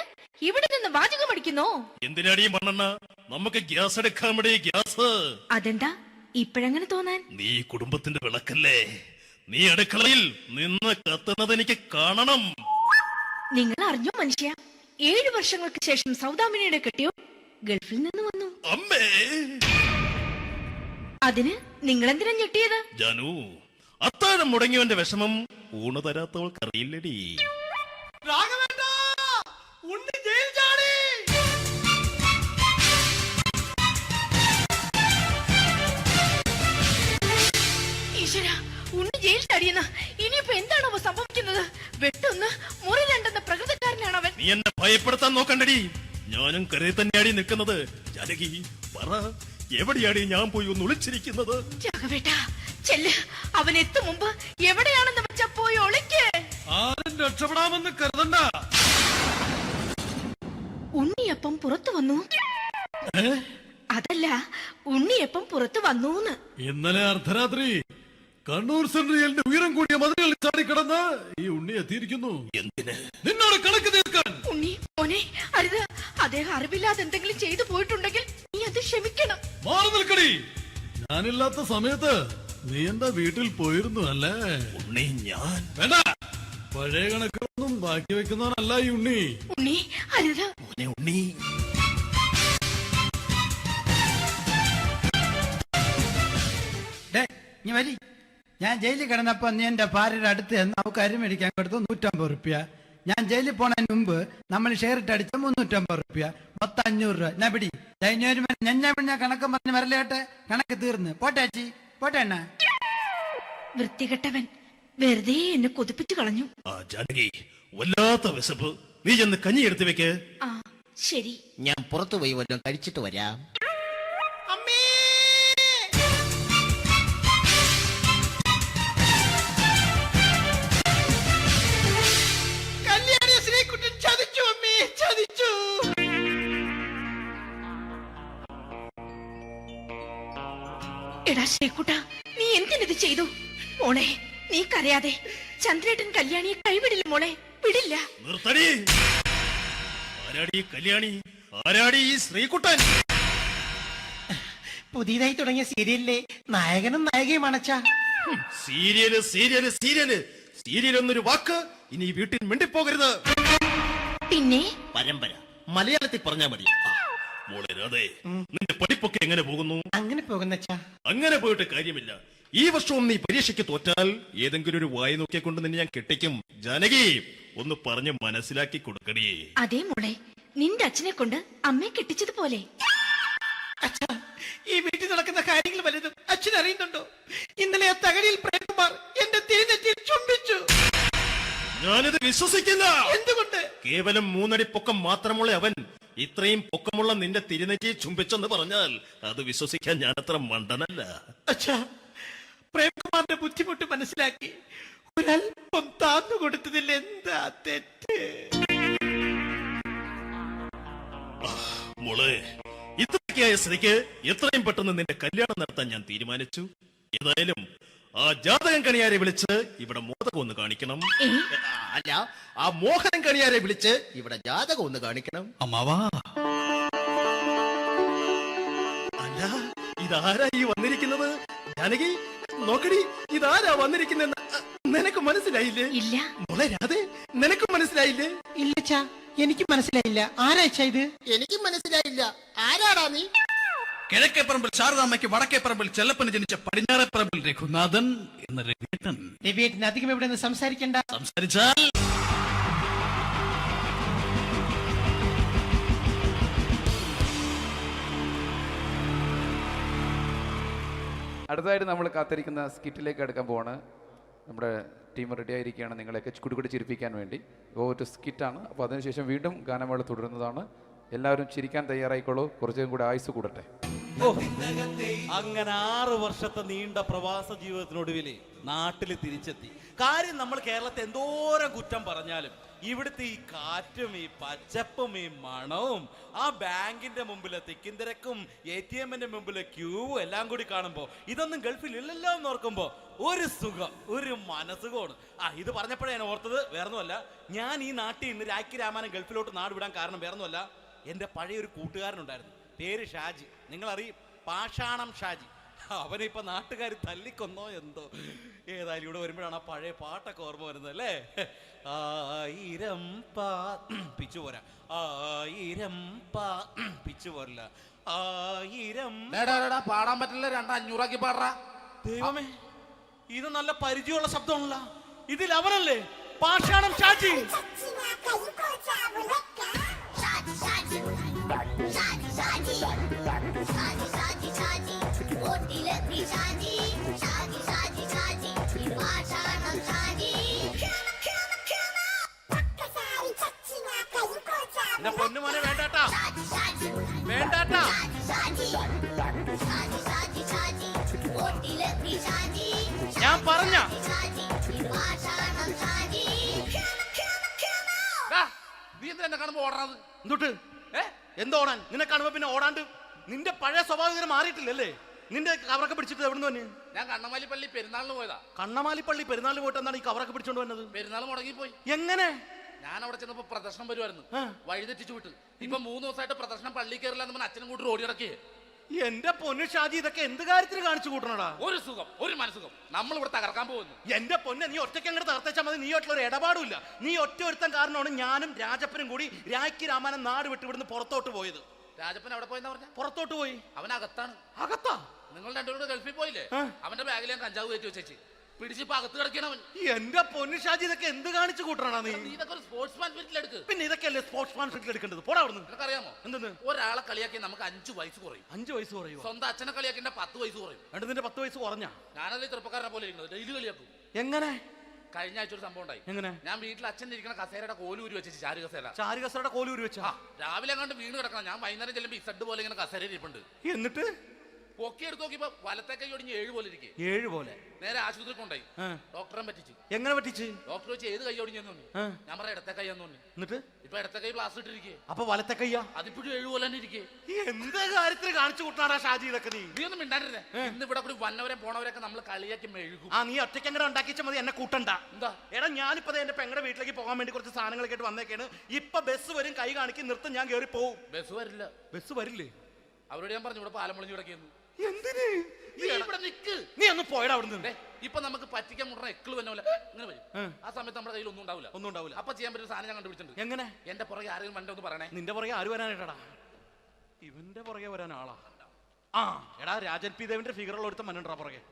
ഇവിടെ നിന്ന് വാചകം അടിക്കുന്നോ? എന്തിനാടി മണ്ണെണ്ണ? നമുക്ക് ഗ്യാസ് എടുക്കാൻ വേണ്ടി ഗ്യാസ്. അതെന്താ ഇപ്പോഴങ്ങനെ തോന്നാൻ? നീ കുടുംബത്തിന്റെ വിളക്കല്ലേ. നീ അടുക്കളയിൽ നിന്ന് കത്തുന്നത് എനിക്ക് കാണണം. നിങ്ങൾ അറിഞ്ഞോ മനുഷ്യ, 7 വർഷങ്ങൾക്ക് ശേഷം സൗദാമിനിയുടെ കെട്ടിയോ ഗൾഫിൽ നിന്ന് വന്നു. അമ്മേ, അതിന് നിങ്ങൾ എന്തിനാ ഞെട്ടിയത്? ജാനു, അത്താഴം മുടങ്ങിയവന്റെ വിഷമം ഊണ് തരാത്തവൾക്ക് അറിയില്ലടി. ഈശ്വരാ, ഉണ്ണി ജയിൽ ചാടിയെന്ന്. ഇനിയിപ്പോ എന്താണോ സംഭവിക്കുന്നത്? വെട്ടൊന്ന് മുറി രണ്ടെന്ന പ്രകൃതക്കാരനാണ് അവൻ. നീ എന്നെ ഭയപ്പെടുത്താൻ നോക്കണ്ടടി. ഞാനും കരയിൽ തന്നെയാടി നിൽക്കുന്നത്. ജാനകി, പറ, എവിടെയാടി ഞാൻ പോയി ഒന്ന് ഒളിച്ചിരിക്കുന്നത്? രാഘവേട്ടാ, ചെല്ല്. അവൻ എത്തും മുമ്പ് എവിടെയാണെന്ന് വെച്ചാ പോയി ഒളിക്ക്. ആരും രക്ഷപ്പെടാമെന്ന് കരുതണ്ട. ഉണ്ണിയപ്പം പുറത്തു വന്നു. അതല്ല, ഉണ്ണി എപ്പം പുറത്തു വന്നൂന്ന്. ഇന്നലെ അർദ്ധരാത്രി കണ്ണൂർ സെൻട്രലിന്റെ ഉയരം കൂടിയ മതിലുകളിൽ ചാടിക്കിടന്ന് ഈ ഉണ്ണി എത്തിയിരിക്കുന്നു. എന്തിന്? നിന്നോട് കണക്ക് തീർക്കാൻ. ഉണ്ണി മോനെ, അരുത്. അദ്ദേഹം അറിവില്ലാതെ എന്തെങ്കിലും ചെയ്തു പോയിട്ടുണ്ടെങ്കിൽ നീ അത് ക്ഷമിക്കണം. മാറി നിൽക്കടി. ഞാനില്ലാത്ത സമയത്ത് നീ എന്താ വീട്ടിൽ പോയിരുന്നു അല്ലേ? ഉണ്ണി ഞാൻ വേണ്ട. പഴയ കണക്കൊന്നും ബാക്കി വെക്കുന്നവനല്ല ഈ ഉണ്ണി. ഉണ്ണി അരുത്. ഉണ്ണി നീ വരി. ഞാൻ ജയിലിൽ കിടന്നപ്പോ നീ എന്റെ ഭാര്യയുടെ അടുത്ത് എന്ന് അവൾക്ക് അരി മേടിക്കാൻ കൊടുത്തു 150 റുപ്യ. ഞാൻ ജയിലിൽ പോണതിന് മുമ്പ് നമ്മൾ ഷെയർ ഇട്ട് അടിച്ച 350 റുപ്യ, മൊത്തം 500 രൂപ. ഞാൻ പിടി. ഞാൻ കണക്ക് പറഞ്ഞ് വരലേട്ടെ. കണക്ക് തീർന്ന്. പോട്ടെ അച്ചി, പോട്ടെ അണ്ണ. വൃത്തികെട്ടവൻ വെറുതെ എന്നെ കൊതിപ്പിച്ചു കളഞ്ഞു. ജാനകി, വല്ലാത്ത വിശപ്പ്. നീ ചെന്ന് കഞ്ഞി എടുത്ത് വെക്ക്. ആ ശരി. ഞാൻ പുറത്തു പോയി വല്ലതും കഴിച്ചിട്ട് വരാം. എടാ ശ്രീകുട്ട, നീ എന്തിനത് ചെയ്തു? മോളെ, നീ കരയാതെ. ചന്ദ്രേട്ടൻ കല്യാണിയെ കൈവിടില്ല മോളെ, വിടില്ല. നിർത്തടി. ആരാടി കല്യാണി? ആരാടി ഈ ശ്രീകുട്ടൻ? പുതിയതായി തുടങ്ങിയ സീരിയലിലെ നായകനും നായികയും അണച്ചാ. സീരിയല് സീരിയല് സീരിയല് സീരിയൽ എന്നൊരു വാക്ക് ഇനി വീട്ടിൽ മിണ്ടിപ്പോകരുത്. പിന്നെ പരമ്പര മലയാളത്തിൽ പറഞ്ഞാ മതി. മോളെ രാധേ, നിന്റെ പഠിപ്പൊക്കെ എങ്ങനെ പോകുന്നു? അങ്ങനെ പോകുന്ന അങ്ങനെ പോയിട്ട് കാര്യമില്ല. ഈ വർഷവും നീ പരീക്ഷയ്ക്ക് തോറ്റാൽ ഏതെങ്കിലും ഒരു വായി നോക്കിയെ കൊണ്ട് നിന്നെ ഞാൻ കെട്ടിക്കും. ജാനകി, ഒന്ന് പറഞ്ഞ് മനസ്സിലാക്കി കൊടുക്കണേ. അതേ മോളെ, നിന്റെ അച്ഛനെ കൊണ്ട് അമ്മയെ കെട്ടിച്ചതുപോലെ. ഈ വീട്ടിൽ നടക്കുന്ന കാര്യങ്ങൾ വലുതും അച്ഛൻ അറിയുന്നുണ്ടോ? ഇന്നലെ ആ തകഴിയിൽ പ്രേംകുമാർ എന്റെ തിരിഞ്ഞെത്തി ചുംബിച്ചു. ഞാനിത് വിശ്വസിക്കില്ല. എന്തുകൊണ്ട്? കേവലം 3 അടി പൊക്കം മാത്രമുള്ള അവൻ ഇത്രയും പൊക്കമുള്ള നിന്റെ തിരുനെറ്റി ചുംബിച്ചെന്ന് പറഞ്ഞാൽ അത് വിശ്വസിക്കാൻ ഞാൻ അത്ര മണ്ടനല്ല. അച്ഛാ, പ്രേംകുമാറിന്റെ ബുദ്ധിമുട്ട് മനസ്സിലാക്കി ഒരല്പം താന്നു കൊടുത്തതിൽ എന്താ തെറ്റ്? മോളെ, ഇത്രയ്ക്കായ സ്ഥിതിക്ക് എത്രയും പെട്ടെന്ന് നിന്റെ കല്യാണം നടത്താൻ ഞാൻ തീരുമാനിച്ചു. ഏതായാലും ആ ജാതകം കണിയാരെ വിളിച്ച് ഇവിടെ മോദകം ഒന്ന് കാണിക്കണം. അല്ല, ആ മോഹനം കണിയാരെ വിളിച്ച് ഇവിടെ ജാതകം ഒന്ന് കാണിക്കണം. അമ്മാവാ, അല്ല ഇതാരാ ഈ വന്നിരിക്കുന്നത്? ജാനകി നോക്കടി, ഇതാരാ വന്നിരിക്കുന്നെന്ന് നിനക്ക് മനസ്സിലായില്ലേ? ഇല്ല. മോളെ രാധേ, നിനക്ക് മനസ്സിലായില്ലേ? ഇല്ലച്ചാ, എനിക്ക് മനസ്സിലായില്ല. ആരാച്ചാ ഇത്? എനിക്ക് മനസ്സിലായില്ല. ആരാടാ നീ? കിഴക്കേ പറമ്പിൽ ശാരദാമ്മയ്ക്ക് വടക്കേ പറമ്പിൽ ചെല്ലപ്പന് ജനിച്ച പടിഞ്ഞാറേ പറമ്പിൽ രഘുനാഥൻ എന്ന രവിയേട്ടൻ. രവിയേട്ടൻ അധികം ഇവിടെ നിന്ന് സംസാരിക്കണ്ട. സംസാരിച്ചാൽ അടുത്തതായിട്ട് നമ്മൾ കാത്തിരിക്കുന്ന സ്കിറ്റിലേക്ക് എടുക്കാൻ പോവാണ്. നമ്മുടെ ടീം റെഡി ആയിരിക്കുകയാണ് നിങ്ങളെയൊക്കെ കുടികുടി ചിരിപ്പിക്കാൻ വേണ്ടി. ഒരു സ്കിറ്റാണ്. അപ്പോൾ അതിനുശേഷം വീണ്ടും ഗാനമേള തുടരുന്നതാണ്. എല്ലാവരും ചിരിക്കാൻ തയ്യാറായിക്കോളൂ. കുറച്ചും കൂടെ ആയുസ് കൂടട്ടെ. അങ്ങനെ 6 വർഷത്തെ നീണ്ട പ്രവാസ ജീവിതത്തിനൊടുവിൽ നാട്ടിൽ തിരിച്ചെത്തി. കാര്യം നമ്മൾ കേരളത്തെ എന്തോരം കുറ്റം പറഞ്ഞാലും ഇവിടുത്തെ ഈ കാറ്റും ഈ പച്ചപ്പും ഈ മണവും ആ ബാങ്കിന്റെ മുമ്പിലെ തിക്കും തിരക്കും ATM-ന്റെ മുമ്പിലെ ക്യൂവും എല്ലാം കൂടി കാണുമ്പോൾ ഇതൊന്നും ഗൾഫിൽ ഇല്ലല്ലോ എന്ന് ഓർക്കുമ്പോൾ ഒരു സുഖം, ഒരു മനസുഖമാണ്. ഇത് പറഞ്ഞപ്പോഴേ ഞാൻ ഓർത്തത് വേറൊന്നുമല്ല, ഞാൻ ഈ നാട്ടിൽ ഇന്ന് രാഖി രാമാനം ഗൾഫിലോട്ട് നാട് വിടാൻ കാരണം വേറൊന്നുമല്ല, എൻ്റെ പഴയൊരു കൂട്ടുകാരനുണ്ടായിരുന്നു, പേര് ഷാജി. നിങ്ങളറിയും, പാഷാണം ഷാജി. അവനിപ്പോൾ നാട്ടുകാർ തല്ലിക്കൊന്നോ എന്തോ. ഏതായാലും ഇവിടെ വരുമ്പോഴാണ് ആ പഴയ പാട്ടൊക്കെ ഓർമ്മ വരുന്നത് അല്ലേ? 1000 പിച്ചു പോരാ, 1000 പിച്ചു പോരില്ല, 1000 പാടാൻ പറ്റില്ല. 200 പാടാ. ദൈവമേ, ഇത് നല്ല പരിചയമുള്ള ശബ്ദമാണല്ലോ. ഇതിൽ അവനല്ലേ പാഷാണം ഷാജി? എന്റെ പൊന്നുമോനെ വേണ്ടാട്ടാ, വേണ്ടാട്ടാ. ഞാൻ പറഞ്ഞ നീ എന്തിനാ കാണുമ്പോ ഓടാത്? എന്തൊട്ട് എന്തോടാൻ? നിന്നെ കാണുമ്പോ പിന്നെ ഓടാണ്ട് നിന്റെ പഴയ സ്വഭാവം ഇങ്ങനെ മാറിയിട്ടില്ലല്ലേ? നിന്റെ കവറൊക്കെ പിടിച്ചിട്ട് എവിടെ നിന്ന് തന്നെ? ഞാൻ കണ്ണമാലി പള്ളി പെരുന്നാളിന് പോയതാ. കണ്ണമാലി പള്ളി പെരുന്നാളിന് പോയിട്ട് എന്താണ് ഈ കവറൊക്കെ പിടിച്ചോണ്ട് വന്നത്? പെരുന്നാൾ മുടങ്ങിപ്പോയി. എങ്ങനെ? ഞാൻ അവിടെ ചെന്നപ്പോ പ്രദർശനം വരുമായിരുന്നു, വഴിതെറ്റിച്ചു വിട്ട്. ഇപ്പൊ 3 ദിവസമായിട്ട് പ്രദർശനം പള്ളി കയറില്ല എന്ന് അച്ഛനും കൂട്ടി ഓടി ഇറക്കിയേ. എന്റെ പൊന്നു ഷാജി, ഇതൊക്കെ എന്ത് കാര്യത്തിന് കാണിച്ചു കൂട്ടണടാ? ഒരു സുഖം, ഒരു മനസുഖം. നമ്മൾ ഇവിടെ തകർക്കാൻ പോകുന്നു. എന്റെ പൊന്നെ, നീ ഒറ്റയ്ക്ക് അങ്ങോട്ട് തകർത്തേച്ചാൽ മതി. നീ ഒട്ടുള്ള ഒരു ഇടപാടുമില്ല. നീ ഒറ്റ ഒരുത്തൻ കാരണമാണ് ഞാനും രാജപ്പനും കൂടി രാഖി രാമാനം നാട് വിട്ട് ഇവിടുന്ന് പുറത്തോട്ട് പോയത്. രാജപ്പൻ എവിടെ പോയെന്നാ പറഞ്ഞ? പുറത്തോട്ട് പോയി. അവൻ അകത്താണ്. അകത്താ? നിങ്ങൾ രണ്ടുപേരും ഗൾഫിൽ പോയില്ലേ? അവന്റെ ബാഗിൽ ഞാൻ കഞ്ചാവ് കയറ്റി വെച്ചേച്ച് പിടിച്ചിപ്പോ അകത്ത് കിടക്കണവൻ. എന്റെ പൊന്നു ഷാജി, ഇതൊക്കെ എന്ത് കാണിച്ചു കൂട്ടണ നീ? ഇതൊക്കെ ഒരു സ്പോർട്സ്മാൻ ഫീൽഡിൽ എടുക്ക്. പിന്നെ ഇതൊക്കെയല്ലേ സ്പോർട്സ്മാൻ ഫീൽഡിൽ എടുക്കേണ്ടത്? പോടാ അവിടുന്ന്. നിനക്കറിയാമോ എന്തെന്ന്? ഒരാളെ കളിയാക്കി നമുക്ക് 5 വയസ്സ് കുറയും. 5 വയസ്സ് കുറയും? സ്വന്തം അച്ഛനെ കളിയാക്കി 10 വയസ്സ് കുറയും. എന്നിട്ട് നിന്റെ 10 വയസ്സ് കുറഞ്ഞാ? ഞാനത് ചെറുപ്പക്കാരനെ പോലെ ഇരിക്കുന്നത്, ഡെയിലി കളിയാക്കും. എങ്ങനെ? കഴിഞ്ഞ ആഴ്ച ഒരു സംഭവം ഉണ്ടായി. എങ്ങനെ? ഞാൻ വീട്ടിൽ അച്ഛൻ ഇരിക്കുന്ന കസേരയുടെ കോലൂരി വെച്ചു. ചാരു കസേര. ചാരു കസേരയുടെ കോലൂരി വെച്ചാ? രാവിലെ അങ്ങോട്ട് വീണ് കിടക്കണം. ഞാൻ വൈകുന്നേരം ചെല്ലുമ്പോ ഈ സെഡ് പോലെ ഇങ്ങനെ കസേര ഇരിപ്പുണ്ട്. എന്നിട്ട് പൊക്കി എടുത്ത് നോക്കിയപ്പോ വലത്തെ കൈ ഒടിഞ്ഞ് 7 പോലെ ഇരിക്കും. 7 പോലെ? നേരെ ആശുപത്രി കൊണ്ടായി. ഡോക്ടറെ പറ്റിച്ചു. എങ്ങനെ പറ്റിച്ച്? ഡോക്ടർ വെച്ച് ഏത് കൈ ഒടിഞ്ഞെന്ന് പറഞ്ഞു. ഞാൻ പറയാം ഇടത്തെ കൈ എന്ന് പറഞ്ഞു. എന്നിട്ട് ഇപ്പൊ ഇടത്തെ കൈ പ്ലാസ്റ്റർ ഇട്ടിരിക്കേ. അപ്പൊ വലത്തെ കയ്യാ? അതിപ്പോഴും 7 പോലെ തന്നെ ഇരിക്കേ. എന്ത് കാര്യത്തിന് കാണിച്ചു കൂട്ടാടാ ഷാജി ഇതൊക്കെ നീ? നീ ഒന്നും മിണ്ടാണ്ടിരുന്നേ. ഇന്ന് ഇവിടെ കൂടി വന്നവരെ പോണവരൊക്കെ നമ്മൾ കളിയാക്കി മെഴുകും. നീ ഒറ്റയ്ക്ക് അങ്ങനെ ഉണ്ടാക്കിച്ച മതി, എന്നെ കൂട്ടണ്ട. എന്താ? എടാ, ഞാനിപ്പോ എന്റെ പെങ്ങളുടെ വീട്ടിലേക്ക് പോകാൻ വേണ്ടി കുറച്ച് സാധനങ്ങളൊക്കെ ആയിട്ട് വന്നേക്കാണ്. ഇപ്പൊ ബസ് വരും, കൈ കാണിക്കും, നിർത്തും, ഞാൻ കയറി പോവും. ബസ് വരില്ല. ബസ് വരില്ലേ? അവരോട് ഞാൻ പറഞ്ഞു ഇവിടെ പാലം പൊളിഞ്ഞു കിടക്കുന്നു. എന്തിന്? ഇവിടെ നിക്ക്. നീ ഒന്ന് പോയടാ അവിടുന്ന്. ഇപ്പൊ നമുക്ക് പറ്റിക്കാൻ മുട്ട എക്കിള് വന്ന പോലെ ഇങ്ങനെ വരും. ആ സമയത്ത് നമ്മുടെ കയ്യിൽ ഒന്നും ഉണ്ടാവില്ല. ഒന്നും ഉണ്ടാവില്ല. അപ്പൊ ചെയ്യാൻ പറ്റുന്ന സാധനം ഞാൻ കണ്ടുപിടിച്ചിട്ടുണ്ട്. എങ്ങനെ? എന്റെ പുറകെ ആരെങ്കിലും വണ്ടി ഒന്ന് പറയണേ. നിന്റെ പുറകെ ആര് വരാനായിട്ടാടാ? ഇവന്റെ പുറകെ വരാൻ ആളാ? എടാ, രാജൻ പി ദേവിന്റെ ഫിഗറുള്ള ഒരുത്തം മനുണ്ടാ പുറകെ.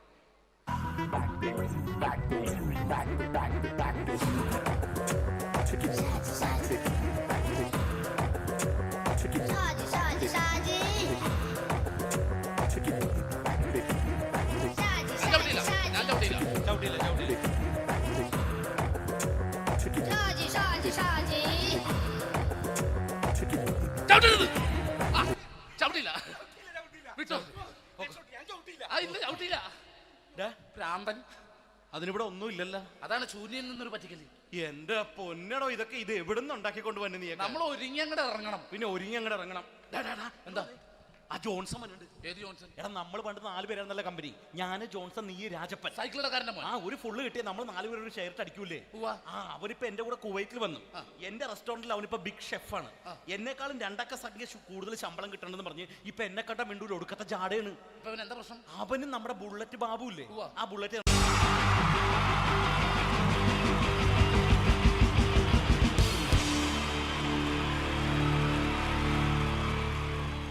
ചവിട്ടില്ല. വിട്ടോ. ചവിട്ടില്ല. ഭ്രാന്തൻ. അതിനിവിടെ ഒന്നും ഇല്ലല്ലോ. അതാണ് ശൂന്യയിൽ നിന്നൊരു പറ്റിക്കല്. എന്റെ പൊന്നടോ, ഇതൊക്കെ ഇത് എവിടുന്ന് ഉണ്ടാക്കിക്കൊണ്ട് വന്നു നീ? നമ്മൾ ഒരുങ്ങി അങ്ങോട്ട് ഇറങ്ങണം. പിന്നെ ഒരുങ്ങി അങ്ങോട്ട് ഇറങ്ങണം. എന്താ? ആ ജോൺസൺ വന്നിട്ട്. ഏത് ജോൺസൺ? എടാ, നമ്മൾ പണ്ട് 4 പേരായിരുന്നല്ല കമ്പനി. ഞാൻ, ജോൺസൺ, നീ, രാജപ്പൻ. സൈക്കിളുടെ കാരന്റെ മോൻ. ഒരു ഫുള്ള് കിട്ടിയ നമ്മൾ 4 പേര് ഒരു ഷെയർട്ട് അടിക്കൂലേ? അവരിപ്പോ എന്റെ കൂടെ കുവൈറ്റിൽ വന്നു. എന്റെ റെസ്റ്റോറന്റിൽ അവനിപ്പോ ബിഗ് ഷെഫാണ്. എന്നെക്കാളും 2 അക്ക സംഖ്യ കൂടുതൽ ശമ്പളം കിട്ടണമെന്ന് പറഞ്ഞ് ഇപ്പൊ എന്നെ കണ്ട മിണ്ടൂര് ഒടുക്കത്തെ ജാടയാണ്. എന്താ പ്രശ്നം? അവന് നമ്മുടെ ബുള്ളറ്റ് ബാബു ഇല്ലേ, ആ ബുള്ളറ്റ്